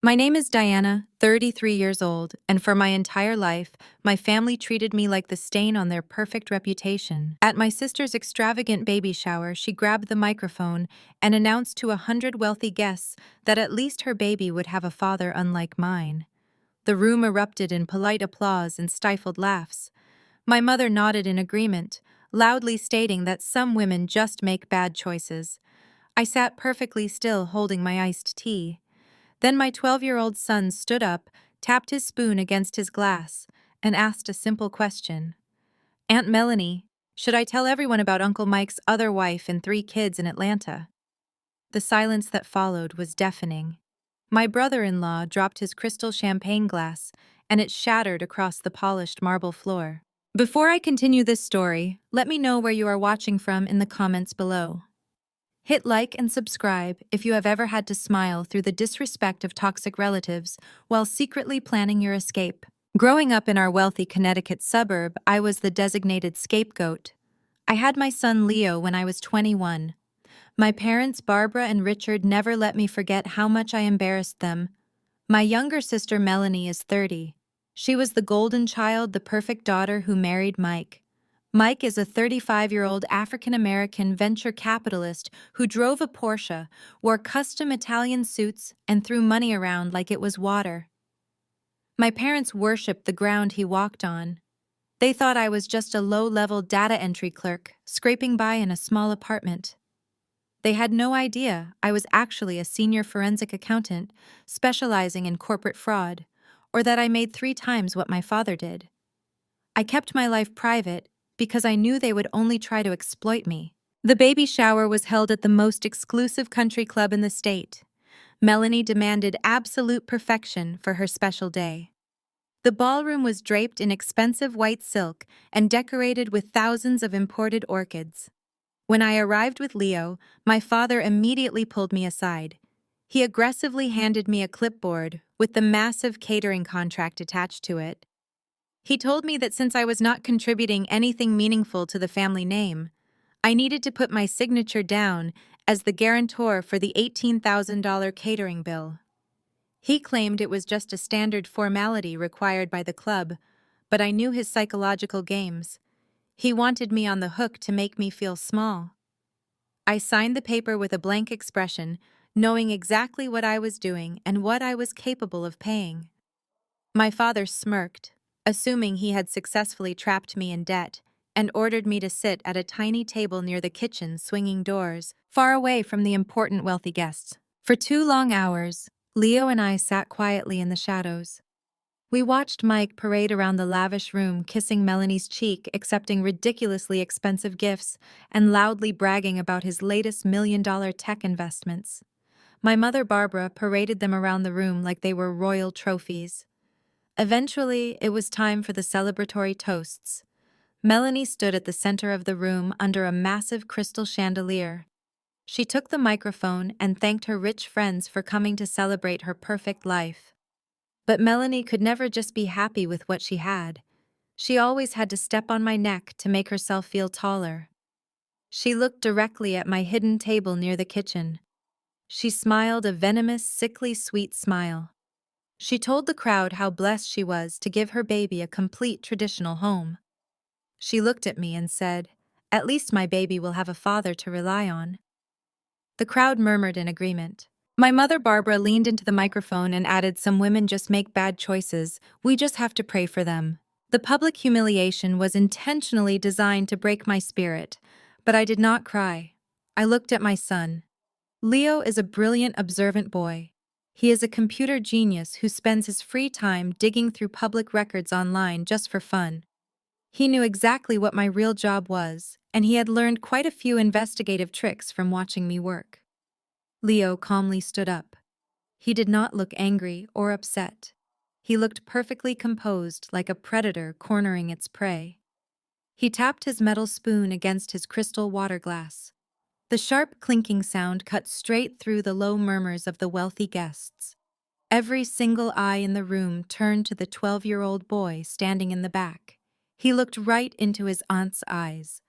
My name is Diana, 33 years old, and for my entire life, my family treated me like the stain on their perfect reputation. At my sister's extravagant baby shower, she grabbed the microphone and announced to 100 wealthy guests that at least her baby would have a father unlike mine. The room erupted in polite applause and stifled laughs. My mother nodded in agreement, loudly stating that some women just make bad choices. I sat perfectly still holding my iced tea. Then my 12-year-old son stood up, tapped his spoon against his glass, and asked a simple question. Aunt Melanie, should I tell everyone about Uncle Mike's other wife and 3 kids in Atlanta? The silence that followed was deafening. My brother-in-law dropped his crystal champagne glass, and it shattered across the polished marble floor. Before I continue this story, let me know where you are watching from in the comments below. Hit like and subscribe if you have ever had to smile through the disrespect of toxic relatives while secretly planning your escape. Growing up in our wealthy Connecticut suburb, I was the designated scapegoat. I had my son Leo when I was 21. My parents, Barbara and Richard, never let me forget how much I embarrassed them. My younger sister Melanie is 30. She was the golden child, the perfect daughter who married Mike. Mike is a 35-year-old African-American venture capitalist who drove a Porsche, wore custom Italian suits, and threw money around like it was water. My parents worshipped the ground he walked on. They thought I was just a low-level data entry clerk, scraping by in a small apartment. They had no idea I was actually a senior forensic accountant, specializing in corporate fraud, or that I made 3 times what my father did. I kept my life private because I knew they would only try to exploit me. The baby shower was held at the most exclusive country club in the state. Melanie demanded absolute perfection for her special day. The ballroom was draped in expensive white silk and decorated with thousands of imported orchids. When I arrived with Leo, my father immediately pulled me aside. He aggressively handed me a clipboard with the massive catering contract attached to it. He told me that since I was not contributing anything meaningful to the family name, I needed to put my signature down as the guarantor for the $18,000 catering bill. He claimed it was just a standard formality required by the club, but I knew his psychological games. He wanted me on the hook to make me feel small. I signed the paper with a blank expression, knowing exactly what I was doing and what I was capable of paying. My father smirked, assuming he had successfully trapped me in debt, and ordered me to sit at a tiny table near the kitchen swinging doors, far away from the important wealthy guests. For 2 long hours, Leo and I sat quietly in the shadows. We watched Mike parade around the lavish room, kissing Melanie's cheek, accepting ridiculously expensive gifts, and loudly bragging about his latest $1 million tech investments. My mother, Barbara, paraded them around the room like they were royal trophies. Eventually, it was time for the celebratory toasts. Melanie stood at the center of the room under a massive crystal chandelier. She took the microphone and thanked her rich friends for coming to celebrate her perfect life. But Melanie could never just be happy with what she had. She always had to step on my neck to make herself feel taller. She looked directly at my hidden table near the kitchen. She smiled a venomous, sickly sweet smile. She told the crowd how blessed she was to give her baby a complete traditional home. She looked at me and said, "At least my baby will have a father to rely on." The crowd murmured in agreement. My mother, Barbara, leaned into the microphone and added, "Some women just make bad choices. We just have to pray for them." The public humiliation was intentionally designed to break my spirit, but I did not cry. I looked at my son. Leo is a brilliant, observant boy. He is a computer genius who spends his free time digging through public records online just for fun. He knew exactly what my real job was, and he had learned quite a few investigative tricks from watching me work. Leo calmly stood up. He did not look angry or upset. He looked perfectly composed, like a predator cornering its prey. He tapped his metal spoon against his crystal water glass. The sharp clinking sound cut straight through the low murmurs of the wealthy guests. Every single eye in the room turned to the 12-year-old boy standing in the back. He looked right into his aunt's eyes.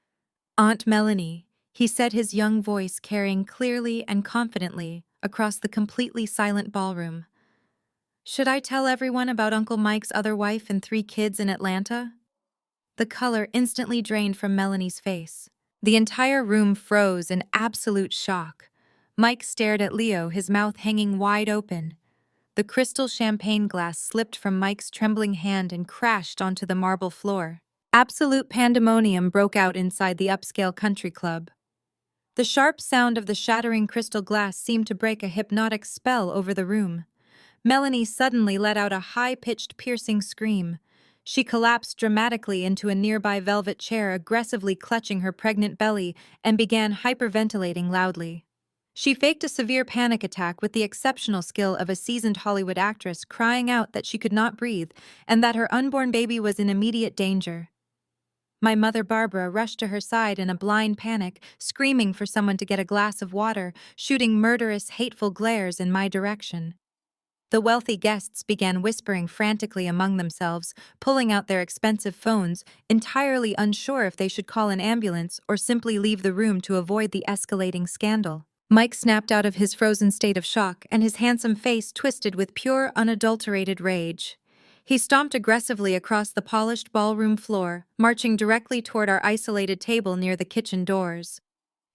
"Aunt Melanie," he said, his young voice carrying clearly and confidently across the completely silent ballroom. Should I tell everyone about Uncle Mike's other wife and 3 kids in Atlanta? The color instantly drained from Melanie's face. The entire room froze in absolute shock. Mike stared at Leo, his mouth hanging wide open. The crystal champagne glass slipped from Mike's trembling hand and crashed onto the marble floor. Absolute pandemonium broke out inside the upscale country club. The sharp sound of the shattering crystal glass seemed to break a hypnotic spell over the room. Melanie suddenly let out a high-pitched, piercing scream. She collapsed dramatically into a nearby velvet chair, aggressively clutching her pregnant belly, and began hyperventilating loudly. She faked a severe panic attack with the exceptional skill of a seasoned Hollywood actress, crying out that she could not breathe and that her unborn baby was in immediate danger. My mother Barbara rushed to her side in a blind panic, screaming for someone to get a glass of water, shooting murderous, hateful glares in my direction. The wealthy guests began whispering frantically among themselves, pulling out their expensive phones, entirely unsure if they should call an ambulance or simply leave the room to avoid the escalating scandal. Mike snapped out of his frozen state of shock, and his handsome face twisted with pure, unadulterated rage. He stomped aggressively across the polished ballroom floor, marching directly toward our isolated table near the kitchen doors.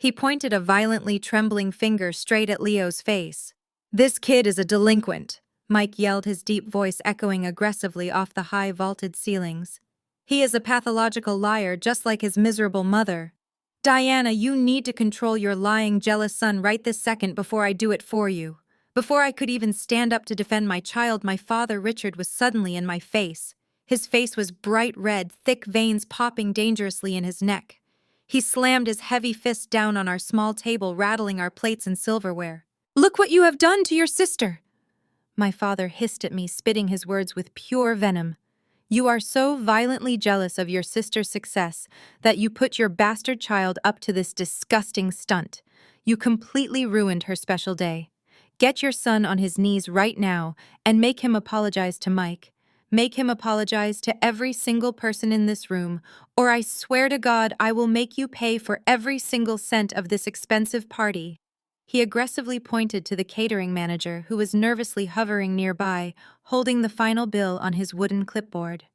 He pointed a violently trembling finger straight at Leo's face. "This kid is a delinquent," Mike yelled, his deep voice echoing aggressively off the high vaulted ceilings. "He is a pathological liar, just like his miserable mother. Diana, you need to control your lying, jealous son right this second before I do it for you." Before I could even stand up to defend my child, my father, Richard, was suddenly in my face. His face was bright red, thick veins popping dangerously in his neck. He slammed his heavy fist down on our small table, rattling our plates and silverware. "Look what you have done to your sister!" My father hissed at me, spitting his words with pure venom. "You are so violently jealous of your sister's success that you put your bastard child up to this disgusting stunt. You completely ruined her special day. Get your son on his knees right now and make him apologize to Mike. Make him apologize to every single person in this room, or I swear to God I will make you pay for every single cent of this expensive party." He aggressively pointed to the catering manager, who was nervously hovering nearby, holding the final bill on his wooden clipboard.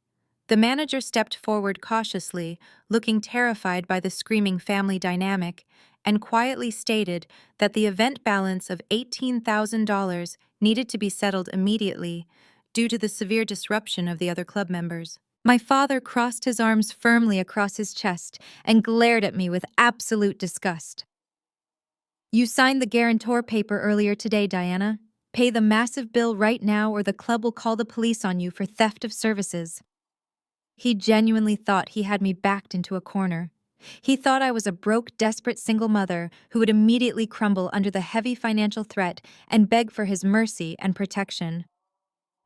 The manager stepped forward cautiously, looking terrified by the screaming family dynamic, and quietly stated that the event balance of $18,000 needed to be settled immediately due to the severe disruption of the other club members. My father crossed his arms firmly across his chest and glared at me with absolute disgust. "You signed the guarantor paper earlier today, Diana. Pay the massive bill right now or the club will call the police on you for theft of services." He genuinely thought he had me backed into a corner. He thought I was a broke, desperate single mother who would immediately crumble under the heavy financial threat and beg for his mercy and protection.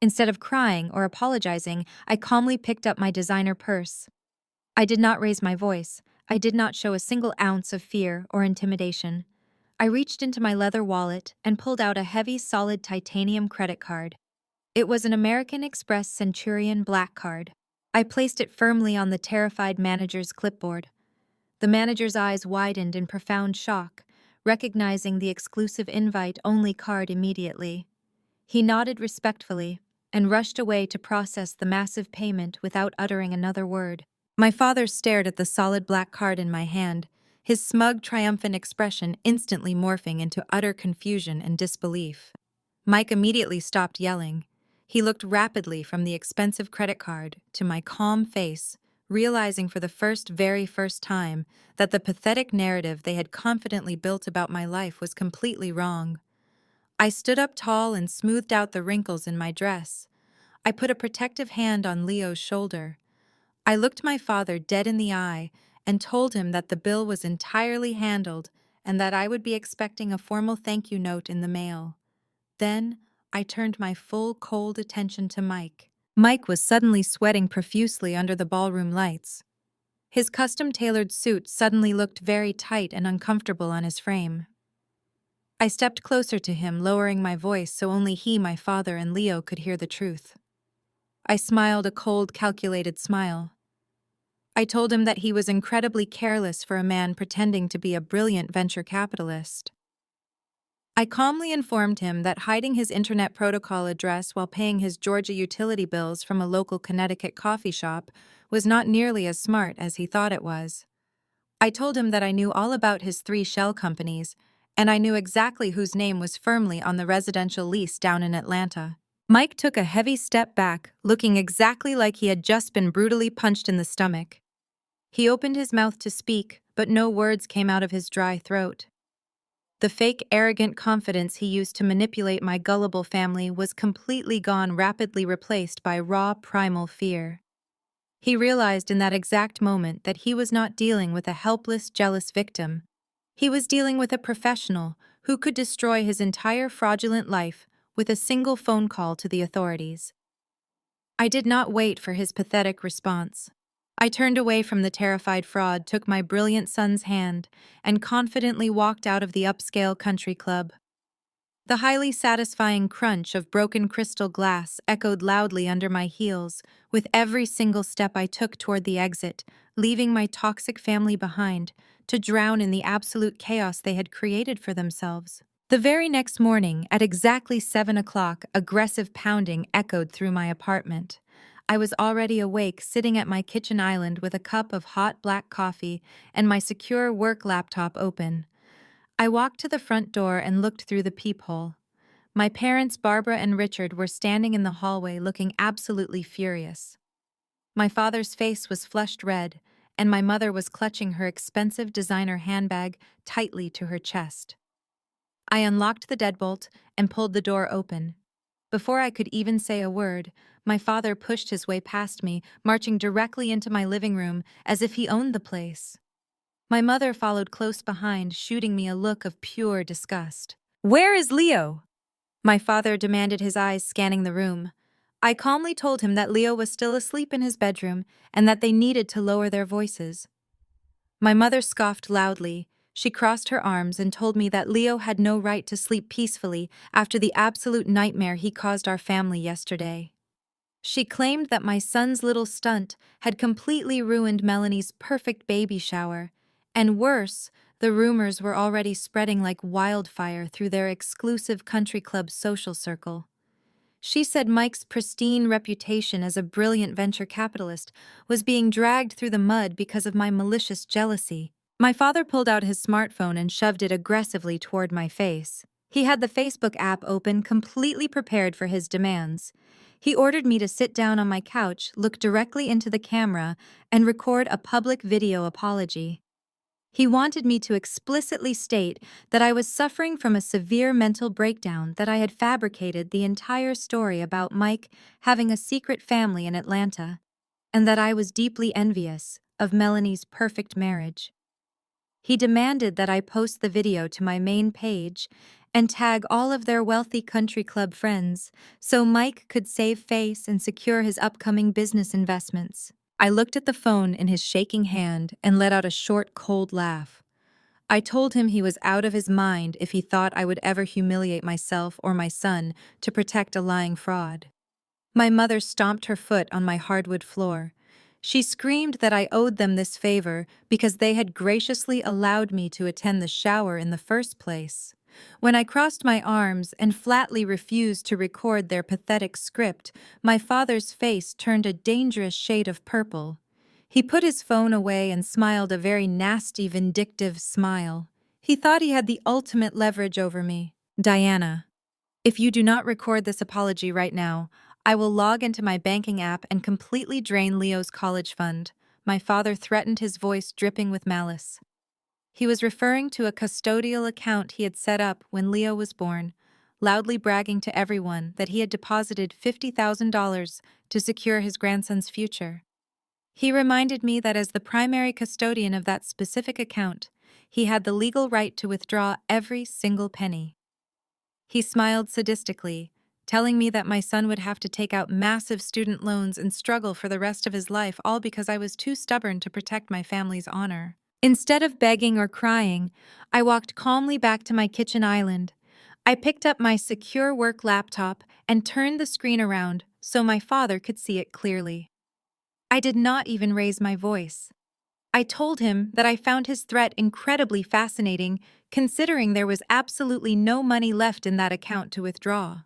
Instead of crying or apologizing, I calmly picked up my designer purse. I did not raise my voice. I did not show a single ounce of fear or intimidation. I reached into my leather wallet and pulled out a heavy, solid titanium credit card. It was an American Express Centurion Black card. I placed it firmly on the terrified manager's clipboard. The manager's eyes widened in profound shock, recognizing the exclusive invite-only card immediately. He nodded respectfully and rushed away to process the massive payment without uttering another word. My father stared at the solid black card in my hand, his smug, triumphant expression instantly morphing into utter confusion and disbelief. Mike immediately stopped yelling. He looked rapidly from the expensive credit card to my calm face, realizing for the very first time that the pathetic narrative they had confidently built about my life was completely wrong. I stood up tall and smoothed out the wrinkles in my dress. I put a protective hand on Leo's shoulder. I looked my father dead in the eye and told him that the bill was entirely handled and that I would be expecting a formal thank you note in the mail. Then I turned my full, cold attention to Mike. Mike was suddenly sweating profusely under the ballroom lights. His custom-tailored suit suddenly looked very tight and uncomfortable on his frame. I stepped closer to him, lowering my voice so only he, my father, and Leo could hear the truth. I smiled a cold, calculated smile. I told him that he was incredibly careless for a man pretending to be a brilliant venture capitalist. I calmly informed him that hiding his internet protocol address while paying his Georgia utility bills from a local Connecticut coffee shop was not nearly as smart as he thought it was. I told him that I knew all about his 3 shell companies, and I knew exactly whose name was firmly on the residential lease down in Atlanta. Mike took a heavy step back, looking exactly like he had just been brutally punched in the stomach. He opened his mouth to speak, but no words came out of his dry throat. The fake, arrogant confidence he used to manipulate my gullible family was completely gone, rapidly replaced by raw, primal fear. He realized in that exact moment that he was not dealing with a helpless, jealous victim. He was dealing with a professional who could destroy his entire fraudulent life with a single phone call to the authorities. I did not wait for his pathetic response. I turned away from the terrified fraud, took my brilliant son's hand, and confidently walked out of the upscale country club. The highly satisfying crunch of broken crystal glass echoed loudly under my heels with every single step I took toward the exit, leaving my toxic family behind to drown in the absolute chaos they had created for themselves. The very next morning, at exactly 7 o'clock, aggressive pounding echoed through my apartment. I was already awake, sitting at my kitchen island with a cup of hot black coffee and my secure work laptop open. I walked to the front door and looked through the peephole. My parents, Barbara and Richard, were standing in the hallway looking absolutely furious. My father's face was flushed red, and my mother was clutching her expensive designer handbag tightly to her chest. I unlocked the deadbolt and pulled the door open. Before I could even say a word, my father pushed his way past me, marching directly into my living room as if he owned the place. My mother followed close behind, shooting me a look of pure disgust. "Where is Leo?" My father demanded, his eyes scanning the room. I calmly told him that Leo was still asleep in his bedroom and that they needed to lower their voices. My mother scoffed loudly. She crossed her arms and told me that Leo had no right to sleep peacefully after the absolute nightmare he caused our family yesterday. She claimed that my son's little stunt had completely ruined Melanie's perfect baby shower, and worse, the rumors were already spreading like wildfire through their exclusive country club social circle. She said Mike's pristine reputation as a brilliant venture capitalist was being dragged through the mud because of my malicious jealousy. My father pulled out his smartphone and shoved it aggressively toward my face. He had the Facebook app open, completely prepared for his demands. He ordered me to sit down on my couch, look directly into the camera, and record a public video apology. He wanted me to explicitly state that I was suffering from a severe mental breakdown, that I had fabricated the entire story about Mike having a secret family in Atlanta, and that I was deeply envious of Melanie's perfect marriage. He demanded that I post the video to my main page and tag all of their wealthy country club friends so Mike could save face and secure his upcoming business investments. I looked at the phone in his shaking hand and let out a short, cold laugh. I told him he was out of his mind if he thought I would ever humiliate myself or my son to protect a lying fraud. My mother stomped her foot on my hardwood floor. She screamed that I owed them this favor because they had graciously allowed me to attend the shower in the first place. When I crossed my arms and flatly refused to record their pathetic script, my father's face turned a dangerous shade of purple. He put his phone away and smiled a very nasty, vindictive smile. He thought he had the ultimate leverage over me. "Diana, if you do not record this apology right now, I will log into my banking app and completely drain Leo's college fund," my father threatened, his voice dripping with malice. He was referring to a custodial account he had set up when Leo was born, loudly bragging to everyone that he had deposited $50,000 to secure his grandson's future. He reminded me that as the primary custodian of that specific account, he had the legal right to withdraw every single penny. He smiled sadistically, telling me that my son would have to take out massive student loans and struggle for the rest of his life, all because I was too stubborn to protect my family's honor. Instead of begging or crying, I walked calmly back to my kitchen island. I picked up my secure work laptop and turned the screen around so my father could see it clearly. I did not even raise my voice. I told him that I found his threat incredibly fascinating, considering there was absolutely no money left in that account to withdraw.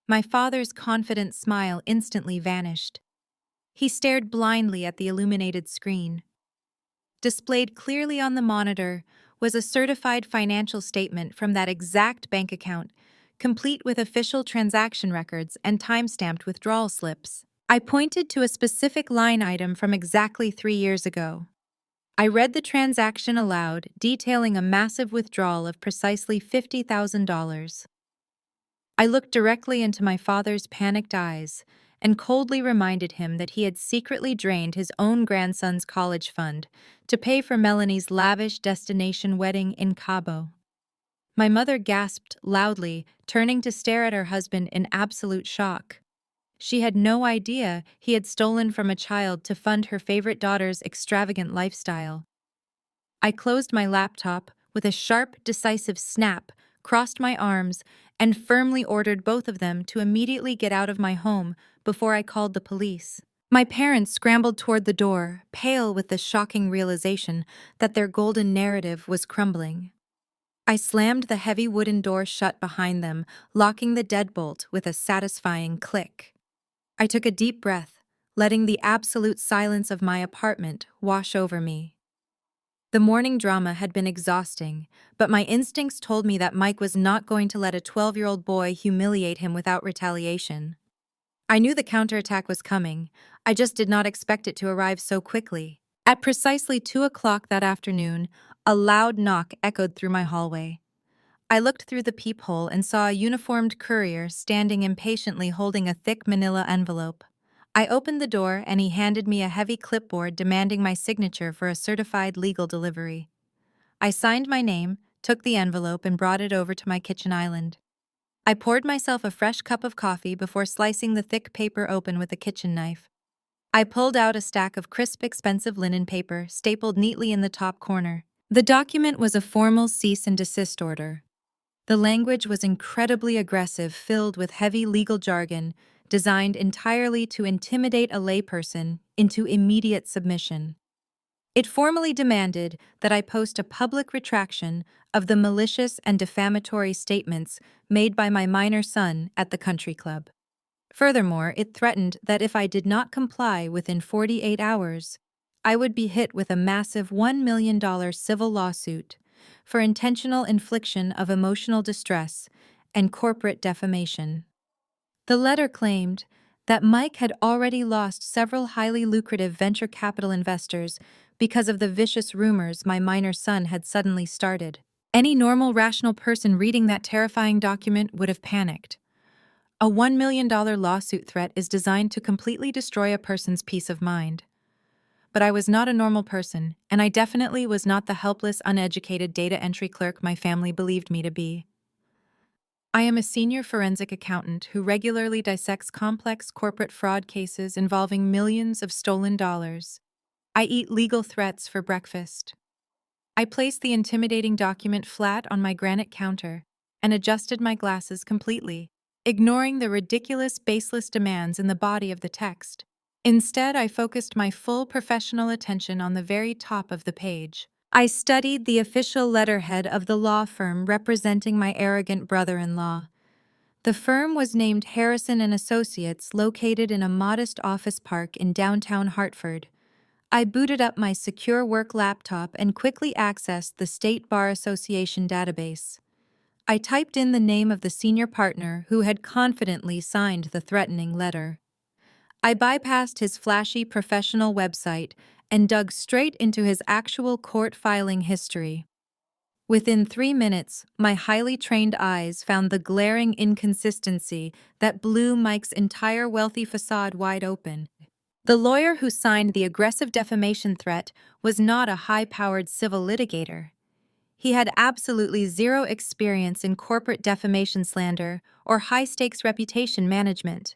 My father's confident smile instantly vanished. He stared blindly at the illuminated screen. Displayed clearly on the monitor was a certified financial statement from that exact bank account, complete with official transaction records and time-stamped withdrawal slips. I pointed to a specific line item from exactly 3 years ago. I read the transaction aloud, detailing a massive withdrawal of precisely $50,000. I looked directly into my father's panicked eyes and coldly reminded him that he had secretly drained his own grandson's college fund to pay for Melanie's lavish destination wedding in Cabo. My mother gasped loudly, turning to stare at her husband in absolute shock. She had no idea he had stolen from a child to fund her favorite daughter's extravagant lifestyle. I closed my laptop with a sharp, decisive snap, crossed my arms, and firmly ordered both of them to immediately get out of my home before I called the police. My parents scrambled toward the door, pale with the shocking realization that their golden narrative was crumbling. I slammed the heavy wooden door shut behind them, locking the deadbolt with a satisfying click. I took a deep breath, letting the absolute silence of my apartment wash over me. The morning drama had been exhausting, but my instincts told me that Mike was not going to let a 12-year-old boy humiliate him without retaliation. I knew the counterattack was coming, I just did not expect it to arrive so quickly. At precisely 2 o'clock that afternoon, a loud knock echoed through my hallway. I looked through the peephole and saw a uniformed courier standing impatiently holding a thick manila envelope. I opened the door and he handed me a heavy clipboard demanding my signature for a certified legal delivery. I signed my name, took the envelope, and brought it over to my kitchen island. I poured myself a fresh cup of coffee before slicing the thick paper open with a kitchen knife. I pulled out a stack of crisp, expensive linen paper, stapled neatly in the top corner. The document was a formal cease and desist order. The language was incredibly aggressive, filled with heavy legal jargon, designed entirely to intimidate a layperson into immediate submission. It formally demanded that I post a public retraction of the malicious and defamatory statements made by my minor son at the country club. Furthermore, it threatened that if I did not comply within 48 hours, I would be hit with a massive $1 million civil lawsuit for intentional infliction of emotional distress and corporate defamation. The letter claimed that Mike had already lost several highly lucrative venture capital investors because of the vicious rumors my minor son had suddenly started. Any normal, rational person reading that terrifying document would have panicked. A $1 million lawsuit threat is designed to completely destroy a person's peace of mind. But I was not a normal person, and I definitely was not the helpless, uneducated data entry clerk my family believed me to be. I am a senior forensic accountant who regularly dissects complex corporate fraud cases involving millions of stolen dollars. I eat legal threats for breakfast. I placed the intimidating document flat on my granite counter and adjusted my glasses completely, ignoring the ridiculous, baseless demands in the body of the text. Instead, I focused my full professional attention on the very top of the page. I studied the official letterhead of the law firm representing my arrogant brother-in-law. The firm was named Harrison and Associates, located in a modest office park in downtown Hartford. I booted up my secure work laptop and quickly accessed the State Bar Association database. I typed in the name of the senior partner who had confidently signed the threatening letter. I bypassed his flashy professional website and dug straight into his actual court filing history. Within 3 minutes, my highly trained eyes found the glaring inconsistency that blew Mike's entire wealthy facade wide open. The lawyer who signed the aggressive defamation threat was not a high-powered civil litigator. He had absolutely zero experience in corporate defamation slander or high-stakes reputation management.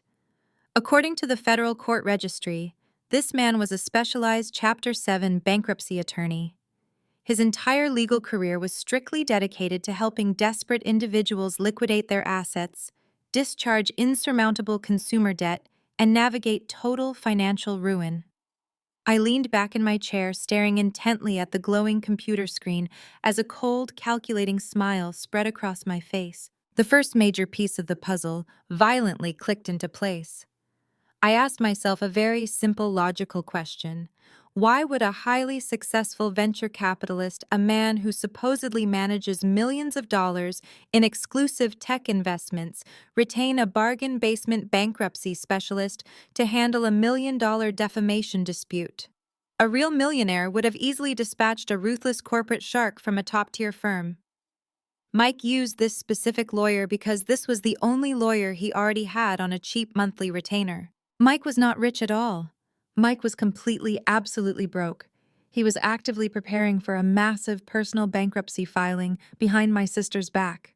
According to the federal court registry, this man was a specialized Chapter 7 bankruptcy attorney. His entire legal career was strictly dedicated to helping desperate individuals liquidate their assets, discharge insurmountable consumer debt, and navigate total financial ruin. I leaned back in my chair, staring intently at the glowing computer screen as a cold, calculating smile spread across my face. The first major piece of the puzzle violently clicked into place. I asked myself a very simple logical question. Why would a highly successful venture capitalist, a man who supposedly manages millions of dollars in exclusive tech investments, retain a bargain basement bankruptcy specialist to handle $1 million defamation dispute? A real millionaire would have easily dispatched a ruthless corporate shark from a top-tier firm. Mike used this specific lawyer because this was the only lawyer he already had on a cheap monthly retainer. Mike was not rich at all. Mike was completely, absolutely broke. He was actively preparing for a massive personal bankruptcy filing behind my sister's back.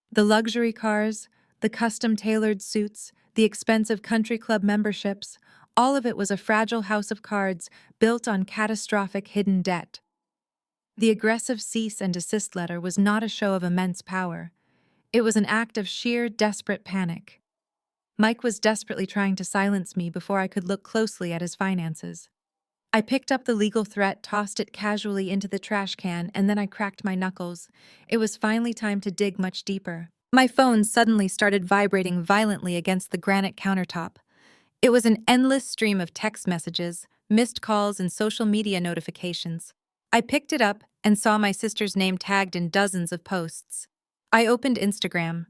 The luxury cars, the custom-tailored suits, the expensive country club memberships, all of it was a fragile house of cards built on catastrophic hidden debt. The aggressive cease and desist letter was not a show of immense power. It was an act of sheer, desperate panic. Mike was desperately trying to silence me before I could look closely at his finances. I picked up the legal threat, tossed it casually into the trash can, and then I cracked my knuckles. It was finally time to dig much deeper. My phone suddenly started vibrating violently against the granite countertop. It was an endless stream of text messages, missed calls, and social media notifications. I picked it up and saw my sister's name tagged in dozens of posts. I opened Instagram.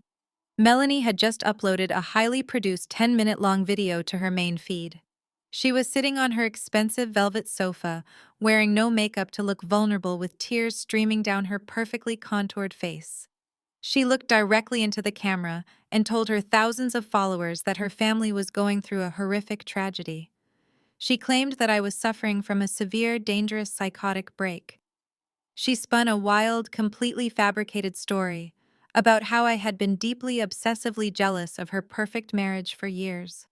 Melanie had just uploaded a highly produced 10-minute-long video to her main feed. She was sitting on her expensive velvet sofa, wearing no makeup to look vulnerable with tears streaming down her perfectly contoured face. She looked directly into the camera and told her thousands of followers that her family was going through a horrific tragedy. She claimed that I was suffering from a severe, dangerous psychotic break. She spun a wild, completely fabricated story about how I had been deeply obsessively jealous of her perfect marriage for years.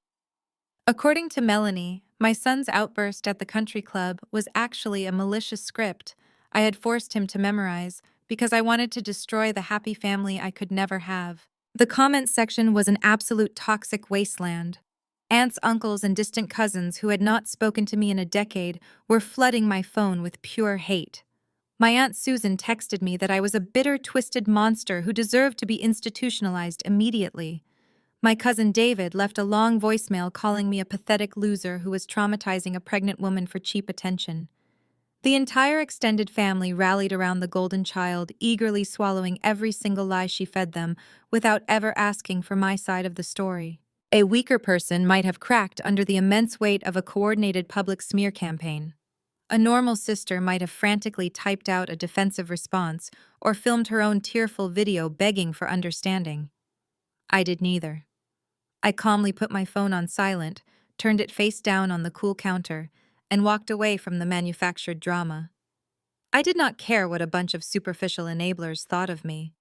According to Melanie, my son's outburst at the country club was actually a malicious script I had forced him to memorize because I wanted to destroy the happy family I could never have. The comments section was an absolute toxic wasteland. Aunts, uncles, and distant cousins who had not spoken to me in a decade were flooding my phone with pure hate. My Aunt Susan texted me that I was a bitter, twisted monster who deserved to be institutionalized immediately. My cousin David left a long voicemail calling me a pathetic loser who was traumatizing a pregnant woman for cheap attention. The entire extended family rallied around the golden child, eagerly swallowing every single lie she fed them without ever asking for my side of the story. A weaker person might have cracked under the immense weight of a coordinated public smear campaign. A normal sister might have frantically typed out a defensive response or filmed her own tearful video begging for understanding. I did neither. I calmly put my phone on silent, turned it face down on the cool counter, and walked away from the manufactured drama. I did not care what a bunch of superficial enablers thought of me.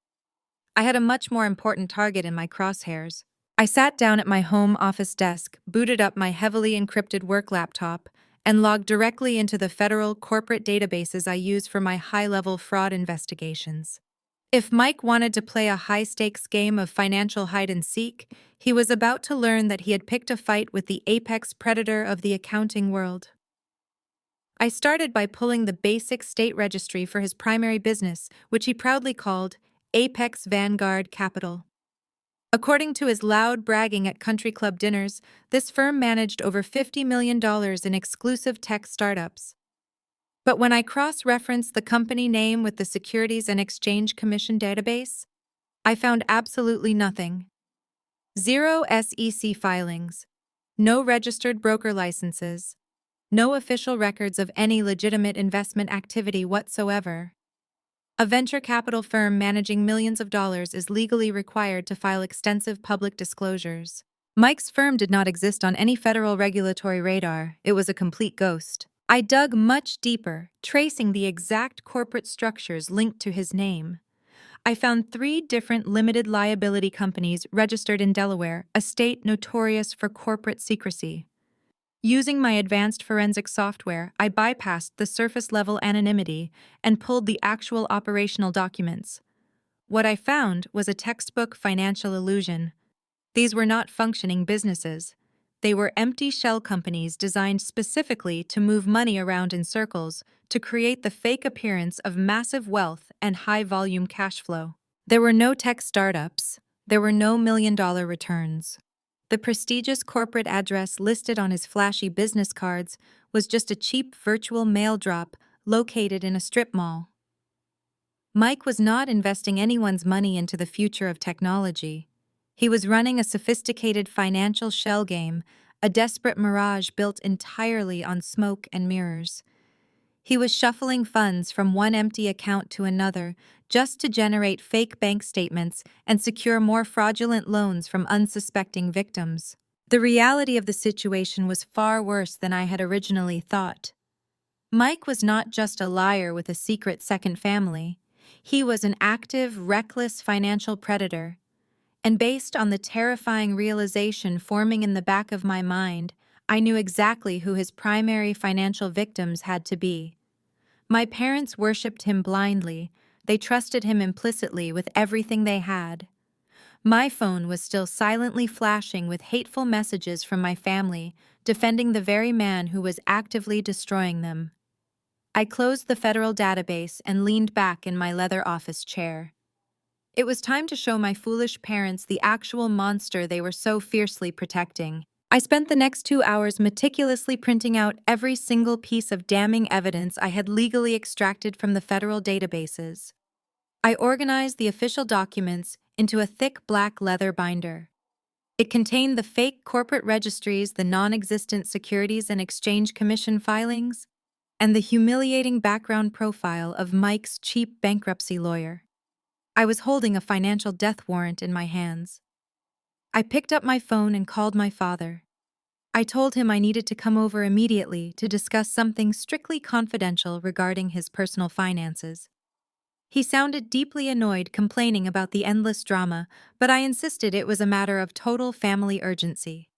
I had a much more important target in my crosshairs. I sat down at my home office desk, booted up my heavily encrypted work laptop, and logged directly into the federal corporate databases I use for my high-level fraud investigations. If Mike wanted to play a high-stakes game of financial hide-and-seek, he was about to learn that he had picked a fight with the apex predator of the accounting world. I started by pulling the basic state registry for his primary business, which he proudly called Apex Vanguard Capital. According to his loud bragging at country club dinners, this firm managed over $50 million in exclusive tech startups. But when I cross-referenced the company name with the Securities and Exchange Commission database, I found absolutely nothing. Zero SEC filings, no registered broker licenses, no official records of any legitimate investment activity whatsoever. A venture capital firm managing millions of dollars is legally required to file extensive public disclosures. Mike's firm did not exist on any federal regulatory radar. It was a complete ghost. I dug much deeper, tracing the exact corporate structures linked to his name. I found 3 different limited liability companies registered in Delaware, a state notorious for corporate secrecy. Using my advanced forensic software, I bypassed the surface-level anonymity and pulled the actual operational documents. What I found was a textbook financial illusion. These were not functioning businesses. They were empty shell companies designed specifically to move money around in circles to create the fake appearance of massive wealth and high-volume cash flow. There were no tech startups. There were no million-dollar returns. The prestigious corporate address listed on his flashy business cards was just a cheap virtual mail drop located in a strip mall. Mike was not investing anyone's money into the future of technology. He was running a sophisticated financial shell game, a desperate mirage built entirely on smoke and mirrors. He was shuffling funds from one empty account to another just to generate fake bank statements and secure more fraudulent loans from unsuspecting victims. The reality of the situation was far worse than I had originally thought. Mike was not just a liar with a secret second family. He was an active, reckless financial predator. And based on the terrifying realization forming in the back of my mind, I knew exactly who his primary financial victims had to be. My parents worshipped him blindly. They trusted him implicitly with everything they had. My phone was still silently flashing with hateful messages from my family, defending the very man who was actively destroying them. I closed the federal database and leaned back in my leather office chair. It was time to show my foolish parents the actual monster they were so fiercely protecting. I spent the next 2 hours meticulously printing out every single piece of damning evidence I had legally extracted from the federal databases. I organized the official documents into a thick black leather binder. It contained the fake corporate registries, the non-existent Securities and Exchange Commission filings, and the humiliating background profile of Mike's cheap bankruptcy lawyer. I was holding a financial death warrant in my hands. I picked up my phone and called my father. I told him I needed to come over immediately to discuss something strictly confidential regarding his personal finances. He sounded deeply annoyed, complaining about the endless drama, but I insisted it was a matter of total family urgency.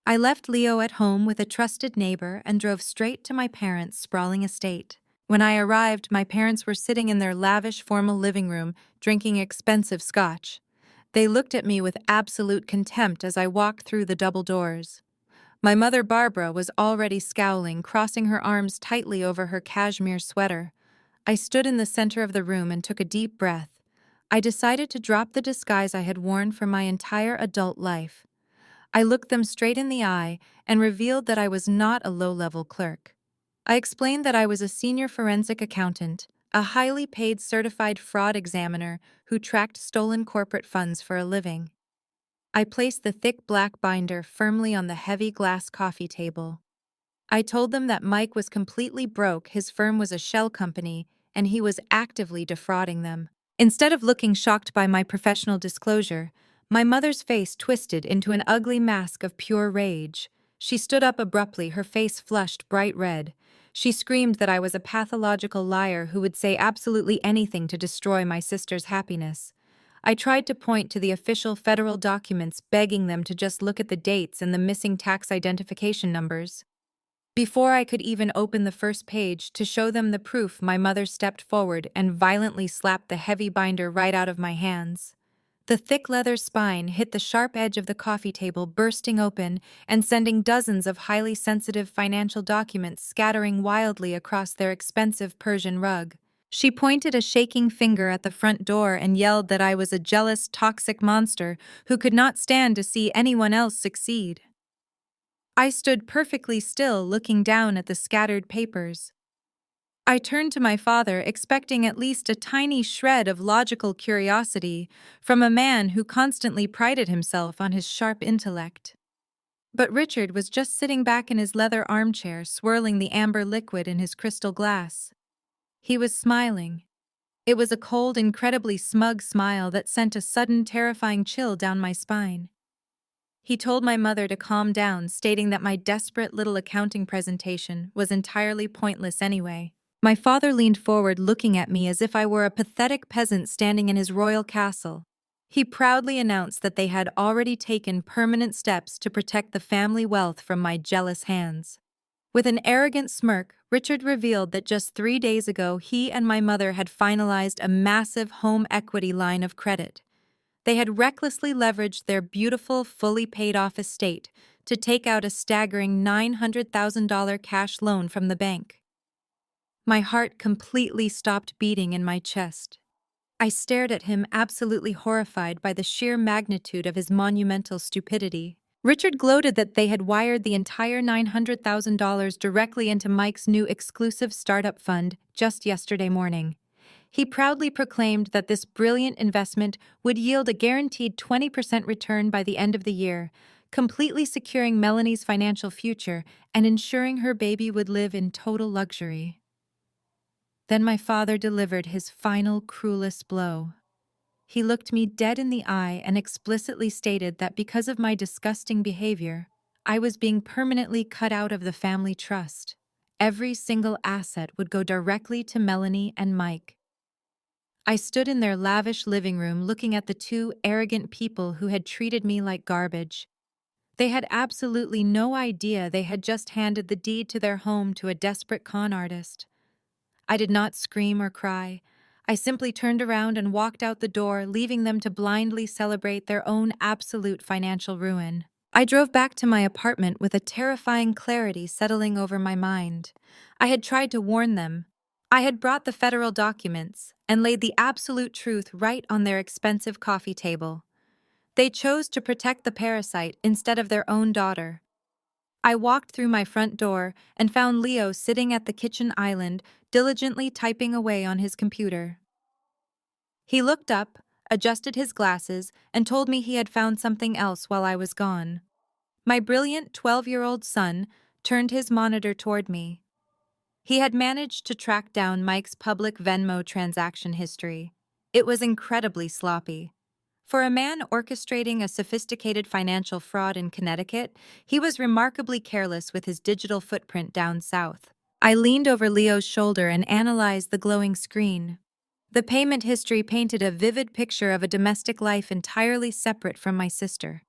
I left Leo at home with a trusted neighbor and drove straight to my parents' sprawling estate. When I arrived, my parents were sitting in their lavish formal living room, drinking expensive scotch. They looked at me with absolute contempt as I walked through the double doors. My mother, Barbara, was already scowling, crossing her arms tightly over her cashmere sweater. I stood in the center of the room and took a deep breath. I decided to drop the disguise I had worn for my entire adult life. I looked them straight in the eye and revealed that I was not a low-level clerk. I explained that I was a senior forensic accountant, a highly paid certified fraud examiner who tracked stolen corporate funds for a living. I placed the thick black binder firmly on the heavy glass coffee table. I told them that Mike was completely broke, his firm was a shell company, and he was actively defrauding them. Instead of looking shocked by my professional disclosure, my mother's face twisted into an ugly mask of pure rage. She stood up abruptly, her face flushed bright red. She screamed that I was a pathological liar who would say absolutely anything to destroy my sister's happiness. I tried to point to the official federal documents, begging them to just look at the dates and the missing tax identification numbers. Before I could even open the first page to show them the proof, my mother stepped forward and violently slapped the heavy binder right out of my hands. The thick leather spine hit the sharp edge of the coffee table, bursting open and sending dozens of highly sensitive financial documents scattering wildly across their expensive Persian rug. She pointed a shaking finger at the front door and yelled that I was a jealous, toxic monster who could not stand to see anyone else succeed. I stood perfectly still, looking down at the scattered papers. I turned to my father, expecting at least a tiny shred of logical curiosity from a man who constantly prided himself on his sharp intellect. But Richard was just sitting back in his leather armchair, swirling the amber liquid in his crystal glass. He was smiling. It was a cold, incredibly smug smile that sent a sudden, terrifying chill down my spine. He told my mother to calm down, stating that my desperate little accounting presentation was entirely pointless anyway. My father leaned forward, looking at me as if I were a pathetic peasant standing in his royal castle. He proudly announced that they had already taken permanent steps to protect the family wealth from my jealous hands. With an arrogant smirk, Richard revealed that just 3 days ago he and my mother had finalized a massive home equity line of credit. They had recklessly leveraged their beautiful, fully paid-off estate to take out a staggering $900,000 cash loan from the bank. My heart completely stopped beating in my chest. I stared at him, absolutely horrified by the sheer magnitude of his monumental stupidity. Richard gloated that they had wired the entire $900,000 directly into Mike's new exclusive startup fund just yesterday morning. He proudly proclaimed that this brilliant investment would yield a guaranteed 20% return by the end of the year, completely securing Melanie's financial future and ensuring her baby would live in total luxury. Then my father delivered his final, cruelest blow. He looked me dead in the eye and explicitly stated that because of my disgusting behavior, I was being permanently cut out of the family trust. Every single asset would go directly to Melanie and Mike. I stood in their lavish living room looking at the two arrogant people who had treated me like garbage. They had absolutely no idea they had just handed the deed to their home to a desperate con artist. I did not scream or cry. I simply turned around and walked out the door, leaving them to blindly celebrate their own absolute financial ruin. I drove back to my apartment with a terrifying clarity settling over my mind. I had tried to warn them. I had brought the federal documents and laid the absolute truth right on their expensive coffee table. They chose to protect the parasite instead of their own daughter. I walked through my front door and found Leo sitting at the kitchen island, diligently typing away on his computer. He looked up, adjusted his glasses, and told me he had found something else while I was gone. My brilliant 12-year-old son turned his monitor toward me. He had managed to track down Mike's public Venmo transaction history. It was incredibly sloppy. For a man orchestrating a sophisticated financial fraud in Connecticut, he was remarkably careless with his digital footprint down south. I leaned over Leo's shoulder and analyzed the glowing screen. The payment history painted a vivid picture of a domestic life entirely separate from my sister.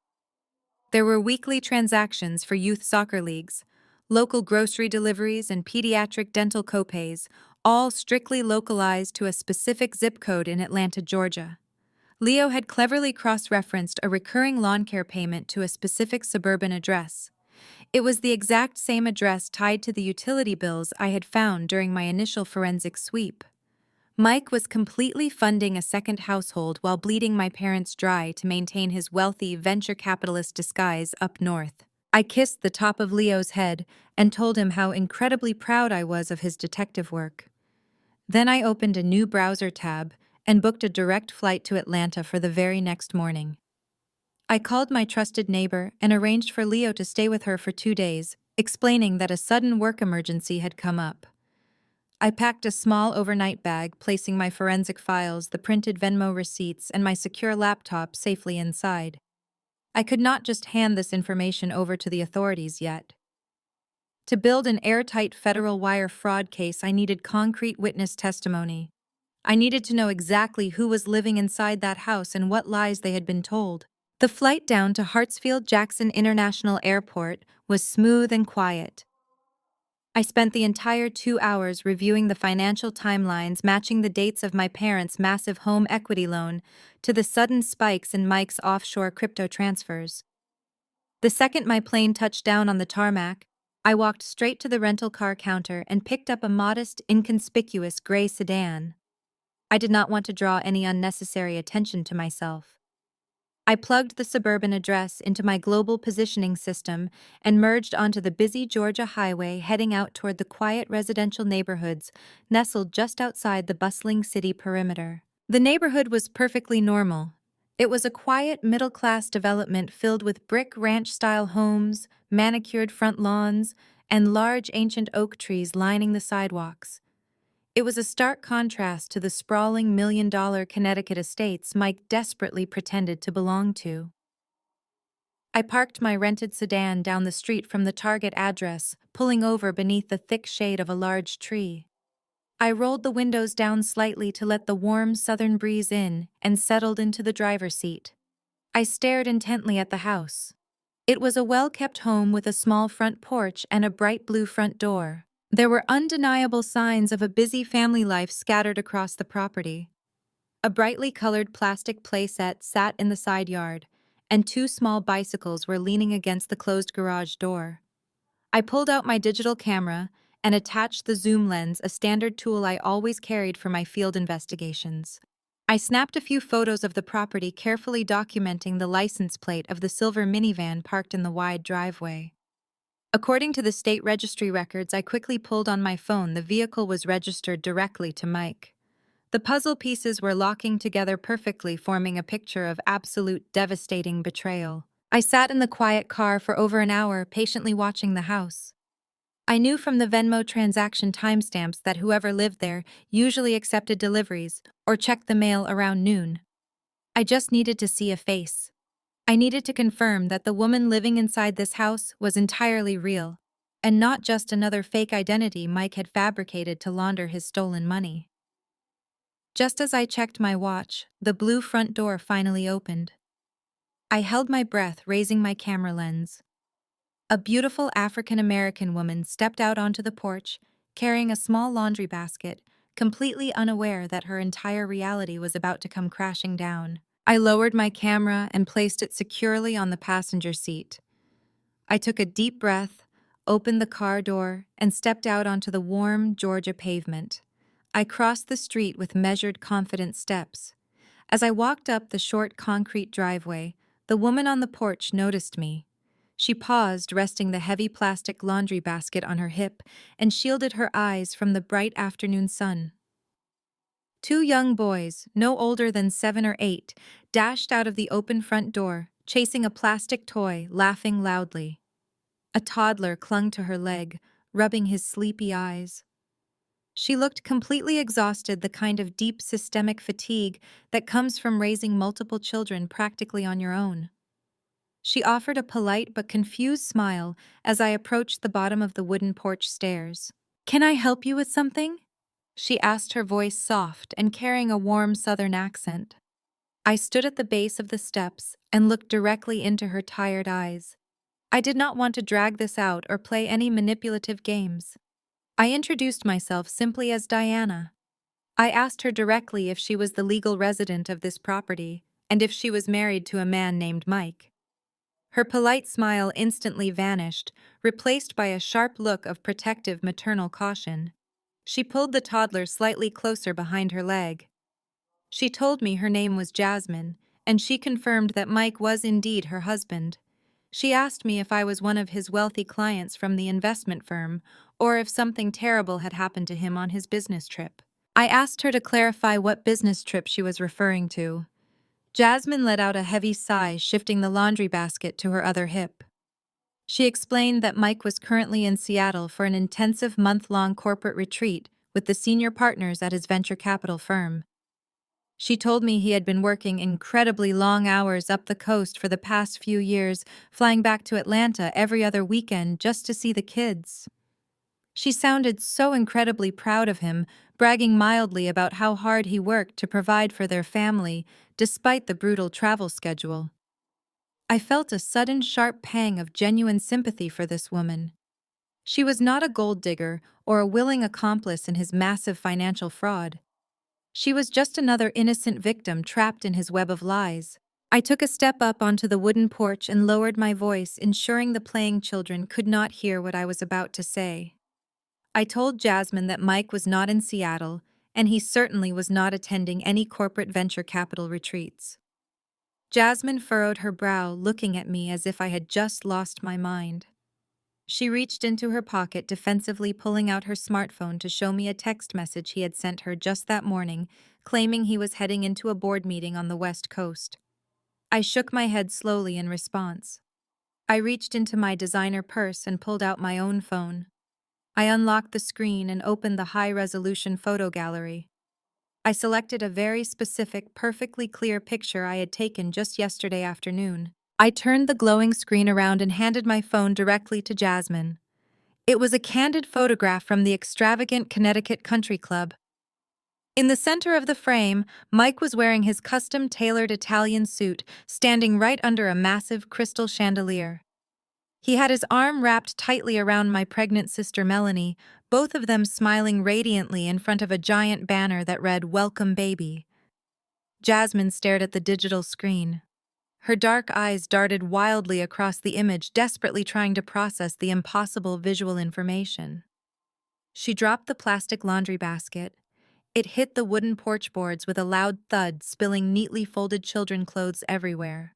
There were weekly transactions for youth soccer leagues, local grocery deliveries, and pediatric dental copays, all strictly localized to a specific zip code in Atlanta, Georgia. Leo had cleverly cross-referenced a recurring lawn care payment to a specific suburban address. It was the exact same address tied to the utility bills I had found during my initial forensic sweep. Mike was completely funding a second household while bleeding my parents dry to maintain his wealthy venture capitalist disguise up north. I kissed the top of Leo's head and told him how incredibly proud I was of his detective work. Then I opened a new browser tab and booked a direct flight to Atlanta for the very next morning. I called my trusted neighbor and arranged for Leo to stay with her for 2 days, explaining that a sudden work emergency had come up. I packed a small overnight bag, placing my forensic files, the printed Venmo receipts, and my secure laptop safely inside. I could not just hand this information over to the authorities yet. To build an airtight federal wire fraud case, I needed concrete witness testimony. I needed to know exactly who was living inside that house and what lies they had been told. The flight down to Hartsfield-Jackson International Airport was smooth and quiet. I spent the entire 2 hours reviewing the financial timelines matching the dates of my parents' massive home equity loan to the sudden spikes in Mike's offshore crypto transfers. The second my plane touched down on the tarmac, I walked straight to the rental car counter and picked up a modest, inconspicuous gray sedan. I did not want to draw any unnecessary attention to myself. I plugged the suburban address into my global positioning system and merged onto the busy Georgia highway heading out toward the quiet residential neighborhoods nestled just outside the bustling city perimeter. The neighborhood was perfectly normal. It was a quiet middle-class development filled with brick ranch-style homes, manicured front lawns, and large ancient oak trees lining the sidewalks. It was a stark contrast to the sprawling million-dollar Connecticut estates Mike desperately pretended to belong to. I parked my rented sedan down the street from the target address, pulling over beneath the thick shade of a large tree. I rolled the windows down slightly to let the warm southern breeze in and settled into the driver's seat. I stared intently at the house. It was a well-kept home with a small front porch and a bright blue front door. There were undeniable signs of a busy family life scattered across the property. A brightly colored plastic playset sat in the side yard, and two small bicycles were leaning against the closed garage door. I pulled out my digital camera and attached the zoom lens, a standard tool I always carried for my field investigations. I snapped a few photos of the property, carefully documenting the license plate of the silver minivan parked in the wide driveway. According to the state registry records I quickly pulled on my phone, the vehicle was registered directly to Mike. The puzzle pieces were locking together perfectly, forming a picture of absolute devastating betrayal. I sat in the quiet car for over an hour, patiently watching the house. I knew from the Venmo transaction timestamps that whoever lived there usually accepted deliveries or checked the mail around noon. I just needed to see a face. I needed to confirm that the woman living inside this house was entirely real, and not just another fake identity Mike had fabricated to launder his stolen money. Just as I checked my watch, the blue front door finally opened. I held my breath, raising my camera lens. A beautiful African-American woman stepped out onto the porch, carrying a small laundry basket, completely unaware that her entire reality was about to come crashing down. I lowered my camera and placed it securely on the passenger seat. I took a deep breath, opened the car door, and stepped out onto the warm Georgia pavement. I crossed the street with measured, confident steps. As I walked up the short concrete driveway, the woman on the porch noticed me. She paused, resting the heavy plastic laundry basket on her hip, and shielded her eyes from the bright afternoon sun. Two young boys, no older than 7 or 8, dashed out of the open front door, chasing a plastic toy, laughing loudly. A toddler clung to her leg, rubbing his sleepy eyes. She looked completely exhausted, the kind of deep systemic fatigue that comes from raising multiple children practically on your own. She offered a polite but confused smile as I approached the bottom of the wooden porch stairs. "Can I help you with something?" she asked, her voice soft and carrying a warm southern accent. I stood at the base of the steps and looked directly into her tired eyes. I did not want to drag this out or play any manipulative games. I introduced myself simply as Diana. I asked her directly if she was the legal resident of this property and if she was married to a man named Mike. Her polite smile instantly vanished, replaced by a sharp look of protective maternal caution. She pulled the toddler slightly closer behind her leg. She told me her name was Jasmine, and she confirmed that Mike was indeed her husband. She asked me if I was one of his wealthy clients from the investment firm, or if something terrible had happened to him on his business trip. I asked her to clarify what business trip she was referring to. Jasmine let out a heavy sigh, shifting the laundry basket to her other hip. She explained that Mike was currently in Seattle for an intensive month-long corporate retreat with the senior partners at his venture capital firm. She told me he had been working incredibly long hours up the coast for the past few years, flying back to Atlanta every other weekend just to see the kids. She sounded so incredibly proud of him, bragging mildly about how hard he worked to provide for their family, despite the brutal travel schedule. I felt a sudden sharp pang of genuine sympathy for this woman. She was not a gold digger or a willing accomplice in his massive financial fraud. She was just another innocent victim trapped in his web of lies. I took a step up onto the wooden porch and lowered my voice, ensuring the playing children could not hear what I was about to say. I told Jasmine that Mike was not in Seattle, and he certainly was not attending any corporate venture capital retreats. Jasmine furrowed her brow, looking at me as if I had just lost my mind. She reached into her pocket, defensively pulling out her smartphone to show me a text message he had sent her just that morning, claiming he was heading into a board meeting on the West Coast. I shook my head slowly in response. I reached into my designer purse and pulled out my own phone. I unlocked the screen and opened the high-resolution photo gallery. I selected a very specific, perfectly clear picture I had taken just yesterday afternoon. I turned the glowing screen around and handed my phone directly to Jasmine. It was a candid photograph from the extravagant Connecticut Country Club. In the center of the frame, Mike was wearing his custom-tailored Italian suit, standing right under a massive crystal chandelier. He had his arm wrapped tightly around my pregnant sister Melanie, both of them smiling radiantly in front of a giant banner that read, "Welcome, baby." Jasmine stared at the digital screen. Her dark eyes darted wildly across the image, desperately trying to process the impossible visual information. She dropped the plastic laundry basket. It hit the wooden porch boards with a loud thud, spilling neatly folded children's clothes everywhere.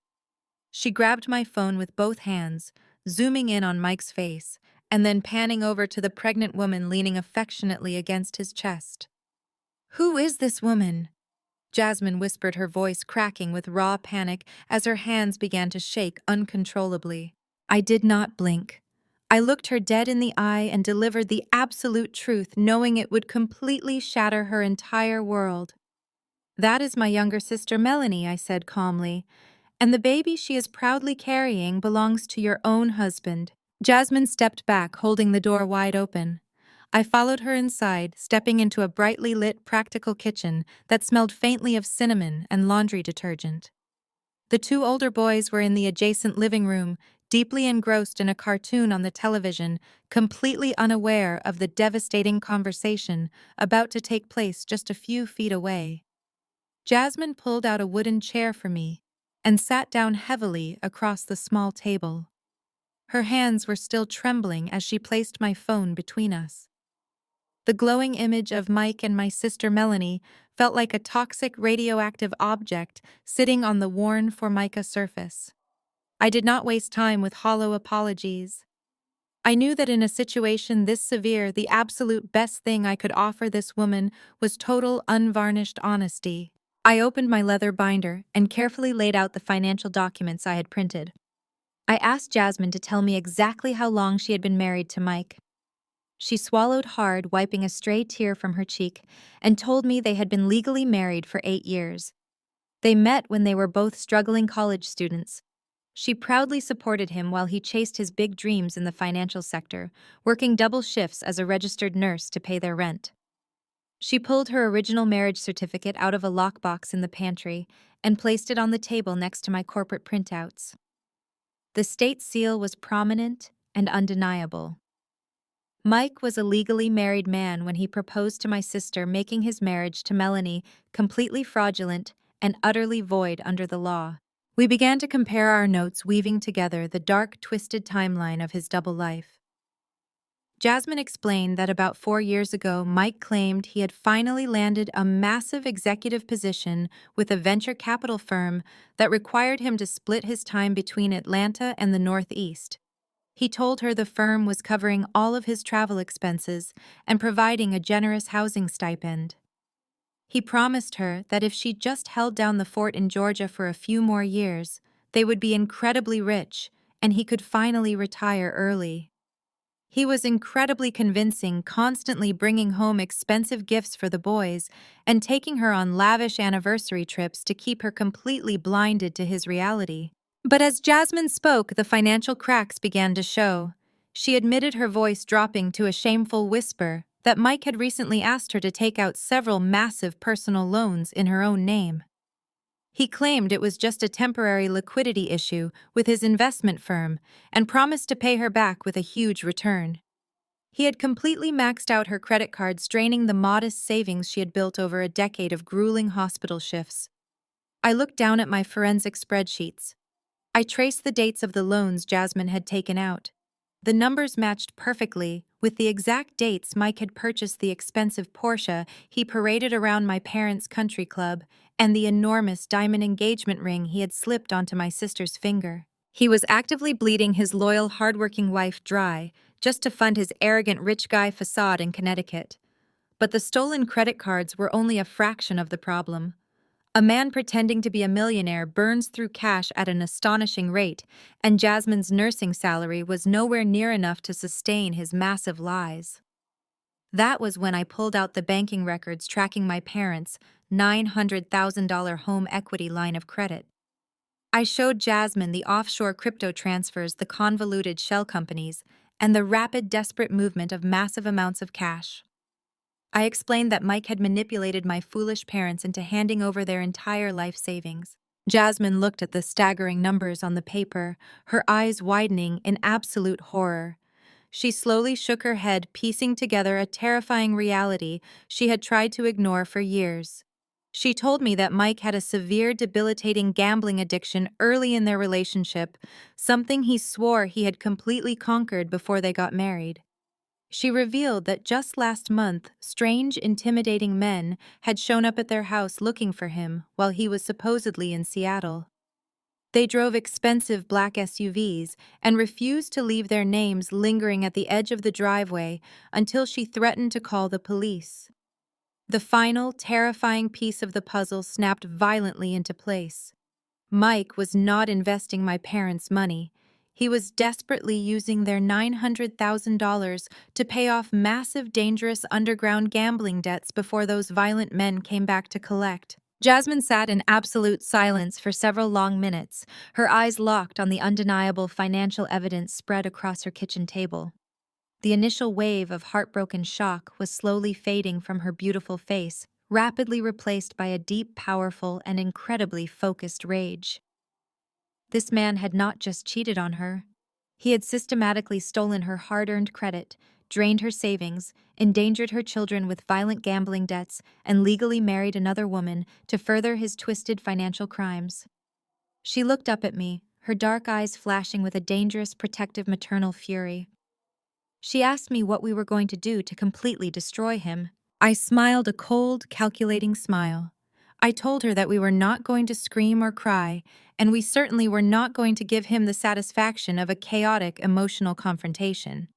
She grabbed my phone with both hands, zooming in on Mike's face, and then panning over to the pregnant woman leaning affectionately against his chest. "Who is this woman?" Jasmine whispered, her voice cracking with raw panic as her hands began to shake uncontrollably. I did not blink. I looked her dead in the eye and delivered the absolute truth, knowing it would completely shatter her entire world. "That is my younger sister Melanie," I said calmly, "and the baby she is proudly carrying belongs to your own husband." Jasmine stepped back, holding the door wide open. I followed her inside, stepping into a brightly lit, practical kitchen that smelled faintly of cinnamon and laundry detergent. The two older boys were in the adjacent living room, deeply engrossed in a cartoon on the television, completely unaware of the devastating conversation about to take place just a few feet away. Jasmine pulled out a wooden chair for me and sat down heavily across the small table. Her hands were still trembling as she placed my phone between us. The glowing image of Mike and my sister Melanie felt like a toxic radioactive object sitting on the worn Formica surface. I did not waste time with hollow apologies. I knew that in a situation this severe, the absolute best thing I could offer this woman was total, unvarnished honesty. I opened my leather binder and carefully laid out the financial documents I had printed. I asked Jasmine to tell me exactly how long she had been married to Mike. She swallowed hard, wiping a stray tear from her cheek, and told me they had been legally married for 8 years. They met when they were both struggling college students. She proudly supported him while he chased his big dreams in the financial sector, working double shifts as a registered nurse to pay their rent. She pulled her original marriage certificate out of a lockbox in the pantry and placed it on the table next to my corporate printouts. The state seal was prominent and undeniable. Mike was a legally married man when he proposed to my sister, making his marriage to Melanie completely fraudulent and utterly void under the law. We began to compare our notes, weaving together the dark, twisted timeline of his double life. Jasmine explained that about 4 years ago, Mike claimed he had finally landed a massive executive position with a venture capital firm that required him to split his time between Atlanta and the Northeast. He told her the firm was covering all of his travel expenses and providing a generous housing stipend. He promised her that if she just held down the fort in Georgia for a few more years, they would be incredibly rich and he could finally retire early. He was incredibly convincing, constantly bringing home expensive gifts for the boys and taking her on lavish anniversary trips to keep her completely blinded to his reality. But as Jasmine spoke, the financial cracks began to show. She admitted, her voice dropping to a shameful whisper, that Mike had recently asked her to take out several massive personal loans in her own name. He claimed it was just a temporary liquidity issue with his investment firm and promised to pay her back with a huge return. He had completely maxed out her credit cards, draining the modest savings she had built over a decade of grueling hospital shifts. I looked down at my forensic spreadsheets. I traced the dates of the loans Jasmine had taken out. The numbers matched perfectly with the exact dates Mike had purchased the expensive Porsche he paraded around my parents' country club and the enormous diamond engagement ring he had slipped onto my sister's finger. He was actively bleeding his loyal, hardworking wife dry just to fund his arrogant rich guy facade in Connecticut. But the stolen credit cards were only a fraction of the problem. A man pretending to be a millionaire burns through cash at an astonishing rate, and Jasmine's nursing salary was nowhere near enough to sustain his massive lies. That was when I pulled out the banking records tracking my parents' $900,000 home equity line of credit. I showed Jasmine the offshore crypto transfers, the convoluted shell companies, and the rapid, desperate movement of massive amounts of cash. I explained that Mike had manipulated my foolish parents into handing over their entire life savings. Jasmine looked at the staggering numbers on the paper, her eyes widening in absolute horror. She slowly shook her head, piecing together a terrifying reality she had tried to ignore for years. She told me that Mike had a severe, debilitating gambling addiction early in their relationship, something he swore he had completely conquered before they got married. She revealed that just last month, strange, intimidating men had shown up at their house looking for him while he was supposedly in Seattle. They drove expensive black SUVs and refused to leave their names lingering at the edge of the driveway until she threatened to call the police. The final, terrifying piece of the puzzle snapped violently into place. Mike was not investing my parents' money. He was desperately using their $900,000 to pay off massive, dangerous underground gambling debts before those violent men came back to collect. Jasmine sat in absolute silence for several long minutes, her eyes locked on the undeniable financial evidence spread across her kitchen table. The initial wave of heartbroken shock was slowly fading from her beautiful face, rapidly replaced by a deep, powerful, and incredibly focused rage. This man had not just cheated on her. He had systematically stolen her hard-earned credit, drained her savings, endangered her children with violent gambling debts, and legally married another woman to further his twisted financial crimes. She looked up at me, her dark eyes flashing with a dangerous, protective maternal fury. She asked me what we were going to do to completely destroy him. I smiled a cold, calculating smile. I told her that we were not going to scream or cry, and we certainly were not going to give him the satisfaction of a chaotic, emotional confrontation.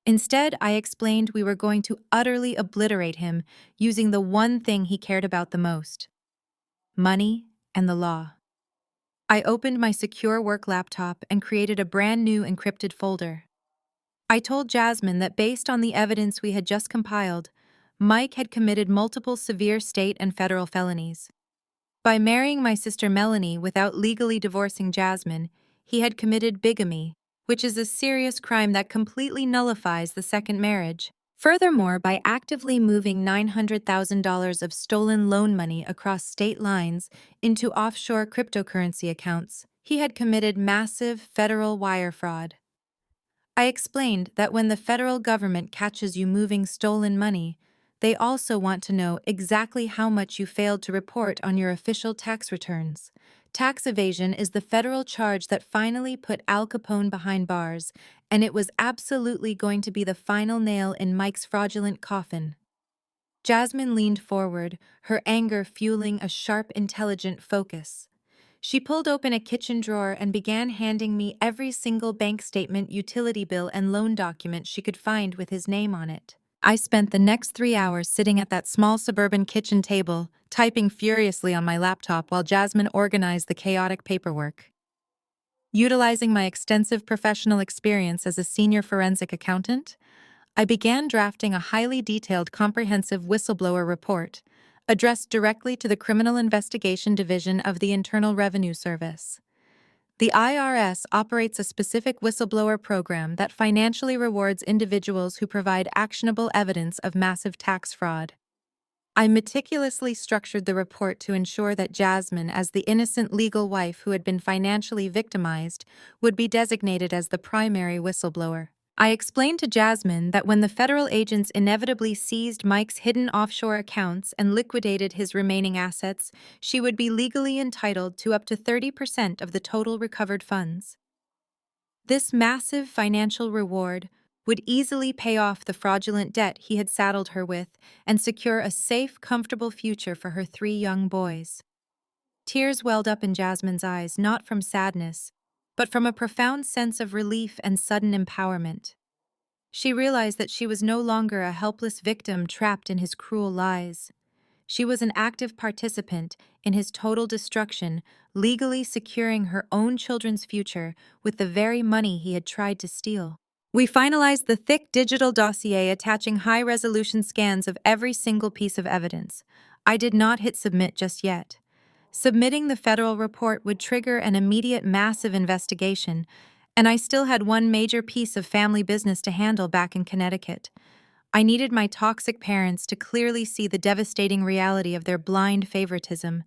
Instead, I explained we were going to utterly obliterate him using the one thing he cared about the most: money and the law. I opened my secure work laptop and created a brand new encrypted folder. I told Jasmine that based on the evidence we had just compiled, Mike had committed multiple severe state and federal felonies. By marrying my sister Melanie without legally divorcing Jasmine, he had committed bigamy, which is a serious crime that completely nullifies the second marriage. Furthermore, by actively moving $900,000 of stolen loan money across state lines into offshore cryptocurrency accounts, he had committed massive federal wire fraud. I explained that when the federal government catches you moving stolen money, they also want to know exactly how much you failed to report on your official tax returns. Tax evasion is the federal charge that finally put Al Capone behind bars, and it was absolutely going to be the final nail in Mike's fraudulent coffin. Jasmine leaned forward, her anger fueling a sharp, intelligent focus. She pulled open a kitchen drawer and began handing me every single bank statement, utility bill, and loan document she could find with his name on it. I spent the next 3 hours sitting at that small suburban kitchen table, typing furiously on my laptop while Jasmine organized the chaotic paperwork. Utilizing my extensive professional experience as a senior forensic accountant, I began drafting a highly detailed, comprehensive whistleblower report addressed directly to the Criminal Investigation Division of the Internal Revenue Service. The IRS operates a specific whistleblower program that financially rewards individuals who provide actionable evidence of massive tax fraud. I meticulously structured the report to ensure that Jasmine, as the innocent legal wife who had been financially victimized, would be designated as the primary whistleblower. I explained to Jasmine that when the federal agents inevitably seized Mike's hidden offshore accounts and liquidated his remaining assets, she would be legally entitled to up to 30% of the total recovered funds. This massive financial reward would easily pay off the fraudulent debt he had saddled her with and secure a safe, comfortable future for her 3 young boys. Tears welled up in Jasmine's eyes, not from sadness, but from a profound sense of relief and sudden empowerment. She realized that she was no longer a helpless victim trapped in his cruel lies. She was an active participant in his total destruction, legally securing her own children's future with the very money he had tried to steal. We finalized the thick digital dossier attaching high-resolution scans of every single piece of evidence. I did not hit submit just yet. Submitting the federal report would trigger an immediate massive investigation, and I still had one major piece of family business to handle back in Connecticut. I needed my toxic parents to clearly see the devastating reality of their blind favoritism,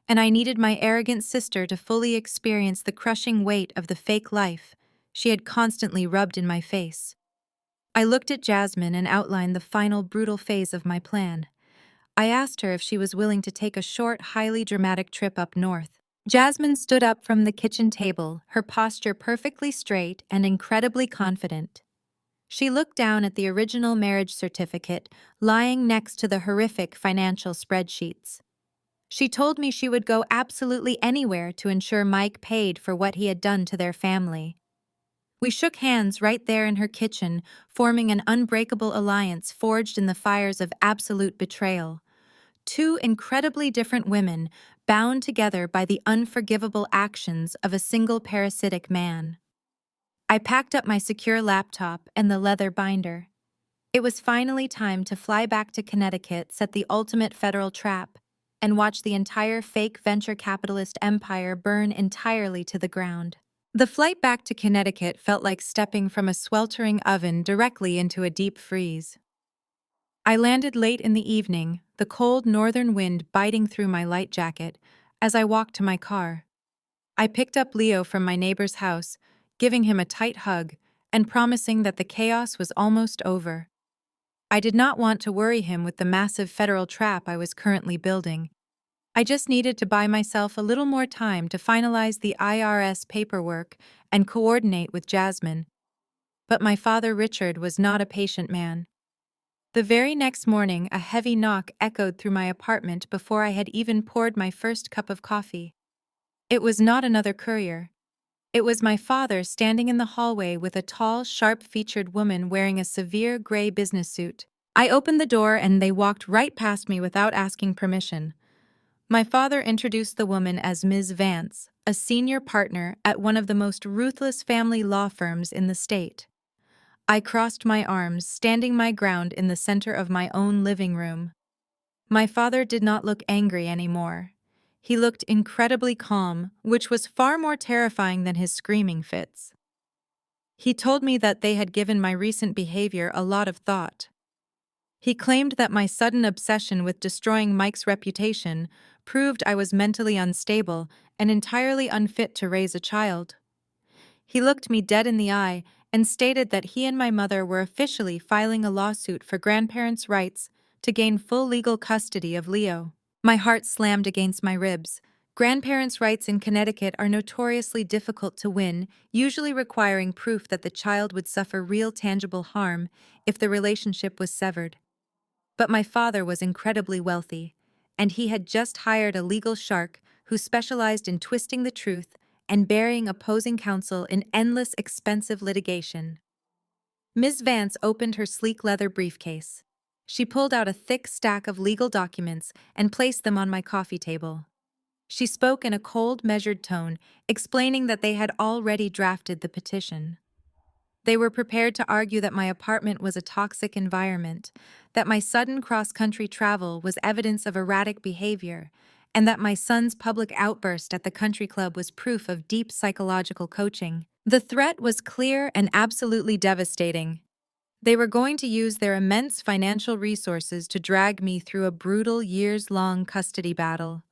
and I needed my arrogant sister to fully experience the crushing weight of the fake life she had constantly rubbed in my face. I looked at Jasmine and outlined the final brutal phase of my plan. I asked her if she was willing to take a short, highly dramatic trip up north. Jasmine stood up from the kitchen table, her posture perfectly straight and incredibly confident. She looked down at the original marriage certificate lying next to the horrific financial spreadsheets. She told me she would go absolutely anywhere to ensure Mike paid for what he had done to their family. We shook hands right there in her kitchen, forming an unbreakable alliance forged in the fires of absolute betrayal. Two incredibly different women, bound together by the unforgivable actions of a single parasitic man. I packed up my secure laptop and the leather binder. It was finally time to fly back to Connecticut, set the ultimate federal trap, and watch the entire fake venture capitalist empire burn entirely to the ground. The flight back to Connecticut felt like stepping from a sweltering oven directly into a deep freeze. I landed late in the evening, the cold northern wind biting through my light jacket, as I walked to my car. I picked up Leo from my neighbor's house, giving him a tight hug and promising that the chaos was almost over. I did not want to worry him with the massive federal trap I was currently building. I just needed to buy myself a little more time to finalize the IRS paperwork and coordinate with Jasmine. But my father Richard was not a patient man. The very next morning, a heavy knock echoed through my apartment before I had even poured my first cup of coffee. It was not another courier. It was my father standing in the hallway with a tall, sharp-featured woman wearing a severe gray business suit. I opened the door and they walked right past me without asking permission. My father introduced the woman as Ms. Vance, a senior partner at one of the most ruthless family law firms in the state. I crossed my arms, standing my ground in the center of my own living room. My father did not look angry anymore. He looked incredibly calm, which was far more terrifying than his screaming fits. He told me that they had given my recent behavior a lot of thought. He claimed that my sudden obsession with destroying Mike's reputation proved I was mentally unstable and entirely unfit to raise a child. He looked me dead in the eye and stated that he and my mother were officially filing a lawsuit for grandparents' rights to gain full legal custody of Leo. My heart slammed against my ribs. Grandparents' rights in Connecticut are notoriously difficult to win, usually requiring proof that the child would suffer real tangible harm if the relationship was severed. But my father was incredibly wealthy, and he had just hired a legal shark who specialized in twisting the truth and burying opposing counsel in endless, expensive litigation. Ms. Vance opened her sleek leather briefcase. She pulled out a thick stack of legal documents and placed them on my coffee table. She spoke in a cold, measured tone, explaining that they had already drafted the petition. They were prepared to argue that my apartment was a toxic environment, that my sudden cross-country travel was evidence of erratic behavior, and that my son's public outburst at the country club was proof of deep psychological coaching. The threat was clear and absolutely devastating. They were going to use their immense financial resources to drag me through a brutal years-long custody battle.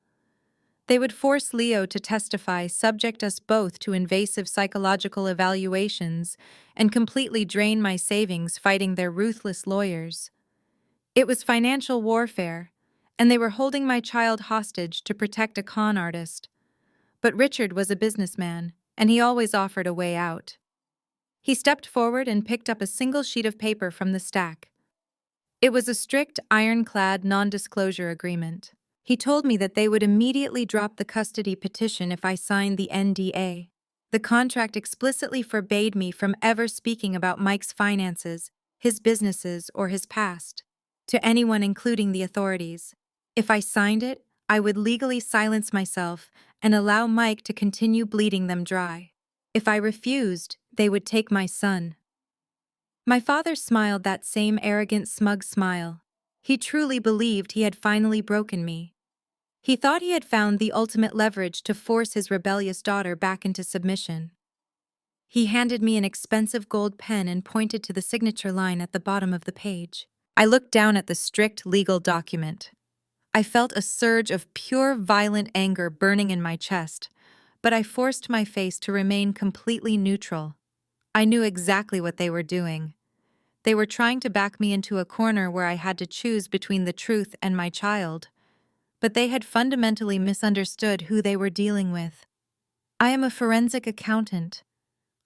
They would force Leo to testify, subject us both to invasive psychological evaluations, and completely drain my savings fighting their ruthless lawyers. It was financial warfare, and they were holding my child hostage to protect a con artist. But Richard was a businessman, and he always offered a way out. He stepped forward and picked up a single sheet of paper from the stack. It was a strict, ironclad non-disclosure agreement. He told me that they would immediately drop the custody petition if I signed the NDA. The contract explicitly forbade me from ever speaking about Mike's finances, his businesses, or his past, to anyone including the authorities. If I signed it, I would legally silence myself and allow Mike to continue bleeding them dry. If I refused, they would take my son. My father smiled that same arrogant, smug smile. He truly believed he had finally broken me. He thought he had found the ultimate leverage to force his rebellious daughter back into submission. He handed me an expensive gold pen and pointed to the signature line at the bottom of the page. I looked down at the strict legal document. I felt a surge of pure violent anger burning in my chest, but I forced my face to remain completely neutral. I knew exactly what they were doing. They were trying to back me into a corner where I had to choose between the truth and my child. But they had fundamentally misunderstood who they were dealing with. I am a forensic accountant.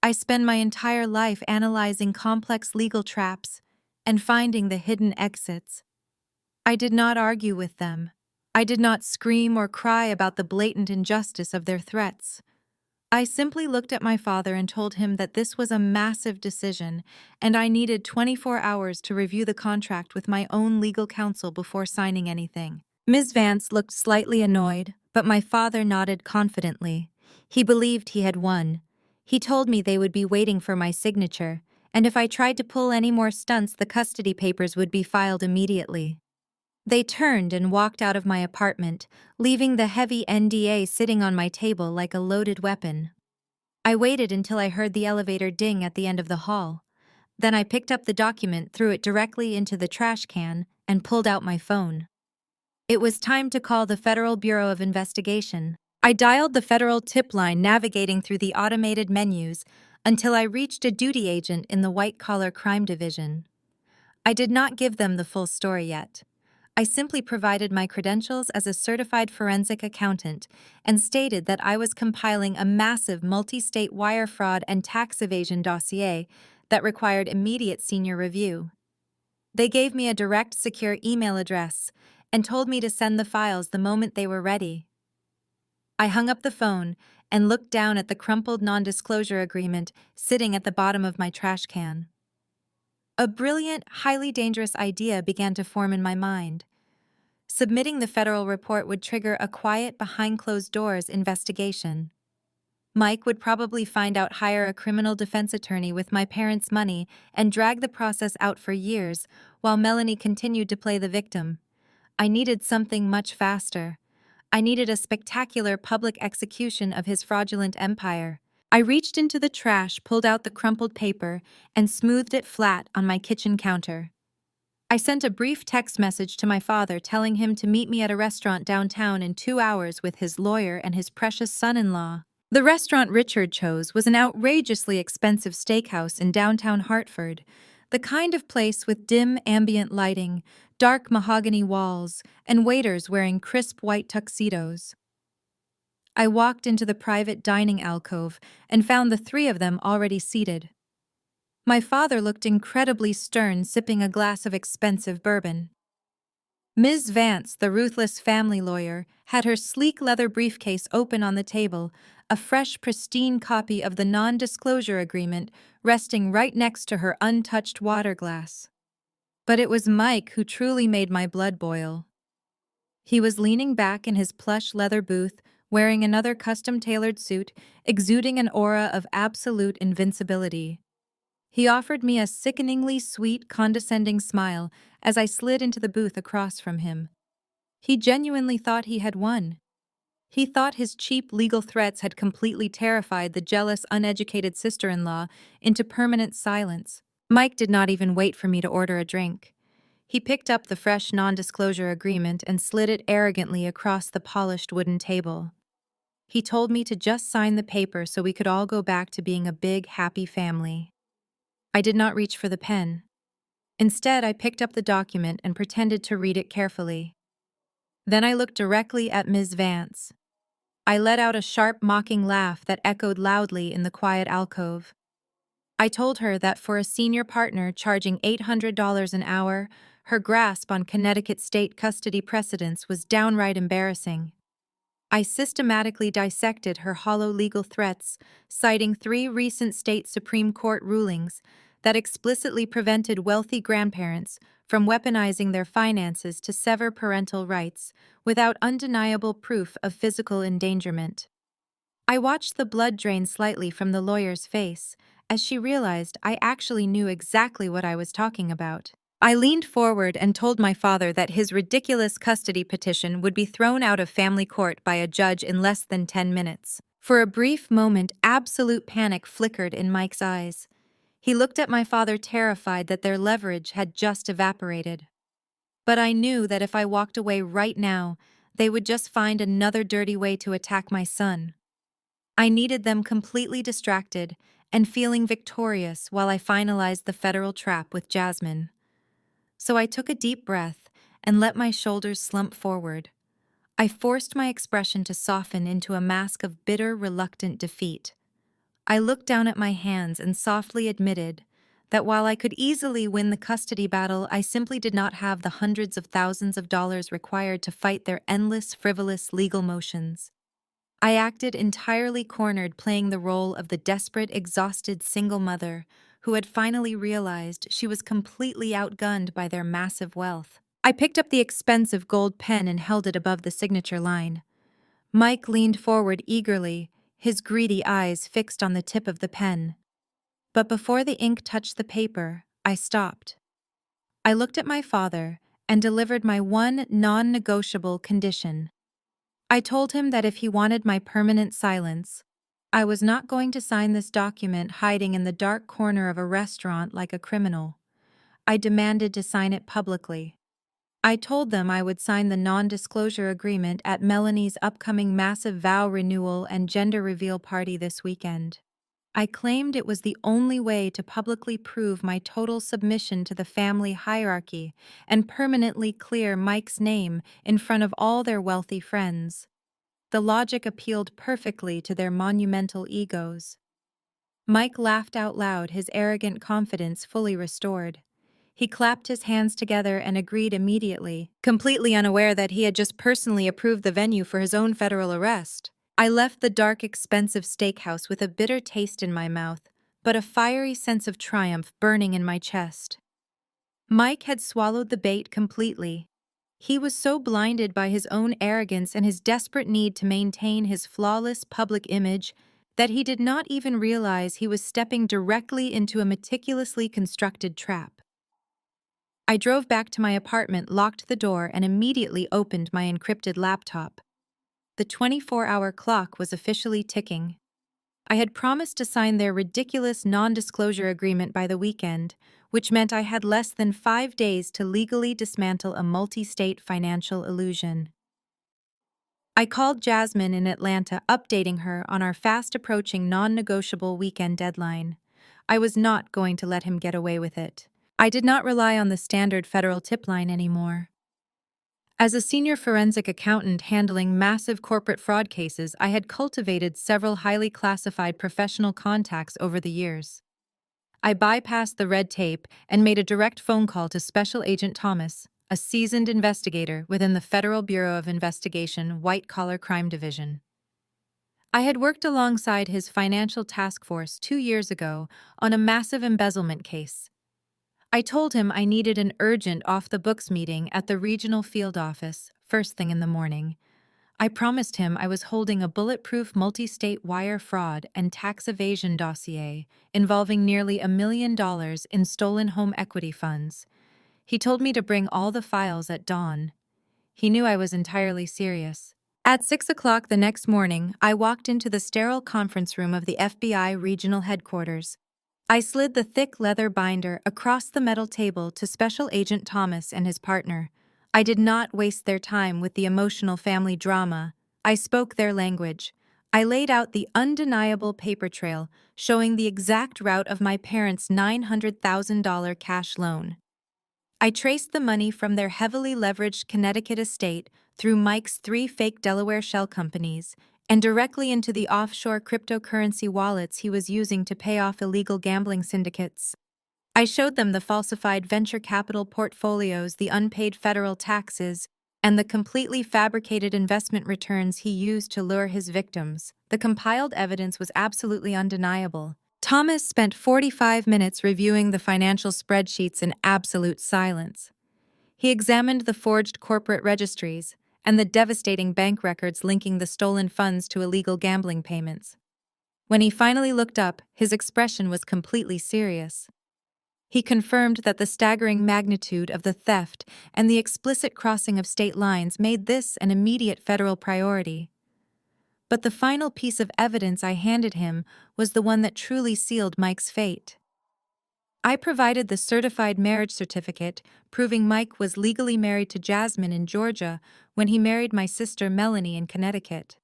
I spend my entire life analyzing complex legal traps and finding the hidden exits. I did not argue with them. I did not scream or cry about the blatant injustice of their threats. I simply looked at my father and told him that this was a massive decision, and I needed 24 hours to review the contract with my own legal counsel before signing anything. Ms. Vance looked slightly annoyed, but my father nodded confidently. He believed he had won. He told me they would be waiting for my signature, and if I tried to pull any more stunts, the custody papers would be filed immediately. They turned and walked out of my apartment, leaving the heavy NDA sitting on my table like a loaded weapon. I waited until I heard the elevator ding at the end of the hall. Then I picked up the document, threw it directly into the trash can, and pulled out my phone. It was time to call the Federal Bureau of Investigation. I dialed the federal tip line, navigating through the automated menus until I reached a duty agent in the white-collar crime division. I did not give them the full story yet. I simply provided my credentials as a certified forensic accountant and stated that I was compiling a massive multi-state wire fraud and tax evasion dossier that required immediate senior review. They gave me a direct, secure email address and told me to send the files the moment they were ready. I hung up the phone and looked down at the crumpled non-disclosure agreement sitting at the bottom of my trash can. A brilliant, highly dangerous idea began to form in my mind. Submitting the federal report would trigger a quiet, behind-closed-doors investigation. Mike would probably find out, hire a criminal defense attorney with my parents' money, and drag the process out for years, while Melanie continued to play the victim. I needed something much faster. I needed a spectacular public execution of his fraudulent empire. I reached into the trash, pulled out the crumpled paper, and smoothed it flat on my kitchen counter. I sent a brief text message to my father telling him to meet me at a restaurant downtown in 2 hours with his lawyer and his precious son-in-law. The restaurant Richard chose was an outrageously expensive steakhouse in downtown Hartford, the kind of place with dim ambient lighting, dark mahogany walls, and waiters wearing crisp white tuxedos. I walked into the private dining alcove and found the three of them already seated. My father looked incredibly stern, sipping a glass of expensive bourbon. Ms. Vance, the ruthless family lawyer, had her sleek leather briefcase open on the table, a fresh, pristine copy of the non-disclosure agreement resting right next to her untouched water glass. But it was Mike who truly made my blood boil. He was leaning back in his plush leather booth, wearing another custom-tailored suit, exuding an aura of absolute invincibility. He offered me a sickeningly sweet, condescending smile as I slid into the booth across from him. He genuinely thought he had won. He thought his cheap legal threats had completely terrified the jealous, uneducated sister-in-law into permanent silence. Mike did not even wait for me to order a drink. He picked up the fresh non-disclosure agreement and slid it arrogantly across the polished wooden table. He told me to just sign the paper so we could all go back to being a big, happy family. I did not reach for the pen. Instead, I picked up the document and pretended to read it carefully. Then I looked directly at Ms. Vance. I let out a sharp, mocking laugh that echoed loudly in the quiet alcove. I told her that for a senior partner charging $800 an hour, her grasp on Connecticut state custody precedents was downright embarrassing. I systematically dissected her hollow legal threats, citing 3 recent state Supreme Court rulings that explicitly prevented wealthy grandparents from weaponizing their finances to sever parental rights without undeniable proof of physical endangerment. I watched the blood drain slightly from the lawyer's face as she realized I actually knew exactly what I was talking about. I leaned forward and told my father that his ridiculous custody petition would be thrown out of family court by a judge in less than 10 minutes. For a brief moment, absolute panic flickered in Mike's eyes. He looked at my father, terrified that their leverage had just evaporated. But I knew that if I walked away right now, they would just find another dirty way to attack my son. I needed them completely distracted and feeling victorious while I finalized the federal trap with Jasmine. So I took a deep breath and let my shoulders slump forward. I forced my expression to soften into a mask of bitter, reluctant defeat. I looked down at my hands and softly admitted that while I could easily win the custody battle, I simply did not have the hundreds of thousands of dollars required to fight their endless, frivolous legal motions. I acted entirely cornered, playing the role of the desperate, exhausted single mother who had finally realized she was completely outgunned by their massive wealth. I picked up the expensive gold pen and held it above the signature line. Mike leaned forward eagerly, his greedy eyes fixed on the tip of the pen. But before the ink touched the paper, I stopped. I looked at my father and delivered my one non-negotiable condition. I told him that if he wanted my permanent silence, I was not going to sign this document hiding in the dark corner of a restaurant like a criminal. I demanded to sign it publicly. I told them I would sign the non-disclosure agreement at Melanie's upcoming massive vow renewal and gender reveal party this weekend. I claimed it was the only way to publicly prove my total submission to the family hierarchy and permanently clear Mike's name in front of all their wealthy friends. The logic appealed perfectly to their monumental egos. Mike laughed out loud, his arrogant confidence fully restored. He clapped his hands together and agreed immediately, completely unaware that he had just personally approved the venue for his own federal arrest. I left the dark, expensive steakhouse with a bitter taste in my mouth, but a fiery sense of triumph burning in my chest. Mike had swallowed the bait completely. He was so blinded by his own arrogance and his desperate need to maintain his flawless public image that he did not even realize he was stepping directly into a meticulously constructed trap. I drove back to my apartment, locked the door, and immediately opened my encrypted laptop. The 24-hour clock was officially ticking. I had promised to sign their ridiculous non-disclosure agreement by the weekend, which meant I had less than 5 days to legally dismantle a multi-state financial illusion. I called Jasmine in Atlanta, updating her on our fast-approaching non-negotiable weekend deadline. I was not going to let him get away with it. I did not rely on the standard federal tip line anymore. As a senior forensic accountant handling massive corporate fraud cases, I had cultivated several highly classified professional contacts over the years. I bypassed the red tape and made a direct phone call to Special Agent Thomas, a seasoned investigator within the Federal Bureau of Investigation White-Collar Crime Division. I had worked alongside his financial task force 2 years ago on a massive embezzlement case. I told him I needed an urgent off-the-books meeting at the regional field office first thing in the morning. I promised him I was holding a bulletproof multi-state wire fraud and tax evasion dossier involving nearly $1 million in stolen home equity funds. He told me to bring all the files at dawn. He knew I was entirely serious. At 6 o'clock the next morning, I walked into the sterile conference room of the FBI regional headquarters. I slid the thick leather binder across the metal table to Special Agent Thomas and his partner. I did not waste their time with the emotional family drama. I spoke their language. I laid out the undeniable paper trail showing the exact route of my parents' $900,000 cash loan. I traced the money from their heavily leveraged Connecticut estate through Mike's 3 fake Delaware shell companies and directly into the offshore cryptocurrency wallets he was using to pay off illegal gambling syndicates. I showed them the falsified venture capital portfolios, the unpaid federal taxes, and the completely fabricated investment returns he used to lure his victims. The compiled evidence was absolutely undeniable. Thomas spent 45 minutes reviewing the financial spreadsheets in absolute silence. He examined the forged corporate registries and the devastating bank records linking the stolen funds to illegal gambling payments. When he finally looked up, his expression was completely serious. He confirmed that the staggering magnitude of the theft and the explicit crossing of state lines made this an immediate federal priority. But the final piece of evidence I handed him was the one that truly sealed Mike's fate. I provided the certified marriage certificate proving Mike was legally married to Jasmine in Georgia when he married my sister Melanie in Connecticut.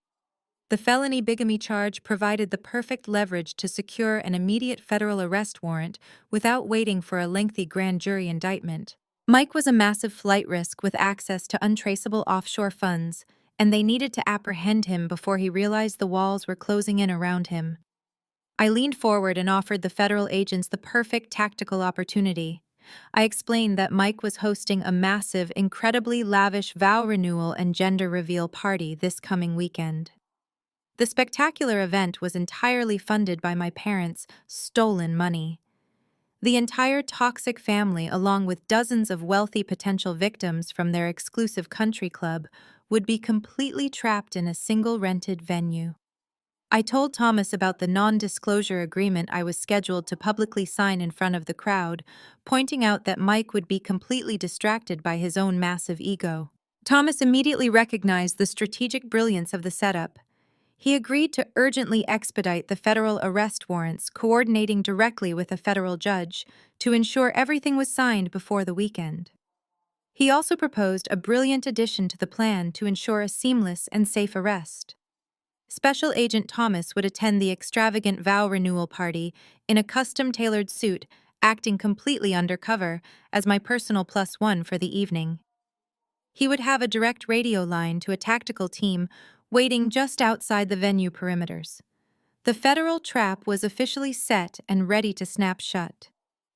The felony bigamy charge provided the perfect leverage to secure an immediate federal arrest warrant without waiting for a lengthy grand jury indictment. Mike was a massive flight risk with access to untraceable offshore funds, and they needed to apprehend him before he realized the walls were closing in around him. I leaned forward and offered the federal agents the perfect tactical opportunity. I explained that Mike was hosting a massive, incredibly lavish vow renewal and gender reveal party this coming weekend. The spectacular event was entirely funded by my parents' stolen money. The entire toxic family, along with dozens of wealthy potential victims from their exclusive country club, would be completely trapped in a single rented venue. I told Thomas about the non-disclosure agreement I was scheduled to publicly sign in front of the crowd, pointing out that Mike would be completely distracted by his own massive ego. Thomas immediately recognized the strategic brilliance of the setup. He agreed to urgently expedite the federal arrest warrants, coordinating directly with a federal judge to ensure everything was signed before the weekend. He also proposed a brilliant addition to the plan to ensure a seamless and safe arrest. Special Agent Thomas would attend the extravagant vow renewal party in a custom-tailored suit, acting completely undercover as my personal +1 for the evening. He would have a direct radio line to a tactical team waiting just outside the venue perimeters. The federal trap was officially set and ready to snap shut.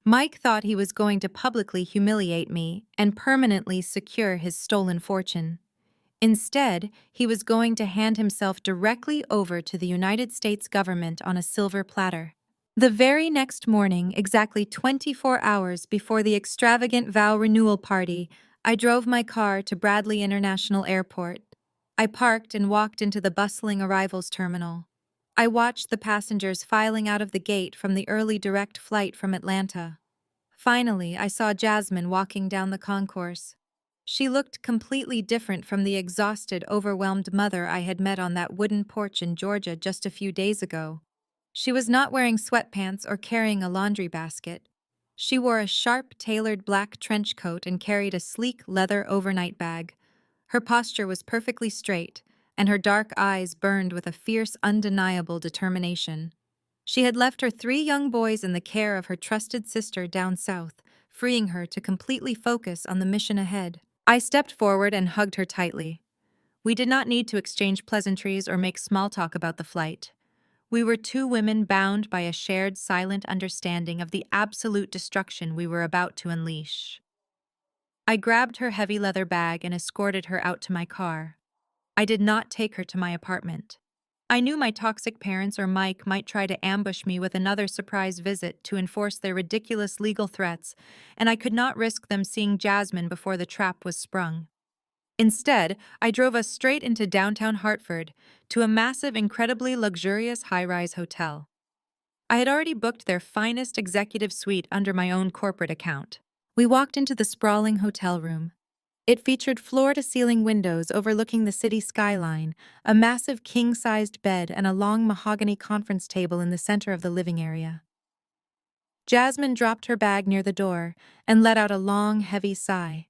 Mike thought he was going to publicly humiliate me and permanently secure his stolen fortune. Instead, he was going to hand himself directly over to the United States government on a silver platter. The very next morning, exactly 24 hours before the extravagant vow renewal party, I drove my car to Bradley International Airport. I parked and walked into the bustling arrivals terminal. I watched the passengers filing out of the gate from the early direct flight from Atlanta. Finally, I saw Jasmine walking down the concourse. She looked completely different from the exhausted, overwhelmed mother I had met on that wooden porch in Georgia just a few days ago. She was not wearing sweatpants or carrying a laundry basket. She wore a sharp, tailored black trench coat and carried a sleek leather overnight bag. Her posture was perfectly straight, and her dark eyes burned with a fierce, undeniable determination. She had left her 3 young boys in the care of her trusted sister down south, freeing her to completely focus on the mission ahead. I stepped forward and hugged her tightly. We did not need to exchange pleasantries or make small talk about the flight. We were 2 women bound by a shared silent understanding of the absolute destruction we were about to unleash. I grabbed her heavy leather bag and escorted her out to my car. I did not take her to my apartment. I knew my toxic parents or Mike might try to ambush me with another surprise visit to enforce their ridiculous legal threats, and I could not risk them seeing Jasmine before the trap was sprung. Instead, I drove us straight into downtown Hartford to a massive, incredibly luxurious high-rise hotel. I had already booked their finest executive suite under my own corporate account. We walked into the sprawling hotel room. It featured floor-to-ceiling windows overlooking the city skyline, a massive king-sized bed, and a long mahogany conference table in the center of the living area. Jasmine dropped her bag near the door and let out a long, heavy sigh.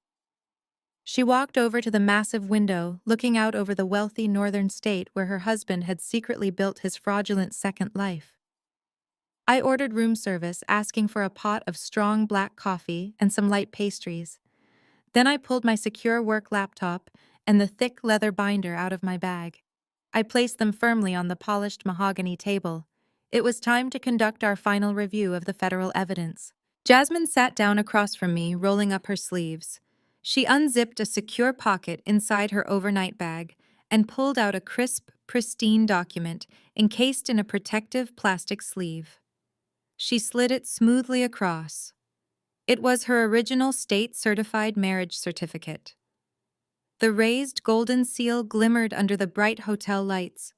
She walked over to the massive window, looking out over the wealthy northern state where her husband had secretly built his fraudulent second life. I ordered room service, asking for a pot of strong black coffee and some light pastries. Then I pulled my secure work laptop and the thick leather binder out of my bag. I placed them firmly on the polished mahogany table. It was time to conduct our final review of the federal evidence. Jasmine sat down across from me, rolling up her sleeves. She unzipped a secure pocket inside her overnight bag and pulled out a crisp, pristine document encased in a protective plastic sleeve. She slid it smoothly across. It was her original state-certified marriage certificate. The raised golden seal glimmered under the bright hotel lights.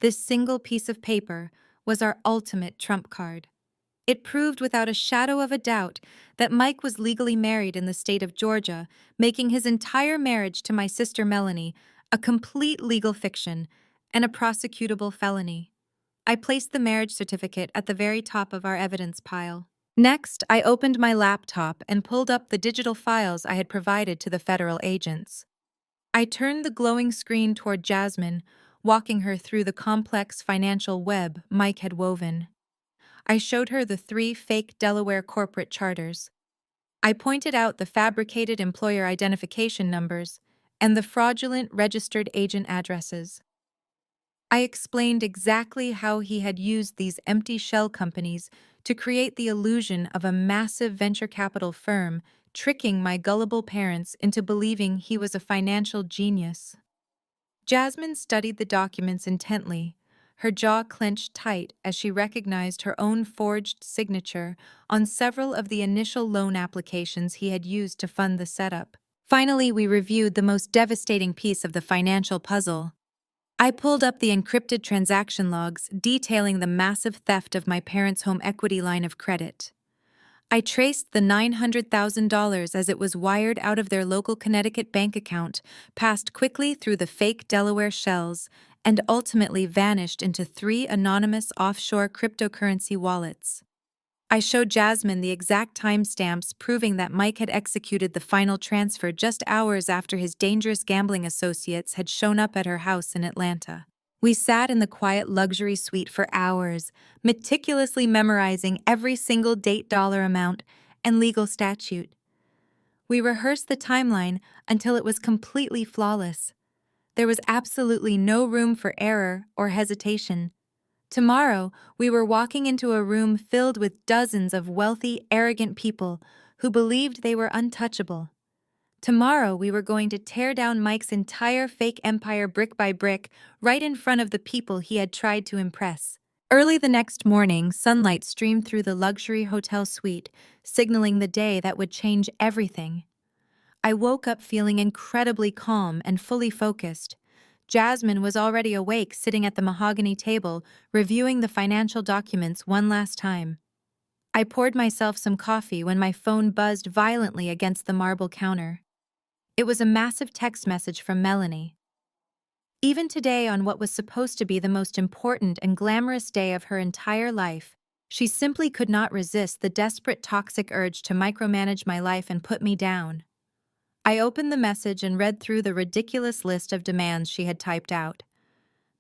This single piece of paper was our ultimate trump card. It proved without a shadow of a doubt that Mike was legally married in the state of Georgia, making his entire marriage to my sister Melanie a complete legal fiction and a prosecutable felony. I placed the marriage certificate at the very top of our evidence pile. Next, I opened my laptop and pulled up the digital files I had provided to the federal agents. I turned the glowing screen toward Jasmine, walking her through the complex financial web Mike had woven. I showed her the 3 fake Delaware corporate charters. I pointed out the fabricated employer identification numbers and the fraudulent registered agent addresses. I explained exactly how he had used these empty shell companies to create the illusion of a massive venture capital firm, tricking my gullible parents into believing he was a financial genius. Jasmine studied the documents intently, her jaw clenched tight as she recognized her own forged signature on several of the initial loan applications he had used to fund the setup. Finally, we reviewed the most devastating piece of the financial puzzle. I pulled up the encrypted transaction logs detailing the massive theft of my parents' home equity line of credit. I traced the $900,000 as it was wired out of their local Connecticut bank account, passed quickly through the fake Delaware shells, and ultimately vanished into 3 anonymous offshore cryptocurrency wallets. I showed Jasmine the exact timestamps proving that Mike had executed the final transfer just hours after his dangerous gambling associates had shown up at her house in Atlanta. We sat in the quiet luxury suite for hours, meticulously memorizing every single date, dollar amount, and legal statute. We rehearsed the timeline until it was completely flawless. There was absolutely no room for error or hesitation. Tomorrow, we were walking into a room filled with dozens of wealthy, arrogant people who believed they were untouchable. Tomorrow, we were going to tear down Mike's entire fake empire brick by brick right in front of the people he had tried to impress. Early the next morning, sunlight streamed through the luxury hotel suite, signaling the day that would change everything. I woke up feeling incredibly calm and fully focused. Jasmine was already awake, sitting at the mahogany table, reviewing the financial documents one last time. I poured myself some coffee when my phone buzzed violently against the marble counter. It was a massive text message from Melanie. Even today, on what was supposed to be the most important and glamorous day of her entire life, she simply could not resist the desperate toxic urge to micromanage my life and put me down. I opened the message and read through the ridiculous list of demands she had typed out.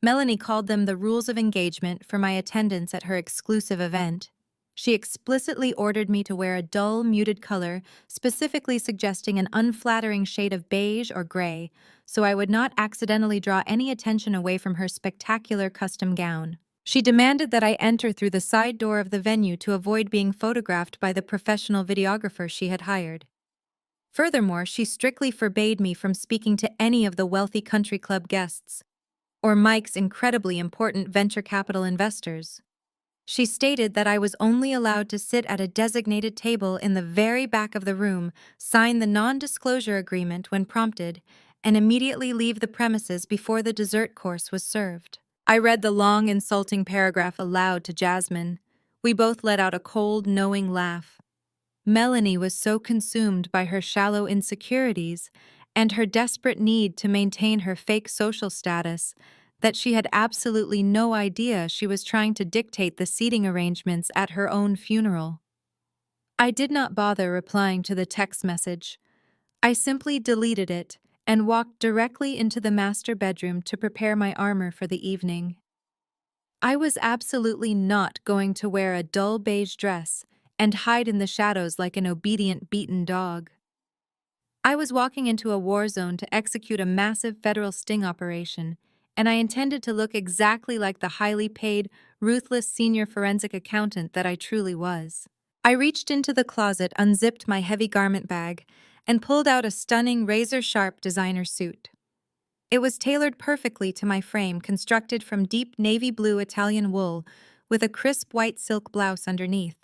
Melanie called them the rules of engagement for my attendance at her exclusive event. She explicitly ordered me to wear a dull, muted color, specifically suggesting an unflattering shade of beige or gray, so I would not accidentally draw any attention away from her spectacular custom gown. She demanded that I enter through the side door of the venue to avoid being photographed by the professional videographer she had hired. Furthermore, she strictly forbade me from speaking to any of the wealthy country club guests, or Mike's incredibly important venture capital investors. She stated that I was only allowed to sit at a designated table in the very back of the room, sign the non-disclosure agreement when prompted, and immediately leave the premises before the dessert course was served. I read the long, insulting paragraph aloud to Jasmine. We both let out a cold, knowing laugh. Melanie was so consumed by her shallow insecurities and her desperate need to maintain her fake social status that she had absolutely no idea she was trying to dictate the seating arrangements at her own funeral. I did not bother replying to the text message. I simply deleted it and walked directly into the master bedroom to prepare my armor for the evening. I was absolutely not going to wear a dull beige dress and hide in the shadows like an obedient, beaten dog. I was walking into a war zone to execute a massive federal sting operation, and I intended to look exactly like the highly paid, ruthless senior forensic accountant that I truly was. I reached into the closet, unzipped my heavy garment bag, and pulled out a stunning razor-sharp designer suit. It was tailored perfectly to my frame, constructed from deep navy blue Italian wool with a crisp white silk blouse underneath.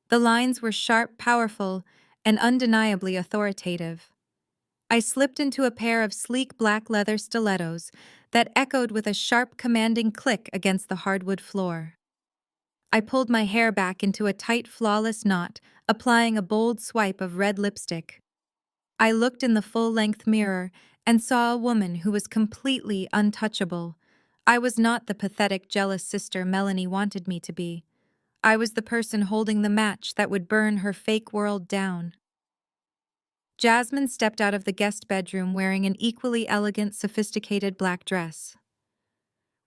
The lines were sharp, powerful, and undeniably authoritative. I slipped into a pair of sleek black leather stilettos that echoed with a sharp, commanding click against the hardwood floor. I pulled my hair back into a tight, flawless knot, applying a bold swipe of red lipstick. I looked in the full-length mirror and saw a woman who was completely untouchable. I was not the pathetic, jealous sister Melanie wanted me to be. I was the person holding the match that would burn her fake world down. Jasmine stepped out of the guest bedroom wearing an equally elegant, sophisticated black dress.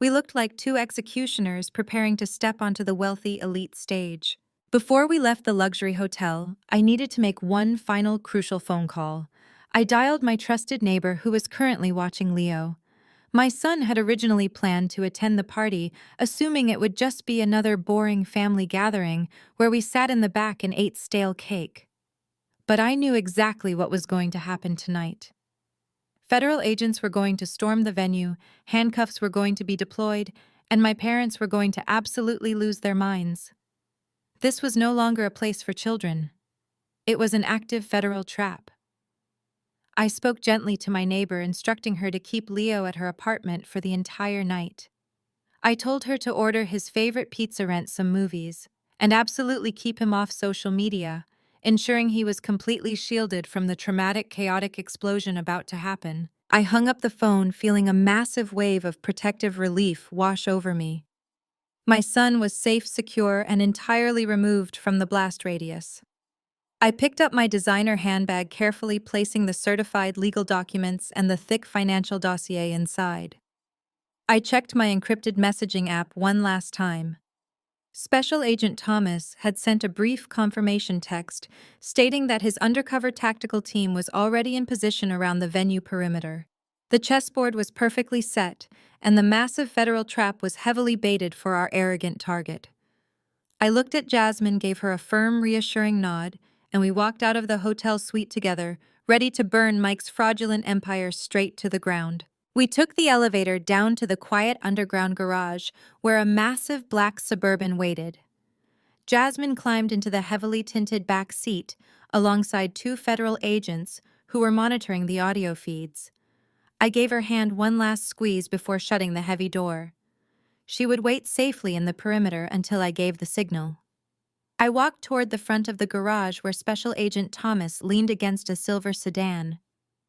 We looked like two executioners preparing to step onto the wealthy elite stage. Before we left the luxury hotel, I needed to make one final crucial phone call. I dialed my trusted neighbor who was currently watching Leo. My son had originally planned to attend the party, assuming it would just be another boring family gathering where we sat in the back and ate stale cake. But I knew exactly what was going to happen tonight. Federal agents were going to storm the venue, handcuffs were going to be deployed, and my parents were going to absolutely lose their minds. This was no longer a place for children. It was an active federal trap. I spoke gently to my neighbor, instructing her to keep Leo at her apartment for the entire night. I told her to order his favorite pizza, rent some movies, and absolutely keep him off social media, ensuring he was completely shielded from the traumatic, chaotic explosion about to happen. I hung up the phone, feeling a massive wave of protective relief wash over me. My son was safe, secure, and entirely removed from the blast radius. I picked up my designer handbag, carefully placing the certified legal documents and the thick financial dossier inside. I checked my encrypted messaging app one last time. Special Agent Thomas had sent a brief confirmation text stating that his undercover tactical team was already in position around the venue perimeter. The chessboard was perfectly set, and the massive federal trap was heavily baited for our arrogant target. I looked at Jasmine, gave her a firm, reassuring nod, and we walked out of the hotel suite together, ready to burn Mike's fraudulent empire straight to the ground. We took the elevator down to the quiet underground garage, where a massive black Suburban waited. Jasmine climbed into the heavily tinted back seat, alongside two federal agents who were monitoring the audio feeds. I gave her hand one last squeeze before shutting the heavy door. She would wait safely in the perimeter until I gave the signal. I walked toward the front of the garage where Special Agent Thomas leaned against a silver sedan.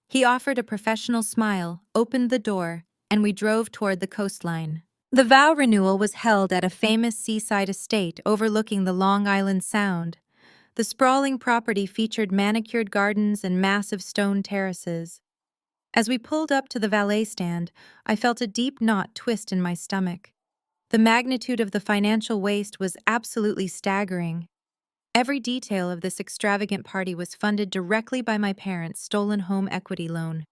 He offered a professional smile, opened the door, and we drove toward the coastline. The vow renewal was held at a famous seaside estate overlooking the Long Island Sound. The sprawling property featured manicured gardens and massive stone terraces. As we pulled up to the valet stand, I felt a deep knot twist in my stomach. The magnitude of the financial waste was absolutely staggering. Every detail of this extravagant party was funded directly by my parents' stolen home equity loan.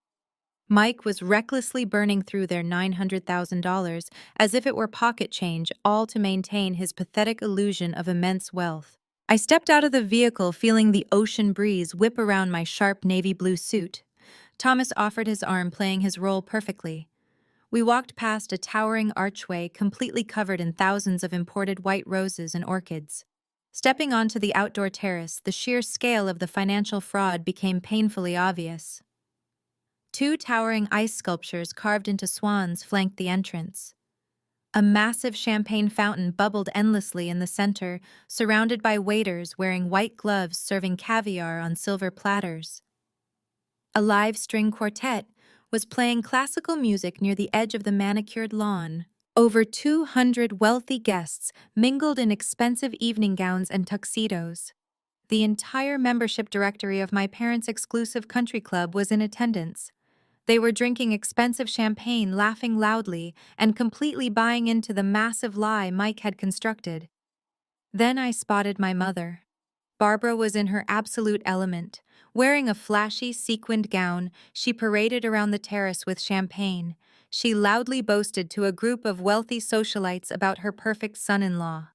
Mike was recklessly burning through their $900,000 as if it were pocket change, all to maintain his pathetic illusion of immense wealth. I stepped out of the vehicle, feeling the ocean breeze whip around my sharp navy blue suit. Thomas offered his arm, playing his role perfectly. We walked past a towering archway completely covered in thousands of imported white roses and orchids. Stepping onto the outdoor terrace, the sheer scale of the financial fraud became painfully obvious. Two towering ice sculptures carved into swans flanked the entrance. A massive champagne fountain bubbled endlessly in the center, surrounded by waiters wearing white gloves serving caviar on silver platters. A live string quartet was playing classical music near the edge of the manicured lawn. Over 200 wealthy guests mingled in expensive evening gowns and tuxedos. The entire membership directory of my parents' exclusive country club was in attendance. They were drinking expensive champagne, laughing loudly, and completely buying into the massive lie Mike had constructed. Then I spotted my mother. Barbara was in her absolute element. Wearing a flashy, sequined gown, she paraded around the terrace with champagne. She loudly boasted to a group of wealthy socialites about her perfect son-in-law.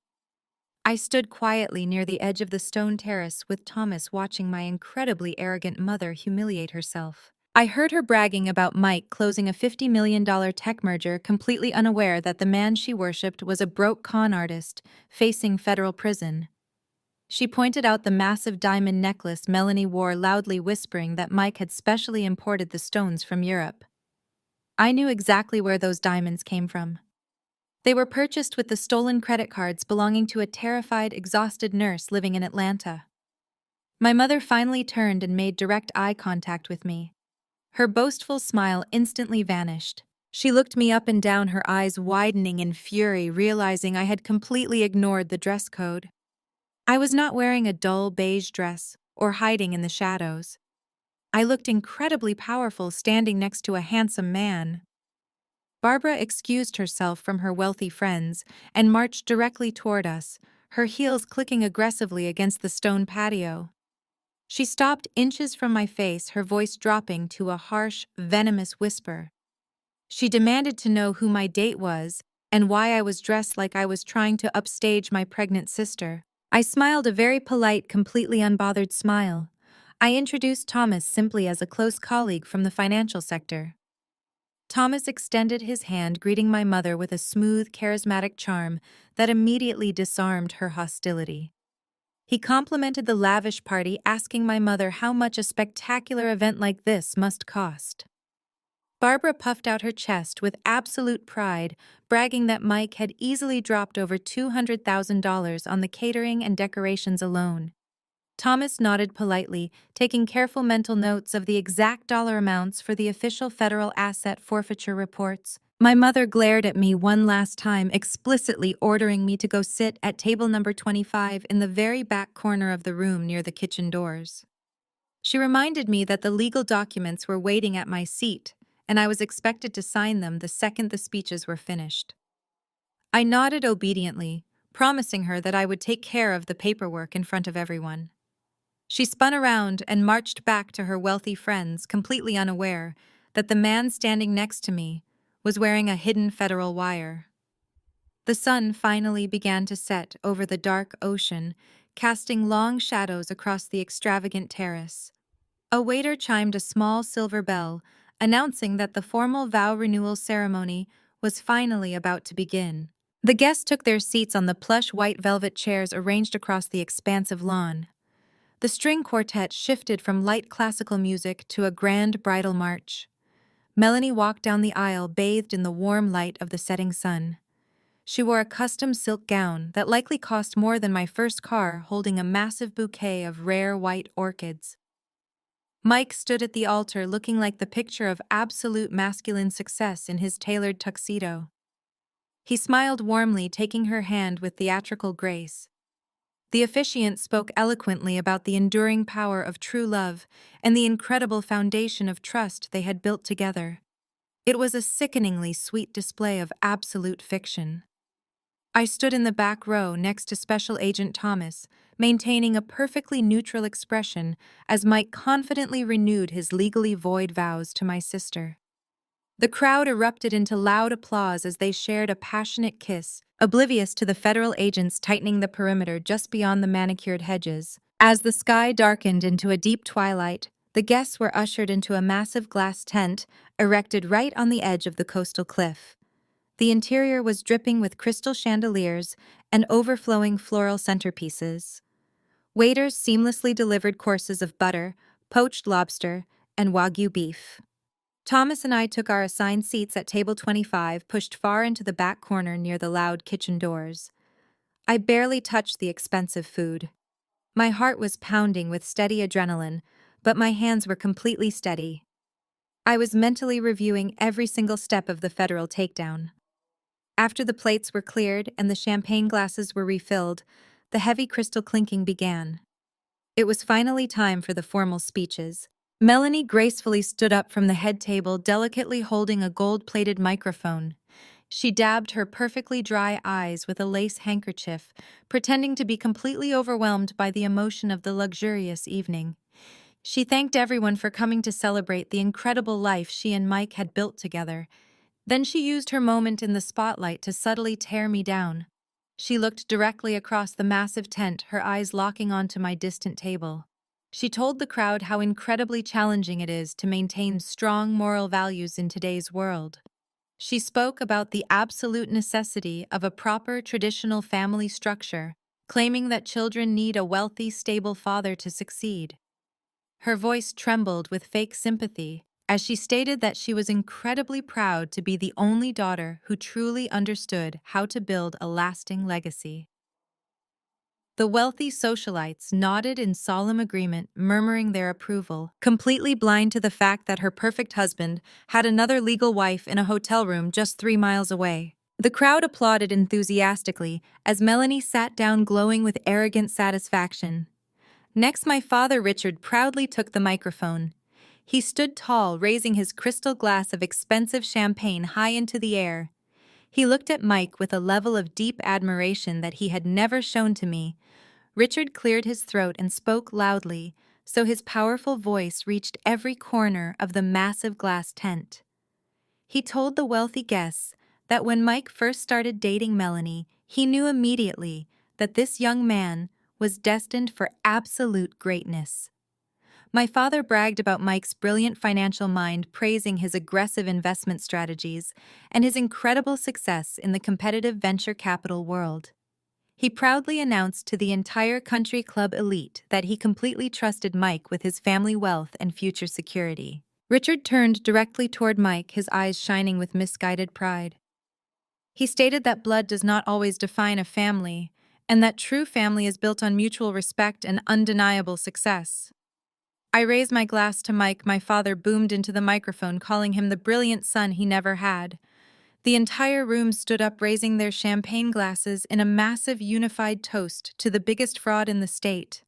I stood quietly near the edge of the stone terrace with Thomas, watching my incredibly arrogant mother humiliate herself. I heard her bragging about Mike closing a $50 million tech merger, completely unaware that the man she worshipped was a broke con artist facing federal prison. She pointed out the massive diamond necklace Melanie wore, loudly whispering that Mike had specially imported the stones from Europe. I knew exactly where those diamonds came from. They were purchased with the stolen credit cards belonging to a terrified, exhausted nurse living in Atlanta. My mother finally turned and made direct eye contact with me. Her boastful smile instantly vanished. She looked me up and down, her eyes widening in fury, realizing I had completely ignored the dress code. I was not wearing a dull beige dress or hiding in the shadows. I looked incredibly powerful standing next to a handsome man. Barbara excused herself from her wealthy friends and marched directly toward us, her heels clicking aggressively against the stone patio. She stopped inches from my face, her voice dropping to a harsh, venomous whisper. She demanded to know who my date was and why I was dressed like I was trying to upstage my pregnant sister. I smiled a very polite, completely unbothered smile. I introduced Thomas simply as a close colleague from the financial sector. Thomas extended his hand, greeting my mother with a smooth, charismatic charm that immediately disarmed her hostility. He complimented the lavish party, asking my mother how much a spectacular event like this must cost. Barbara puffed out her chest with absolute pride, bragging that Mike had easily dropped over $200,000 on the catering and decorations alone. Thomas nodded politely, taking careful mental notes of the exact dollar amounts for the official federal asset forfeiture reports. My mother glared at me one last time, explicitly ordering me to go sit at table number 25 in the very back corner of the room near the kitchen doors. She reminded me that the legal documents were waiting at my seat, and I was expected to sign them the second the speeches were finished. I nodded obediently, promising her that I would take care of the paperwork in front of everyone. She spun around and marched back to her wealthy friends, completely unaware that the man standing next to me was wearing a hidden federal wire. The sun finally began to set over the dark ocean, casting long shadows across the extravagant terrace. A waiter chimed a small silver bell, announcing that the formal vow renewal ceremony was finally about to begin. The guests took their seats on the plush white velvet chairs arranged across the expansive lawn. The string quartet shifted from light classical music to a grand bridal march. Melanie walked down the aisle bathed in the warm light of the setting sun. She wore a custom silk gown that likely cost more than my first car, holding a massive bouquet of rare white orchids. Mike stood at the altar looking like the picture of absolute masculine success in his tailored tuxedo. He smiled warmly, taking her hand with theatrical grace. The officiant spoke eloquently about the enduring power of true love and the incredible foundation of trust they had built together. It was a sickeningly sweet display of absolute fiction. I stood in the back row next to Special Agent Thomas, maintaining a perfectly neutral expression as Mike confidently renewed his legally void vows to my sister. The crowd erupted into loud applause as they shared a passionate kiss, oblivious to the federal agents tightening the perimeter just beyond the manicured hedges. As the sky darkened into a deep twilight, the guests were ushered into a massive glass tent erected right on the edge of the coastal cliff. The interior was dripping with crystal chandeliers and overflowing floral centerpieces. Waiters seamlessly delivered courses of butter, poached lobster, and Wagyu beef. Thomas and I took our assigned seats at table 25, pushed far into the back corner near the loud kitchen doors. I barely touched the expensive food. My heart was pounding with steady adrenaline, but my hands were completely steady. I was mentally reviewing every single step of the federal takedown. After the plates were cleared and the champagne glasses were refilled, the heavy crystal clinking began. It was finally time for the formal speeches. Melanie gracefully stood up from the head table, delicately holding a gold-plated microphone. She dabbed her perfectly dry eyes with a lace handkerchief, pretending to be completely overwhelmed by the emotion of the luxurious evening. She thanked everyone for coming to celebrate the incredible life she and Mike had built together. Then she used her moment in the spotlight to subtly tear me down. She looked directly across the massive tent, her eyes locking onto my distant table. She told the crowd how incredibly challenging it is to maintain strong moral values in today's world. She spoke about the absolute necessity of a proper traditional family structure, claiming that children need a wealthy, stable father to succeed. Her voice trembled with fake sympathy as she stated that she was incredibly proud to be the only daughter who truly understood how to build a lasting legacy. The wealthy socialites nodded in solemn agreement, murmuring their approval, completely blind to the fact that her perfect husband had another legal wife in a hotel room just 3 miles away. The crowd applauded enthusiastically as Melanie sat down glowing with arrogant satisfaction. Next, my father Richard proudly took the microphone. He stood tall, raising his crystal glass of expensive champagne high into the air. He looked at Mike with a level of deep admiration that he had never shown to me. Richard cleared his throat and spoke loudly, so his powerful voice reached every corner of the massive glass tent. He told the wealthy guests that when Mike first started dating Melanie, he knew immediately that this young man was destined for absolute greatness. My father bragged about Mike's brilliant financial mind, praising his aggressive investment strategies and his incredible success in the competitive venture capital world. He proudly announced to the entire country club elite that he completely trusted Mike with his family wealth and future security. Richard turned directly toward Mike, his eyes shining with misguided pride. He stated that blood does not always define a family, and that true family is built on mutual respect and undeniable success. I raised my glass to Mike. My father boomed into the microphone, calling him the brilliant son he never had. The entire room stood up, raising their champagne glasses in a massive unified toast to the biggest fraud in the state.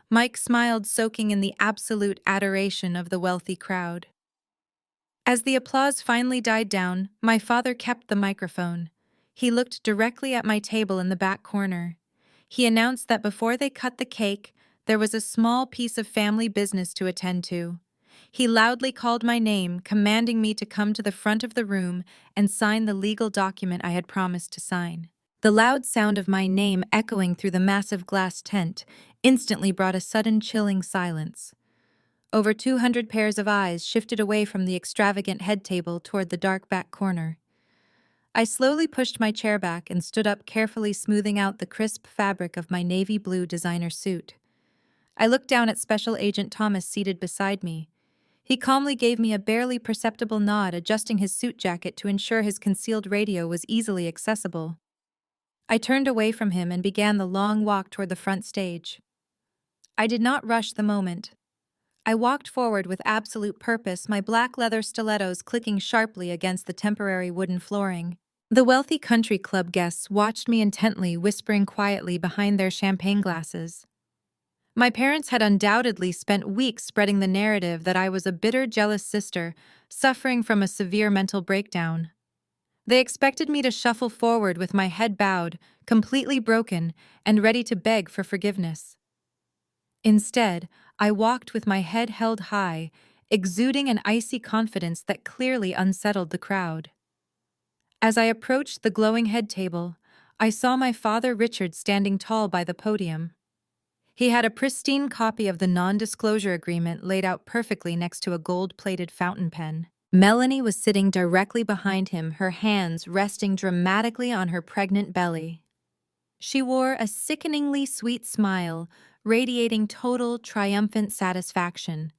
Mike smiled, soaking in the absolute adoration of the wealthy crowd. As the applause finally died down, my father kept the microphone. He looked directly at my table in the back corner. He announced that before they cut the cake, there was a small piece of family business to attend to. He loudly called my name, commanding me to come to the front of the room and sign the legal document I had promised to sign. The loud sound of my name echoing through the massive glass tent instantly brought a sudden chilling silence. Over 200 pairs of eyes shifted away from the extravagant head table toward the dark back corner. I slowly pushed my chair back and stood up, carefully smoothing out the crisp fabric of my navy blue designer suit. I looked down at Special Agent Thomas seated beside me. He calmly gave me a barely perceptible nod, adjusting his suit jacket to ensure his concealed radio was easily accessible. I turned away from him and began the long walk toward the front stage. I did not rush the moment. I walked forward with absolute purpose, my black leather stilettos clicking sharply against the temporary wooden flooring. The wealthy country club guests watched me intently, whispering quietly behind their champagne glasses. My parents had undoubtedly spent weeks spreading the narrative that I was a bitter, jealous sister, suffering from a severe mental breakdown. They expected me to shuffle forward with my head bowed, completely broken, and ready to beg for forgiveness. Instead, I walked with my head held high, exuding an icy confidence that clearly unsettled the crowd. As I approached the glowing head table, I saw my father Richard standing tall by the podium. He had a pristine copy of the non-disclosure agreement laid out perfectly next to a gold-plated fountain pen. Melanie was sitting directly behind him, her hands resting dramatically on her pregnant belly. She wore a sickeningly sweet smile, radiating total, triumphant satisfaction.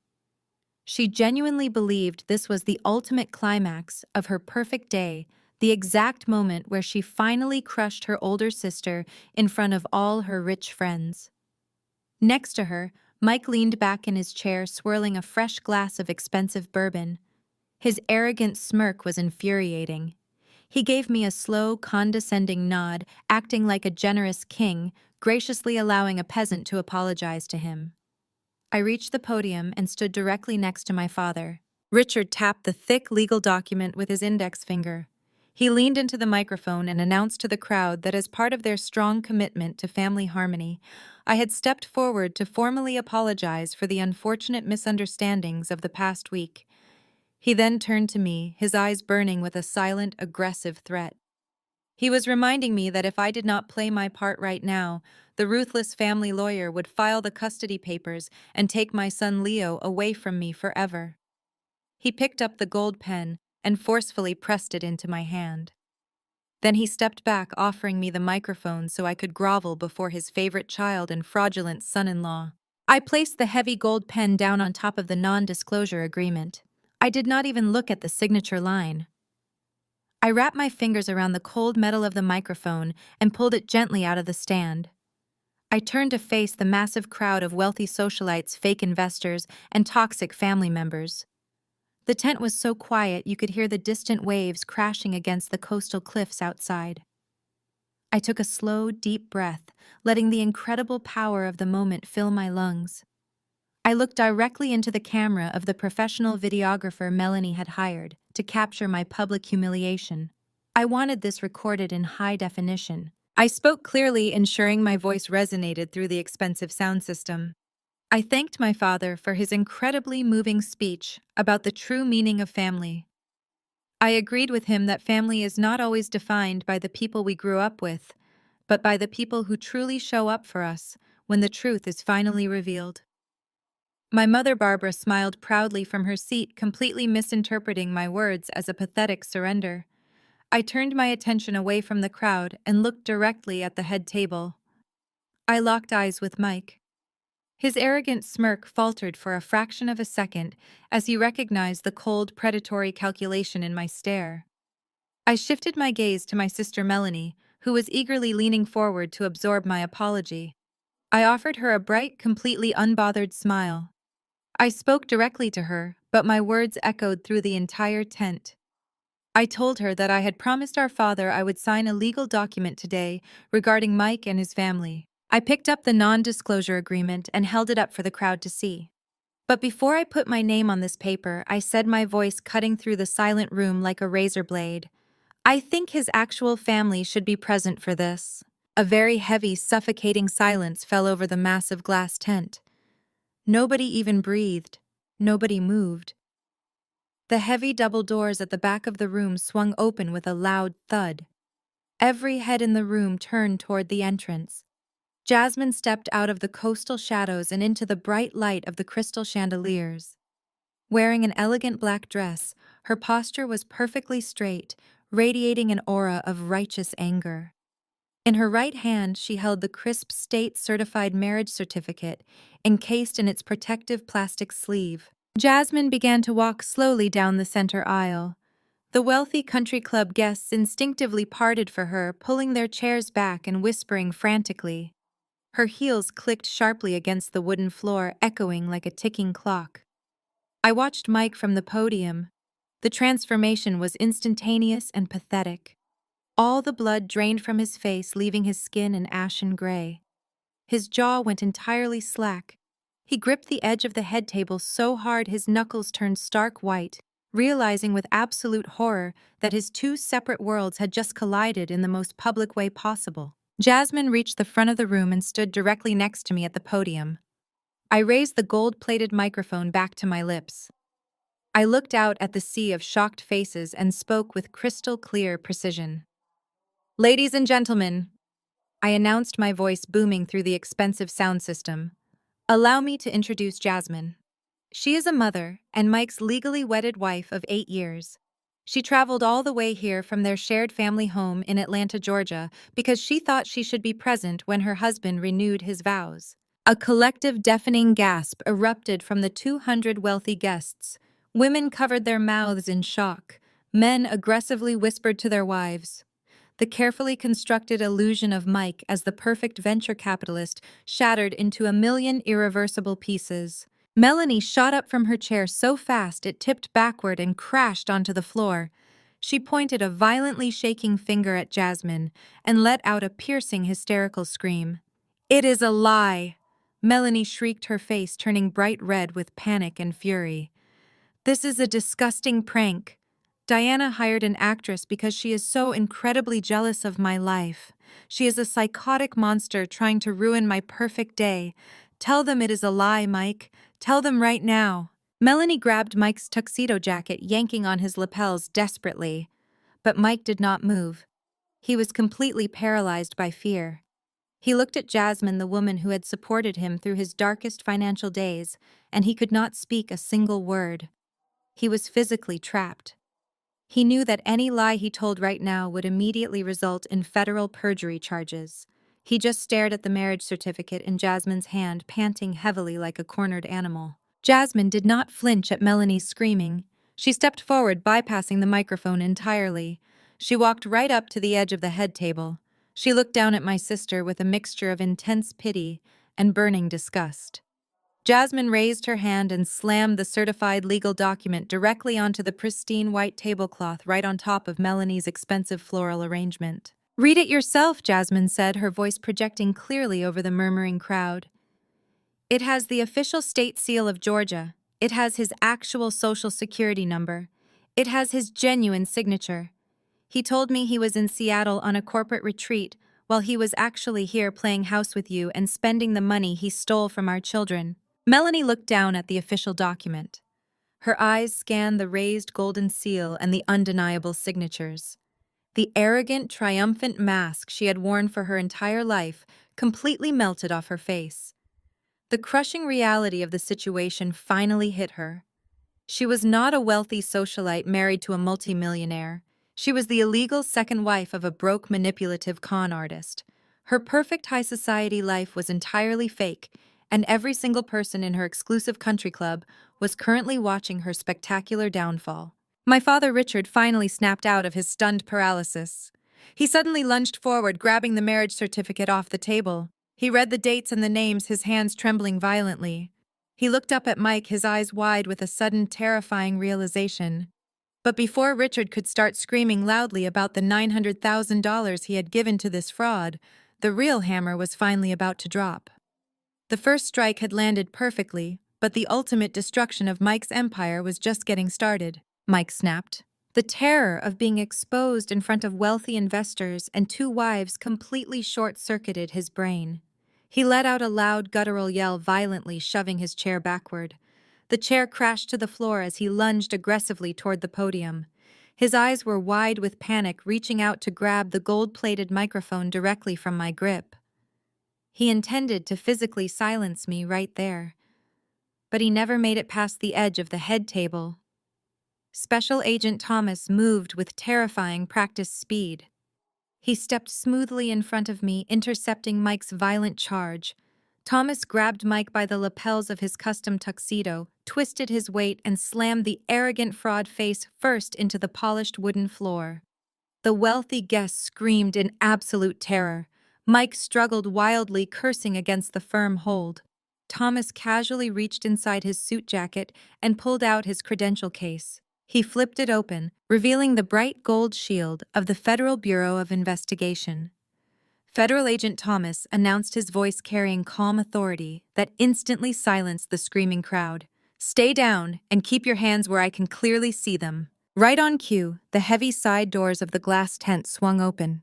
She genuinely believed this was the ultimate climax of her perfect day, the exact moment where she finally crushed her older sister in front of all her rich friends. Next to her, Mike leaned back in his chair, swirling a fresh glass of expensive bourbon. His arrogant smirk was infuriating. He gave me a slow, condescending nod, acting like a generous king, graciously allowing a peasant to apologize to him. I reached the podium and stood directly next to my father. Richard tapped the thick legal document with his index finger. He leaned into the microphone and announced to the crowd that as part of their strong commitment to family harmony, I had stepped forward to formally apologize for the unfortunate misunderstandings of the past week. He then turned to me, his eyes burning with a silent, aggressive threat. He was reminding me that if I did not play my part right now, the ruthless family lawyer would file the custody papers and take my son Leo away from me forever. He picked up the gold pen and forcefully pressed it into my hand. Then he stepped back, offering me the microphone so I could grovel before his favorite child and fraudulent son-in-law. I placed the heavy gold pen down on top of the non-disclosure agreement. I did not even look at the signature line. I wrapped my fingers around the cold metal of the microphone and pulled it gently out of the stand. I turned to face the massive crowd of wealthy socialites, fake investors, and toxic family members. The tent was so quiet you could hear the distant waves crashing against the coastal cliffs outside. I took a slow, deep breath, letting the incredible power of the moment fill my lungs. I looked directly into the camera of the professional videographer Melanie had hired to capture my public humiliation. I wanted this recorded in high definition. I spoke clearly, ensuring my voice resonated through the expensive sound system. I thanked my father for his incredibly moving speech about the true meaning of family. I agreed with him that family is not always defined by the people we grew up with, but by the people who truly show up for us when the truth is finally revealed. My mother Barbara smiled proudly from her seat, completely misinterpreting my words as a pathetic surrender. I turned my attention away from the crowd and looked directly at the head table. I locked eyes with Mike. His arrogant smirk faltered for a fraction of a second as he recognized the cold, predatory calculation in my stare. I shifted my gaze to my sister Melanie, who was eagerly leaning forward to absorb my apology. I offered her a bright, completely unbothered smile. I spoke directly to her, but my words echoed through the entire tent. I told her that I had promised our father I would sign a legal document today regarding Mike and his family. I picked up the non-disclosure agreement and held it up for the crowd to see. But before I put my name on this paper, I said, my voice cutting through the silent room like a razor blade, I think his actual family should be present for this. A very heavy, suffocating silence fell over the massive glass tent. Nobody even breathed. Nobody moved. The heavy double doors at the back of the room swung open with a loud thud. Every head in the room turned toward the entrance. Jasmine stepped out of the coastal shadows and into the bright light of the crystal chandeliers. Wearing an elegant black dress, her posture was perfectly straight, radiating an aura of righteous anger. In her right hand, she held the crisp state-certified marriage certificate, encased in its protective plastic sleeve. Jasmine began to walk slowly down the center aisle. The wealthy country club guests instinctively parted for her, pulling their chairs back and whispering frantically. Her heels clicked sharply against the wooden floor, echoing like a ticking clock. I watched Mike from the podium. The transformation was instantaneous and pathetic. All the blood drained from his face, leaving his skin an ashen gray. His jaw went entirely slack. He gripped the edge of the head table so hard his knuckles turned stark white, realizing with absolute horror that his two separate worlds had just collided in the most public way possible. Jasmine reached the front of the room and stood directly next to me at the podium. I raised the gold-plated microphone back to my lips. I looked out at the sea of shocked faces and spoke with crystal-clear precision. Ladies and gentlemen, I announced, my voice booming through the expensive sound system. Allow me to introduce Jasmine. She is a mother and Mike's legally wedded wife of 8 years. She traveled all the way here from their shared family home in Atlanta, Georgia, because she thought she should be present when her husband renewed his vows. A collective deafening gasp erupted from the 200 wealthy guests. Women covered their mouths in shock. Men aggressively whispered to their wives. The carefully constructed illusion of Mike as the perfect venture capitalist shattered into a million irreversible pieces. Melanie shot up from her chair so fast it tipped backward and crashed onto the floor. She pointed a violently shaking finger at Jasmine and let out a piercing, hysterical scream. It is a lie! Melanie shrieked, her face turning bright red with panic and fury. This is a disgusting prank. Diana hired an actress because she is so incredibly jealous of my life. She is a psychotic monster trying to ruin my perfect day. Tell them it is a lie, Mike. Tell them right now. Melanie grabbed Mike's tuxedo jacket, yanking on his lapels desperately. But Mike did not move. He was completely paralyzed by fear. He looked at Jasmine, the woman who had supported him through his darkest financial days, and he could not speak a single word. He was physically trapped. He knew that any lie he told right now would immediately result in federal perjury charges. He just stared at the marriage certificate in Jasmine's hand, panting heavily like a cornered animal. Jasmine did not flinch at Melanie's screaming. She stepped forward, bypassing the microphone entirely. She walked right up to the edge of the head table. She looked down at my sister with a mixture of intense pity and burning disgust. Jasmine raised her hand and slammed the certified legal document directly onto the pristine white tablecloth right on top of Melanie's expensive floral arrangement. Read it yourself, Jasmine said, her voice projecting clearly over the murmuring crowd. It has the official state seal of Georgia. It has his actual social security number. It has his genuine signature. He told me he was in Seattle on a corporate retreat while he was actually here playing house with you and spending the money he stole from our children. Melanie looked down at the official document. Her eyes scanned the raised golden seal and the undeniable signatures. The arrogant, triumphant mask she had worn for her entire life completely melted off her face. The crushing reality of the situation finally hit her. She was not a wealthy socialite married to a multimillionaire. She was the illegal second wife of a broke, manipulative con artist. Her perfect high society life was entirely fake, and every single person in her exclusive country club was currently watching her spectacular downfall. My father Richard finally snapped out of his stunned paralysis. He suddenly lunged forward, grabbing the marriage certificate off the table. He read the dates and the names, his hands trembling violently. He looked up at Mike, his eyes wide with a sudden, terrifying realization. But before Richard could start screaming loudly about the $900,000 he had given to this fraud, the real hammer was finally about to drop. The first strike had landed perfectly, but the ultimate destruction of Mike's empire was just getting started. Mike snapped. The terror of being exposed in front of wealthy investors and two wives completely short-circuited his brain. He let out a loud guttural yell, violently shoving his chair backward. The chair crashed to the floor as he lunged aggressively toward the podium. His eyes were wide with panic, reaching out to grab the gold-plated microphone directly from my grip. He intended to physically silence me right there, but he never made it past the edge of the head table. Special Agent Thomas moved with terrifying practice speed. He stepped smoothly in front of me, intercepting Mike's violent charge. Thomas grabbed Mike by the lapels of his custom tuxedo, twisted his weight, and slammed the arrogant fraud face first into the polished wooden floor. The wealthy guests screamed in absolute terror. Mike struggled wildly, cursing against the firm hold. Thomas casually reached inside his suit jacket and pulled out his credential case. He flipped it open, revealing the bright gold shield of the Federal Bureau of Investigation. Federal Agent Thomas announced, his voice carrying calm authority that instantly silenced the screaming crowd. "Stay down and keep your hands where I can clearly see them." Right on cue, the heavy side doors of the glass tent swung open.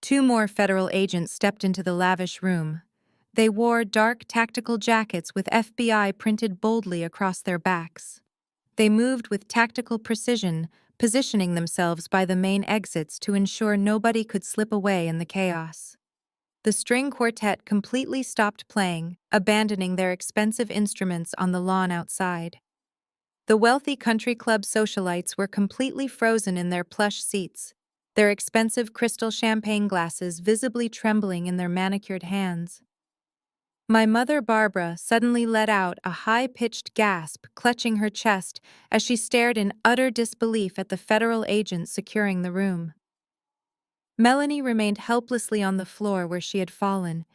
Two more federal agents stepped into the lavish room. They wore dark tactical jackets with FBI printed boldly across their backs. They moved with tactical precision, positioning themselves by the main exits to ensure nobody could slip away in the chaos. The string quartet completely stopped playing, abandoning their expensive instruments on the lawn outside. The wealthy country club socialites were completely frozen in their plush seats, their expensive crystal champagne glasses visibly trembling in their manicured hands. My mother, Barbara, suddenly let out a high-pitched gasp, clutching her chest as she stared in utter disbelief at the federal agents securing the room. Melanie remained helplessly on the floor where she had fallen,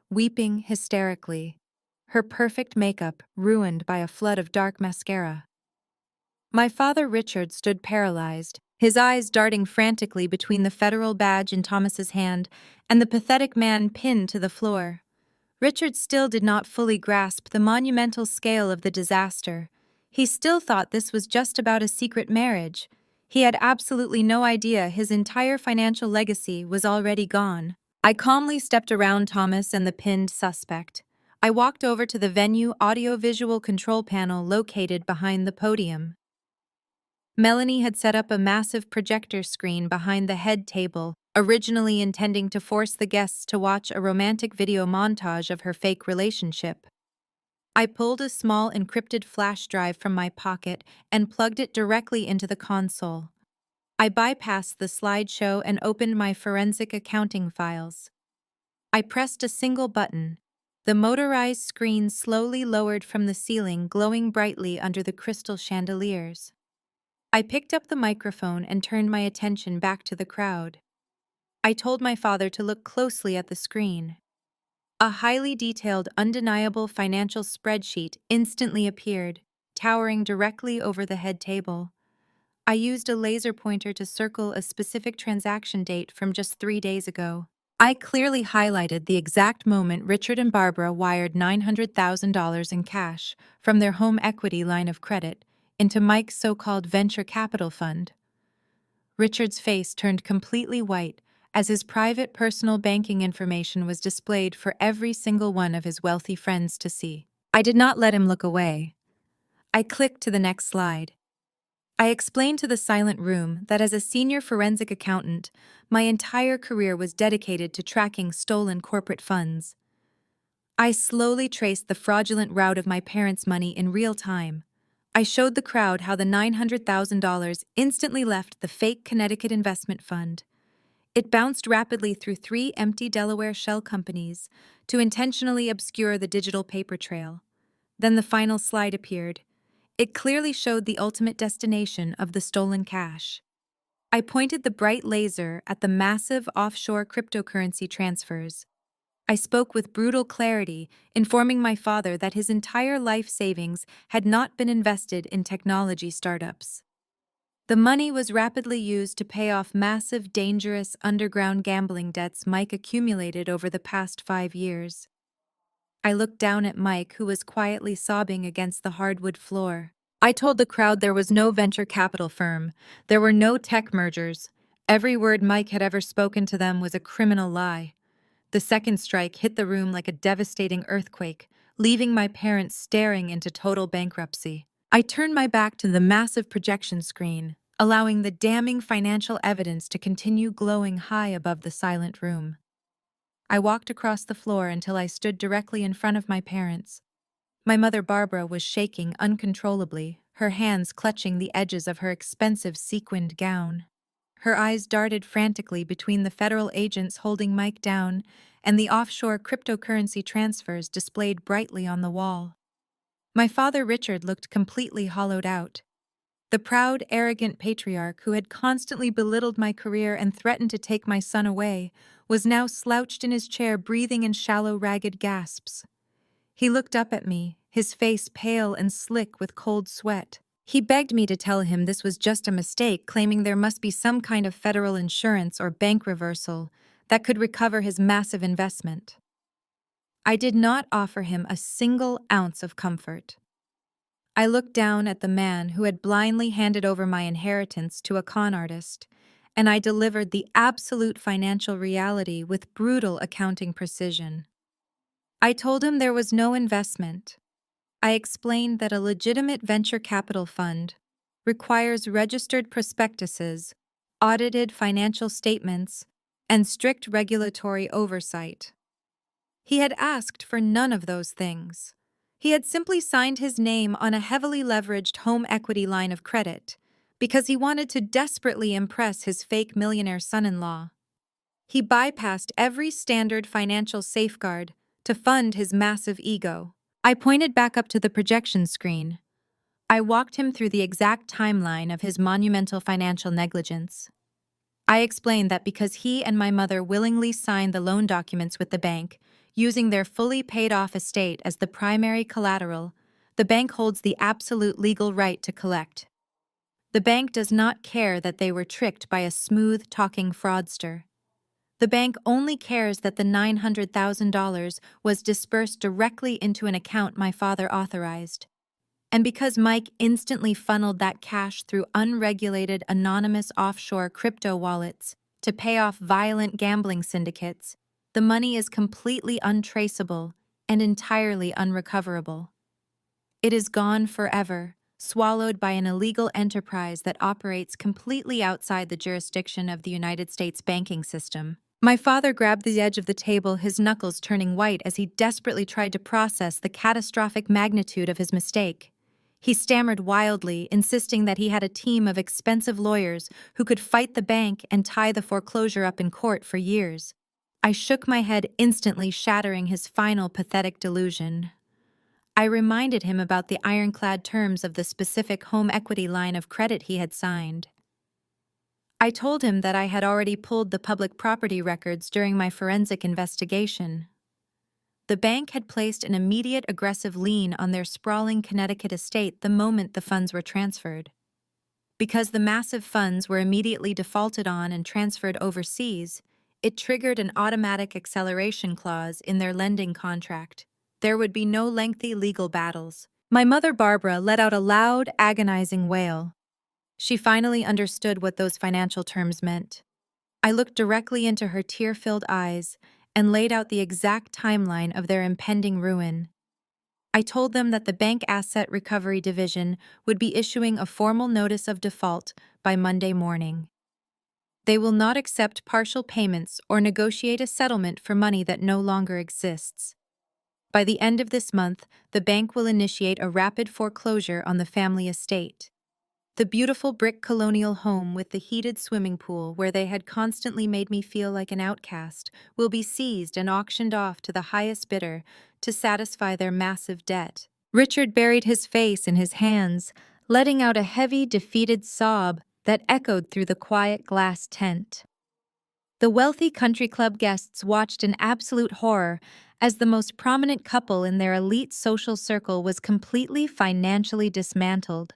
weeping hysterically, her perfect makeup ruined by a flood of dark mascara. My father Richard stood paralyzed, his eyes darting frantically between the federal badge in Thomas's hand and the pathetic man pinned to the floor. Richard still did not fully grasp the monumental scale of the disaster. He still thought this was just about a secret marriage. He had absolutely no idea his entire financial legacy was already gone. I calmly stepped around Thomas and the pinned suspect. I walked over to the venue audiovisual control panel located behind the podium. Melanie had set up a massive projector screen behind the head table, originally intending to force the guests to watch a romantic video montage of her fake relationship. I pulled a small encrypted flash drive from my pocket and plugged it directly into the console. I bypassed the slideshow and opened my forensic accounting files. I pressed a single button. The motorized screen slowly lowered from the ceiling, glowing brightly under the crystal chandeliers. I picked up the microphone and turned my attention back to the crowd. I told my father to look closely at the screen. A highly detailed, undeniable financial spreadsheet instantly appeared, towering directly over the head table. I used a laser pointer to circle a specific transaction date from just 3 days ago. I clearly highlighted the exact moment Richard and Barbara wired $900,000 in cash from their home equity line of credit into Mike's so-called venture capital fund. Richard's face turned completely white as his private personal banking information was displayed for every single one of his wealthy friends to see. I did not let him look away. I clicked to the next slide. I explained to the silent room that as a senior forensic accountant, my entire career was dedicated to tracking stolen corporate funds. I slowly traced the fraudulent route of my parents' money in real time. I showed the crowd how the $900,000 instantly left the fake Connecticut investment fund. It bounced rapidly through 3 empty Delaware shell companies to intentionally obscure the digital paper trail. Then the final slide appeared. It clearly showed the ultimate destination of the stolen cash. I pointed the bright laser at the massive offshore cryptocurrency transfers. I spoke with brutal clarity, informing my father that his entire life savings had not been invested in technology startups. The money was rapidly used to pay off massive, dangerous underground gambling debts Mike accumulated over the past 5 years. I looked down at Mike, who was quietly sobbing against the hardwood floor. I told the crowd there was no venture capital firm. There were no tech mergers. Every word Mike had ever spoken to them was a criminal lie. The second strike hit the room like a devastating earthquake, leaving my parents staring into total bankruptcy. I turned my back to the massive projection screen, allowing the damning financial evidence to continue glowing high above the silent room. I walked across the floor until I stood directly in front of my parents. My mother Barbara was shaking uncontrollably, her hands clutching the edges of her expensive sequined gown. Her eyes darted frantically between the federal agents holding Mike down and the offshore cryptocurrency transfers displayed brightly on the wall. My father Richard looked completely hollowed out. The proud, arrogant patriarch who had constantly belittled my career and threatened to take my son away was now slouched in his chair, breathing in shallow, ragged gasps. He looked up at me, his face pale and slick with cold sweat. He begged me to tell him this was just a mistake, claiming there must be some kind of federal insurance or bank reversal that could recover his massive investment. I did not offer him a single ounce of comfort. I looked down at the man who had blindly handed over my inheritance to a con artist, and I delivered the absolute financial reality with brutal accounting precision. I told him there was no investment. I explained that a legitimate venture capital fund requires registered prospectuses, audited financial statements, and strict regulatory oversight. He had asked for none of those things. He had simply signed his name on a heavily leveraged home equity line of credit because he wanted to desperately impress his fake millionaire son-in-law. He bypassed every standard financial safeguard to fund his massive ego. I pointed back up to the projection screen. I walked him through the exact timeline of his monumental financial negligence. I explained that because he and my mother willingly signed the loan documents with the bank, using their fully paid-off estate as the primary collateral, the bank holds the absolute legal right to collect. The bank does not care that they were tricked by a smooth-talking fraudster. The bank only cares that the $900,000 was dispersed directly into an account my father authorized. And because Mike instantly funneled that cash through unregulated, anonymous offshore crypto wallets to pay off violent gambling syndicates, the money is completely untraceable and entirely unrecoverable. It is gone forever, swallowed by an illegal enterprise that operates completely outside the jurisdiction of the United States banking system. My father grabbed the edge of the table, his knuckles turning white as he desperately tried to process the catastrophic magnitude of his mistake. He stammered wildly, insisting that he had a team of expensive lawyers who could fight the bank and tie the foreclosure up in court for years. I shook my head, instantly shattering his final pathetic delusion. I reminded him about the ironclad terms of the specific home equity line of credit he had signed. I told him that I had already pulled the public property records during my forensic investigation. The bank had placed an immediate aggressive lien on their sprawling Connecticut estate the moment the funds were transferred. Because the massive funds were immediately defaulted on and transferred overseas, It triggered an automatic acceleration clause in their lending contract. There would be no lengthy legal battles. My mother Barbara let out a loud, agonizing wail. She finally understood what those financial terms meant. I looked directly into her tear-filled eyes and laid out the exact timeline of their impending ruin. I told them that the Bank Asset Recovery Division would be issuing a formal notice of default by Monday morning. They will not accept partial payments or negotiate a settlement for money that no longer exists. By the end of this month, the bank will initiate a rapid foreclosure on the family estate. The beautiful brick colonial home with the heated swimming pool where they had constantly made me feel like an outcast will be seized and auctioned off to the highest bidder to satisfy their massive debt. Richard buried his face in his hands, letting out a heavy, defeated sob that echoed through the quiet glass tent. The wealthy country club guests watched in absolute horror as the most prominent couple in their elite social circle was completely financially dismantled.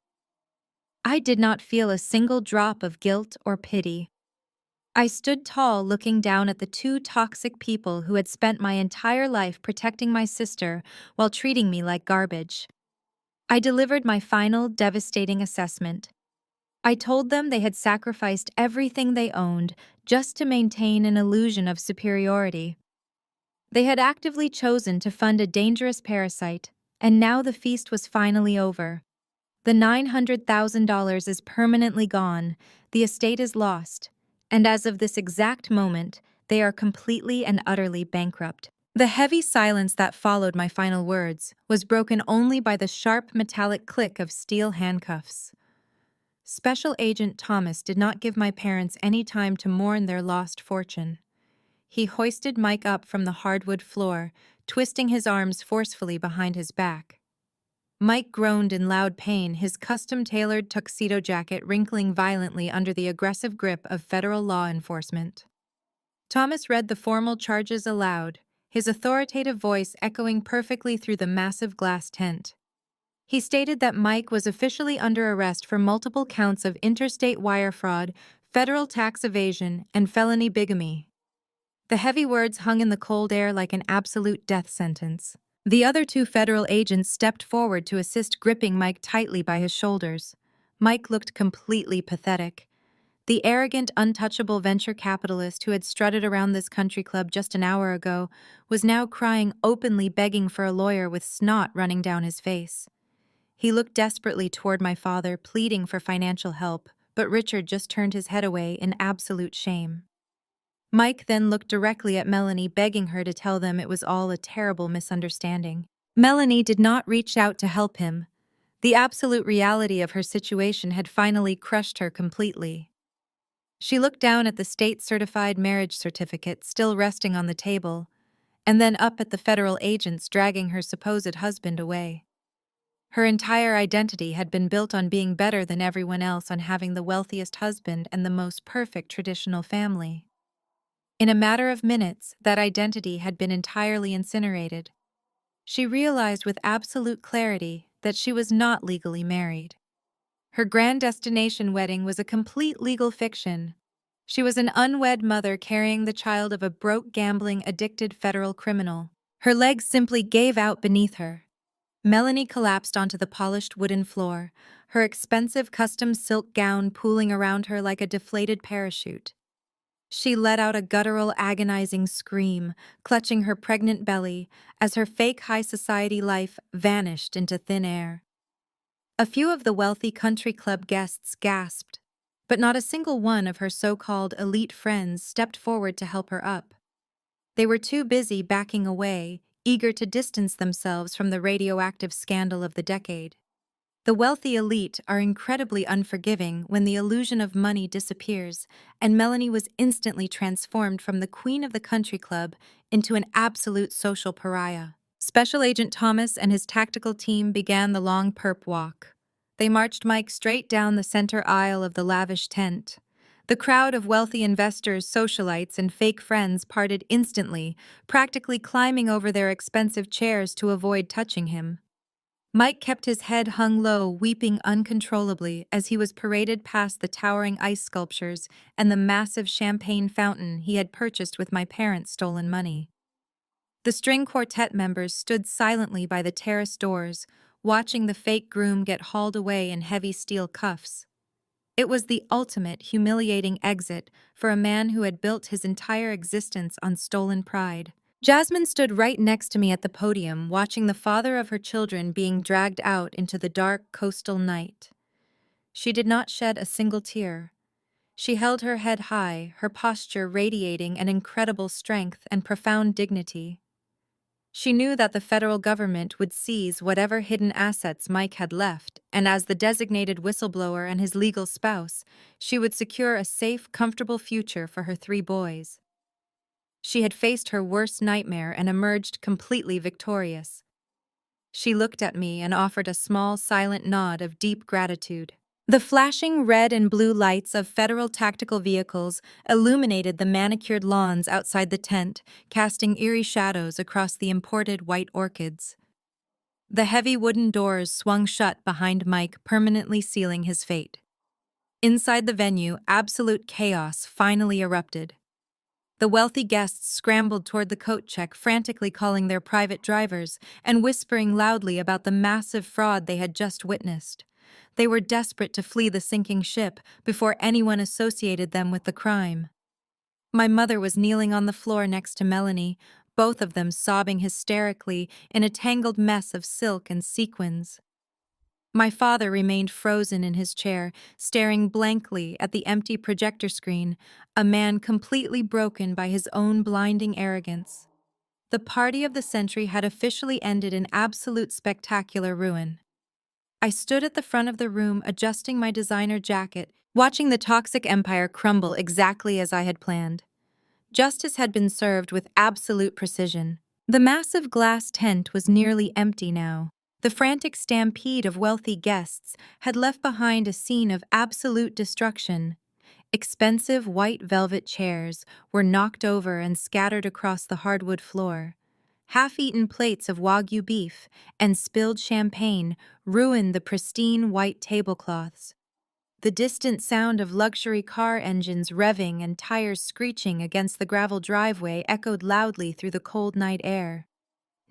I did not feel a single drop of guilt or pity. I stood tall looking down at the two toxic people who had spent my entire life protecting my sister while treating me like garbage. I delivered my final, devastating assessment. I told them they had sacrificed everything they owned just to maintain an illusion of superiority. They had actively chosen to fund a dangerous parasite, and now the feast was finally over. The $900,000 is permanently gone, the estate is lost, and as of this exact moment, they are completely and utterly bankrupt. The heavy silence that followed my final words was broken only by the sharp metallic click of steel handcuffs. Special Agent Thomas did not give my parents any time to mourn their lost fortune. He hoisted Mike up from the hardwood floor, twisting his arms forcefully behind his back. Mike groaned in loud pain, his custom-tailored tuxedo jacket wrinkling violently under the aggressive grip of federal law enforcement. Thomas read the formal charges aloud, his authoritative voice echoing perfectly through the massive glass tent. He stated that Mike was officially under arrest for multiple counts of interstate wire fraud, federal tax evasion, and felony bigamy. The heavy words hung in the cold air like an absolute death sentence. The other two federal agents stepped forward to assist, gripping Mike tightly by his shoulders. Mike looked completely pathetic. The arrogant, untouchable venture capitalist who had strutted around this country club just an hour ago was now crying openly, begging for a lawyer with snot running down his face. He looked desperately toward my father, pleading for financial help, but Richard just turned his head away in absolute shame. Mike then looked directly at Melanie, begging her to tell them it was all a terrible misunderstanding. Melanie did not reach out to help him. The absolute reality of her situation had finally crushed her completely. She looked down at the state-certified marriage certificate still resting on the table, and then up at the federal agents dragging her supposed husband away. Her entire identity had been built on being better than everyone else, on having the wealthiest husband and the most perfect traditional family. In a matter of minutes, that identity had been entirely incinerated. She realized with absolute clarity that she was not legally married. Her grand destination wedding was a complete legal fiction. She was an unwed mother carrying the child of a broke, gambling, addicted federal criminal. Her legs simply gave out beneath her. Melanie collapsed onto the polished wooden floor, her expensive custom silk gown pooling around her like a deflated parachute. She let out a guttural, agonizing scream, clutching her pregnant belly, as her fake high society life vanished into thin air. A few of the wealthy country club guests gasped, but not a single one of her so-called elite friends stepped forward to help her up. They were too busy backing away, eager to distance themselves from the radioactive scandal of the decade. The wealthy elite are incredibly unforgiving when the illusion of money disappears, and Melanie was instantly transformed from the queen of the country club into an absolute social pariah. Special Agent Thomas and his tactical team began the long perp walk. They marched Mike straight down the center aisle of the lavish tent. The crowd of wealthy investors, socialites, and fake friends parted instantly, practically climbing over their expensive chairs to avoid touching him. Mike kept his head hung low, weeping uncontrollably as he was paraded past the towering ice sculptures and the massive champagne fountain he had purchased with my parents' stolen money. The string quartet members stood silently by the terrace doors, watching the fake groom get hauled away in heavy steel cuffs. It was the ultimate humiliating exit for a man who had built his entire existence on stolen pride. Jasmine stood right next to me at the podium, watching the father of her children being dragged out into the dark coastal night. She did not shed a single tear. She held her head high, her posture radiating an incredible strength and profound dignity. She knew that the federal government would seize whatever hidden assets Mike had left, and as the designated whistleblower and his legal spouse, she would secure a safe, comfortable future for her 3 boys. She had faced her worst nightmare and emerged completely victorious. She looked at me and offered a small, silent nod of deep gratitude. The flashing red and blue lights of federal tactical vehicles illuminated the manicured lawns outside the tent, casting eerie shadows across the imported white orchids. The heavy wooden doors swung shut behind Mike, permanently sealing his fate. Inside the venue, absolute chaos finally erupted. The wealthy guests scrambled toward the coat check, frantically calling their private drivers and whispering loudly about the massive fraud they had just witnessed. They were desperate to flee the sinking ship before anyone associated them with the crime. My mother was kneeling on the floor next to Melanie, both of them sobbing hysterically in a tangled mess of silk and sequins. My father remained frozen in his chair, staring blankly at the empty projector screen, a man completely broken by his own blinding arrogance. The party of the century had officially ended in absolute spectacular ruin. I stood at the front of the room, adjusting my designer jacket, watching the toxic empire crumble exactly as I had planned. Justice had been served with absolute precision. The massive glass tent was nearly empty now. The frantic stampede of wealthy guests had left behind a scene of absolute destruction. Expensive white velvet chairs were knocked over and scattered across the hardwood floor. Half-eaten plates of Wagyu beef and spilled champagne ruined the pristine white tablecloths. The distant sound of luxury car engines revving and tires screeching against the gravel driveway echoed loudly through the cold night air.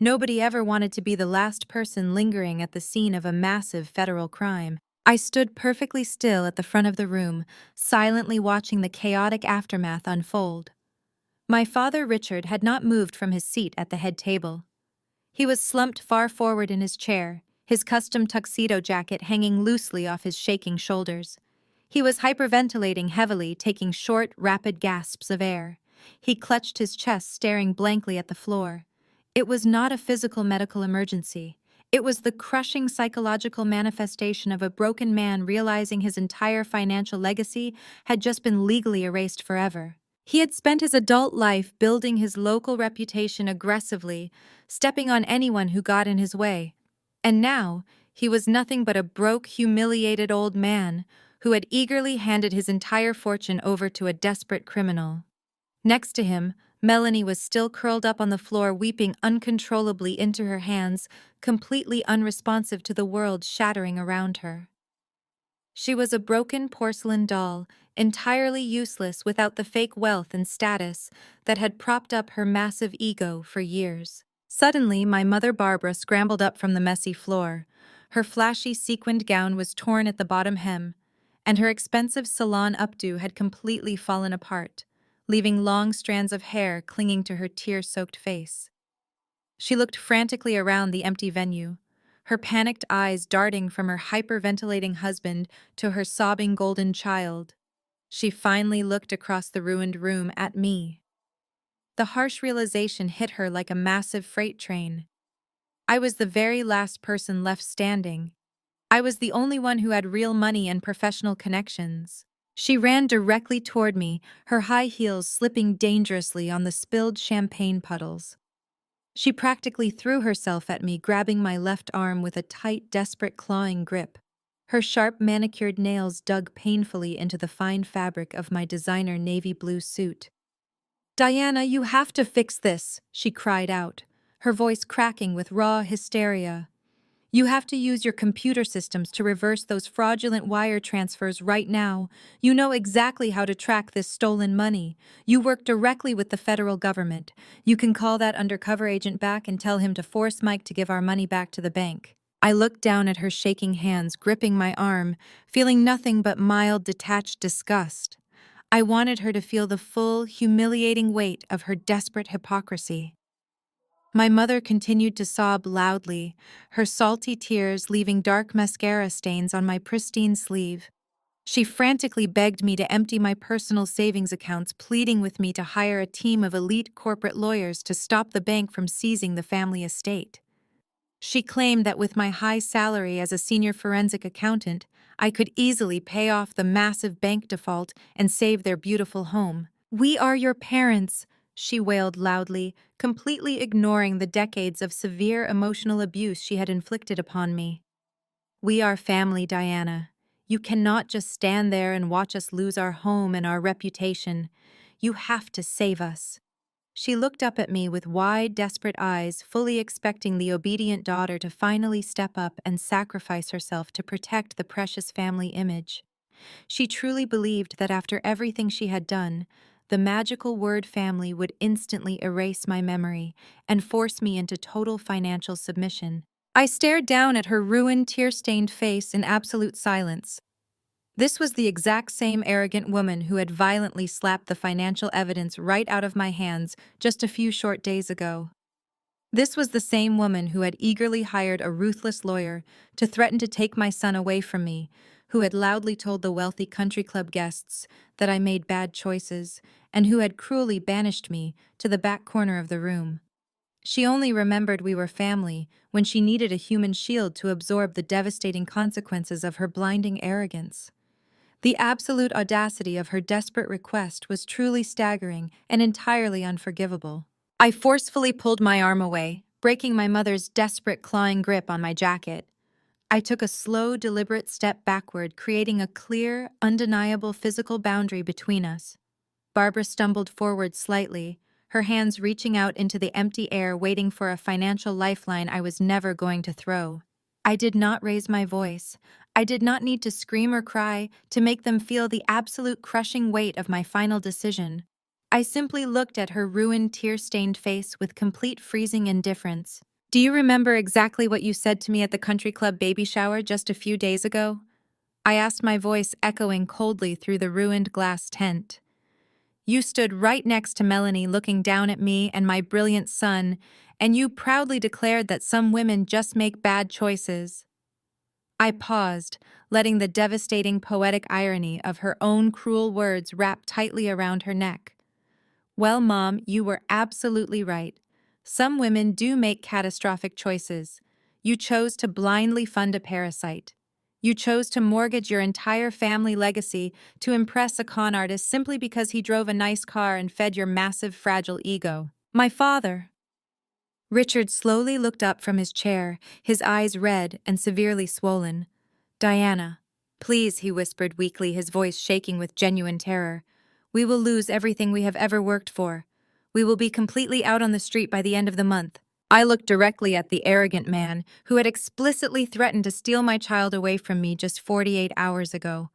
Nobody ever wanted to be the last person lingering at the scene of a massive federal crime. I stood perfectly still at the front of the room, silently watching the chaotic aftermath unfold. My father, Richard, had not moved from his seat at the head table. He was slumped far forward in his chair, his custom tuxedo jacket hanging loosely off his shaking shoulders. He was hyperventilating heavily, taking short, rapid gasps of air. He clutched his chest, staring blankly at the floor. It was not a physical medical emergency. It was the crushing psychological manifestation of a broken man realizing his entire financial legacy had just been legally erased forever. He had spent his adult life building his local reputation aggressively, stepping on anyone who got in his way. And now, he was nothing but a broke, humiliated old man who had eagerly handed his entire fortune over to a desperate criminal. Next to him, Melanie was still curled up on the floor, weeping uncontrollably into her hands, completely unresponsive to the world shattering around her. She was a broken porcelain doll, entirely useless without the fake wealth and status that had propped up her massive ego for years. Suddenly, my mother Barbara scrambled up from the messy floor. Her flashy sequined gown was torn at the bottom hem, and her expensive salon updo had completely fallen apart, leaving long strands of hair clinging to her tear-soaked face. She looked frantically around the empty venue, her panicked eyes darting from her hyperventilating husband to her sobbing golden child. She finally looked across the ruined room at me. The harsh realization hit her like a massive freight train. I was the very last person left standing. I was the only one who had real money and professional connections. She ran directly toward me, her high heels slipping dangerously on the spilled champagne puddles. She practically threw herself at me, grabbing my left arm with a tight, desperate clawing grip. Her sharp, manicured nails dug painfully into the fine fabric of my designer navy blue suit. "Diana, you have to fix this," she cried out, her voice cracking with raw hysteria. You have to use your computer systems to reverse those fraudulent wire transfers right now. You know exactly how to track this stolen money. You work directly with the federal government. You can call that undercover agent back and tell him to force Mike to give our money back to the bank. I looked down at her shaking hands, gripping my arm, feeling nothing but mild, detached disgust. I wanted her to feel the full, humiliating weight of her desperate hypocrisy. My mother continued to sob loudly, her salty tears leaving dark mascara stains on my pristine sleeve. She frantically begged me to empty my personal savings accounts, pleading with me to hire a team of elite corporate lawyers to stop the bank from seizing the family estate. She claimed that with my high salary as a senior forensic accountant, I could easily pay off the massive bank default and save their beautiful home. "We are your parents," she wailed loudly, completely ignoring the decades of severe emotional abuse she had inflicted upon me. "We are family, Diana. You cannot just stand there and watch us lose our home and our reputation. You have to save us." She looked up at me with wide, desperate eyes, fully expecting the obedient daughter to finally step up and sacrifice herself to protect the precious family image. She truly believed that after everything she had done, the magical word family would instantly erase my memory and force me into total financial submission. I stared down at her ruined, tear-stained face in absolute silence. This was the exact same arrogant woman who had violently slapped the financial evidence right out of my hands just a few short days ago. This was the same woman who had eagerly hired a ruthless lawyer to threaten to take my son away from me, who had loudly told the wealthy country club guests that I made bad choices, and who had cruelly banished me to the back corner of the room. She only remembered we were family when she needed a human shield to absorb the devastating consequences of her blinding arrogance. The absolute audacity of her desperate request was truly staggering and entirely unforgivable. I forcefully pulled my arm away, breaking my mother's desperate clawing grip on my jacket. I took a slow, deliberate step backward, creating a clear, undeniable physical boundary between us. Barbara stumbled forward slightly, her hands reaching out into the empty air, waiting for a financial lifeline I was never going to throw. I did not raise my voice. I did not need to scream or cry to make them feel the absolute crushing weight of my final decision. I simply looked at her ruined, tear-stained face with complete freezing indifference. "Do you remember exactly what you said to me at the country club baby shower just a few days ago?" I asked, my voice echoing coldly through the ruined glass tent. "You stood right next to Melanie looking down at me and my brilliant son, and you proudly declared that some women just make bad choices." I paused, letting the devastating poetic irony of her own cruel words wrap tightly around her neck. "Well, Mom, you were absolutely right. Some women do make catastrophic choices. You chose to blindly fund a parasite. You chose to mortgage your entire family legacy to impress a con artist simply because he drove a nice car and fed your massive, fragile ego." "My father." Richard slowly looked up from his chair, his eyes red and severely swollen. "Diana, please," he whispered weakly, his voice shaking with genuine terror. "We will lose everything we have ever worked for. We will be completely out on the street by the end of the month." I looked directly at the arrogant man who had explicitly threatened to steal my child away from me just 48 hours ago.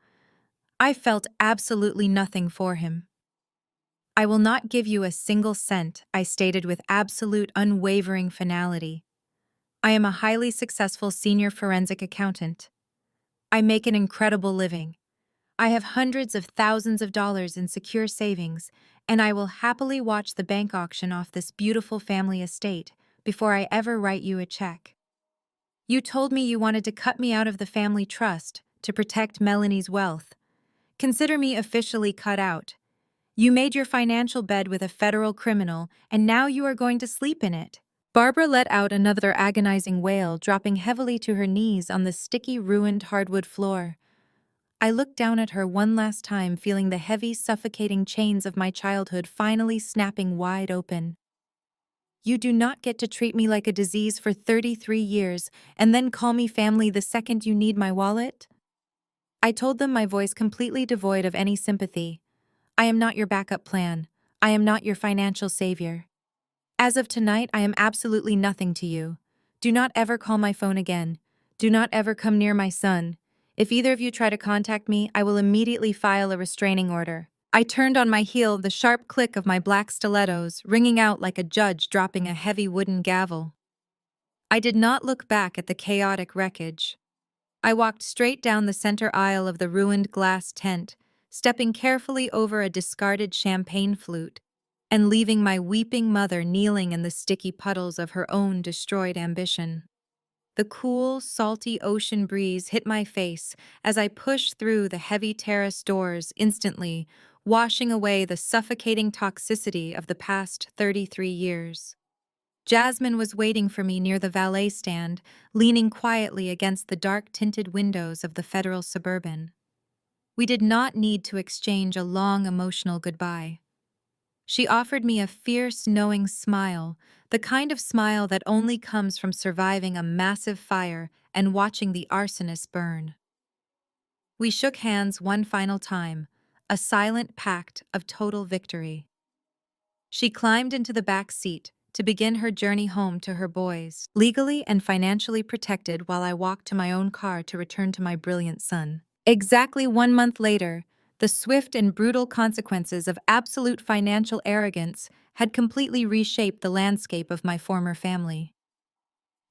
I felt absolutely nothing for him. "I will not give you a single cent," I stated with absolute unwavering finality. "I am a highly successful senior forensic accountant. I make an incredible living. I have hundreds of thousands of dollars in secure savings, and I will happily watch the bank auction off this beautiful family estate before I ever write you a check. You told me you wanted to cut me out of the family trust to protect Melanie's wealth. Consider me officially cut out. You made your financial bed with a federal criminal, and now you are going to sleep in it." Barbara let out another agonizing wail, dropping heavily to her knees on the sticky, ruined hardwood floor. I looked down at her one last time, feeling the heavy, suffocating chains of my childhood finally snapping wide open. "You do not get to treat me like a disease for 33 years and then call me family the second you need my wallet?" I told them, my voice completely devoid of any sympathy. "I am not your backup plan. I am not your financial savior. As of tonight, I am absolutely nothing to you. Do not ever call my phone again. Do not ever come near my son. If either of you try to contact me, I will immediately file a restraining order. I turned on my heel, the sharp click of my black stilettos ringing out like a judge dropping a heavy wooden gavel. I did not look back at the chaotic wreckage. I walked straight down the center aisle of the ruined glass tent, stepping carefully over a discarded champagne flute, and leaving my weeping mother kneeling in the sticky puddles of her own destroyed ambition. The cool, salty ocean breeze hit my face as I pushed through the heavy terrace doors instantly, washing away the suffocating toxicity of the past 33 years. Jasmine was waiting for me near the valet stand, leaning quietly against the dark-tinted windows of the Federal Suburban. We did not need to exchange a long emotional goodbye. She offered me a fierce, knowing smile, the kind of smile that only comes from surviving a massive fire and watching the arsonist burn. We shook hands one final time, a silent pact of total victory. She climbed into the back seat to begin her journey home to her boys, legally and financially protected, while I walked to my own car to return to my brilliant son. Exactly 1 month later, the swift and brutal consequences of absolute financial arrogance had completely reshaped the landscape of my former family.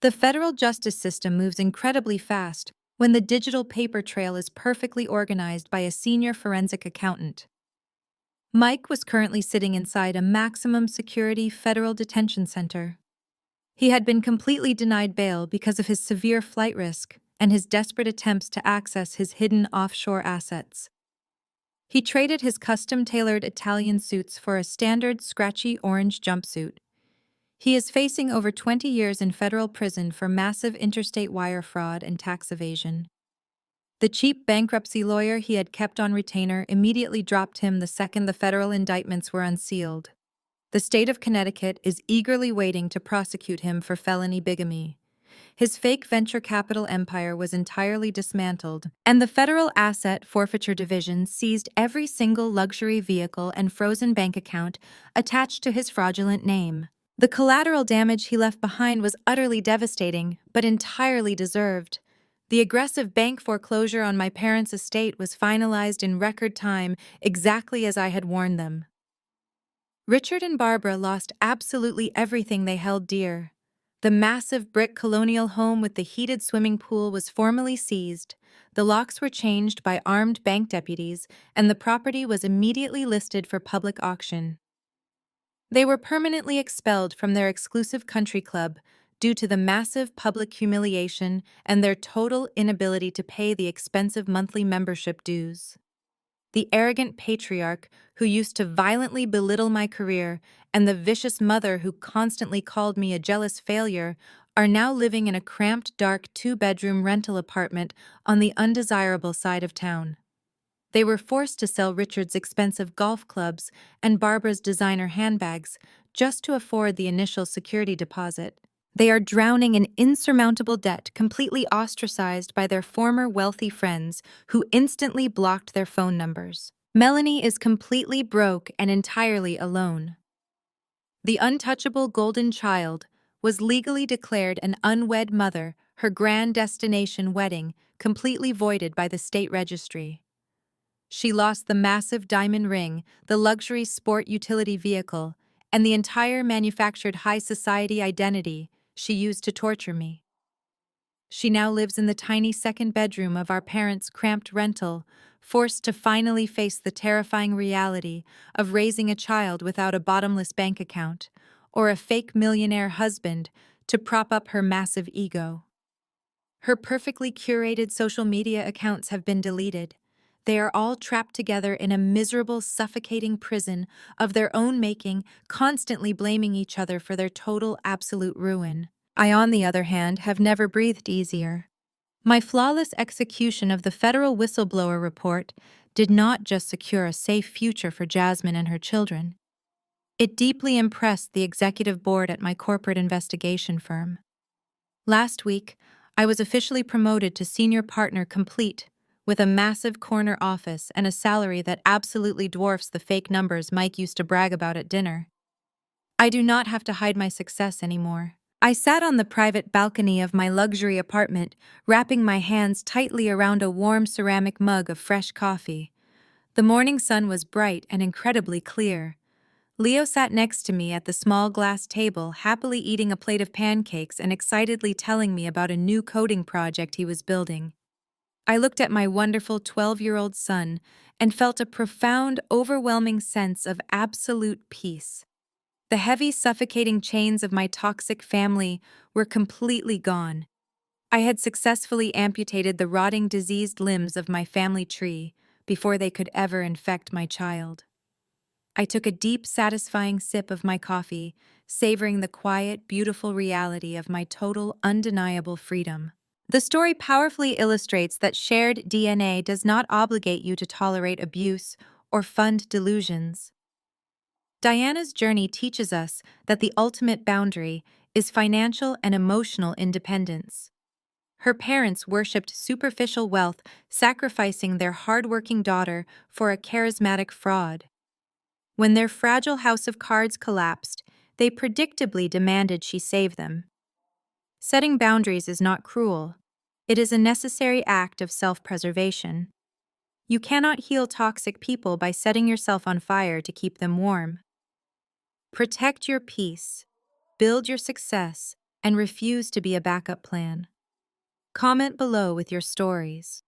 The federal justice system moves incredibly fast when the digital paper trail is perfectly organized by a senior forensic accountant. Mike was currently sitting inside a maximum security federal detention center. He had been completely denied bail because of his severe flight risk and his desperate attempts to access his hidden offshore assets. He traded his custom-tailored Italian suits for a standard scratchy orange jumpsuit. He is facing over 20 years in federal prison for massive interstate wire fraud and tax evasion. The cheap bankruptcy lawyer he had kept on retainer immediately dropped him the second the federal indictments were unsealed. The state of Connecticut is eagerly waiting to prosecute him for felony bigamy. His fake venture capital empire was entirely dismantled, and the Federal Asset Forfeiture Division seized every single luxury vehicle and frozen bank account attached to his fraudulent name. The collateral damage he left behind was utterly devastating, but entirely deserved. The aggressive bank foreclosure on my parents' estate was finalized in record time, exactly as I had warned them. Richard and Barbara lost absolutely everything they held dear. The massive brick colonial home with the heated swimming pool was formally seized, the locks were changed by armed bank deputies, and the property was immediately listed for public auction. They were permanently expelled from their exclusive country club due to the massive public humiliation and their total inability to pay the expensive monthly membership dues. The arrogant patriarch who used to violently belittle my career and the vicious mother who constantly called me a jealous failure are now living in a cramped, dark 2-bedroom rental apartment on the undesirable side of town. They were forced to sell Richard's expensive golf clubs and Barbara's designer handbags just to afford the initial security deposit. They are drowning in insurmountable debt, completely ostracized by their former wealthy friends who instantly blocked their phone numbers. Melanie is completely broke and entirely alone. The untouchable golden child was legally declared an unwed mother, her grand destination wedding completely voided by the state registry. She lost the massive diamond ring, the luxury sport utility vehicle, and the entire manufactured high society identity she used to torture me. She now lives in the tiny second bedroom of our parents' cramped rental, forced to finally face the terrifying reality of raising a child without a bottomless bank account or a fake millionaire husband to prop up her massive ego. Her perfectly curated social media accounts have been deleted. They are all trapped together in a miserable, suffocating prison of their own making, constantly blaming each other for their total, absolute ruin. I, on the other hand, have never breathed easier. My flawless execution of the federal whistleblower report did not just secure a safe future for Jasmine and her children. It deeply impressed the executive board at my corporate investigation firm. Last week, I was officially promoted to senior partner complete, with a massive corner office and a salary that absolutely dwarfs the fake numbers Mike used to brag about at dinner. I do not have to hide my success anymore. I sat on the private balcony of my luxury apartment, wrapping my hands tightly around a warm ceramic mug of fresh coffee. The morning sun was bright and incredibly clear. Leo sat next to me at the small glass table, happily eating a plate of pancakes and excitedly telling me about a new coding project he was building. I looked at my wonderful 12-year-old son and felt a profound, overwhelming sense of absolute peace. The heavy, suffocating chains of my toxic family were completely gone. I had successfully amputated the rotting, diseased limbs of my family tree before they could ever infect my child. I took a deep, satisfying sip of my coffee, savoring the quiet, beautiful reality of my total, undeniable freedom. The story powerfully illustrates that shared DNA does not obligate you to tolerate abuse or fund delusions. Diana's journey teaches us that the ultimate boundary is financial and emotional independence. Her parents worshipped superficial wealth, sacrificing their hardworking daughter for a charismatic fraud. When their fragile house of cards collapsed, they predictably demanded she save them. Setting boundaries is not cruel. It is a necessary act of self-preservation. You cannot heal toxic people by setting yourself on fire to keep them warm. Protect your peace, build your success, and refuse to be a backup plan. Comment below with your stories.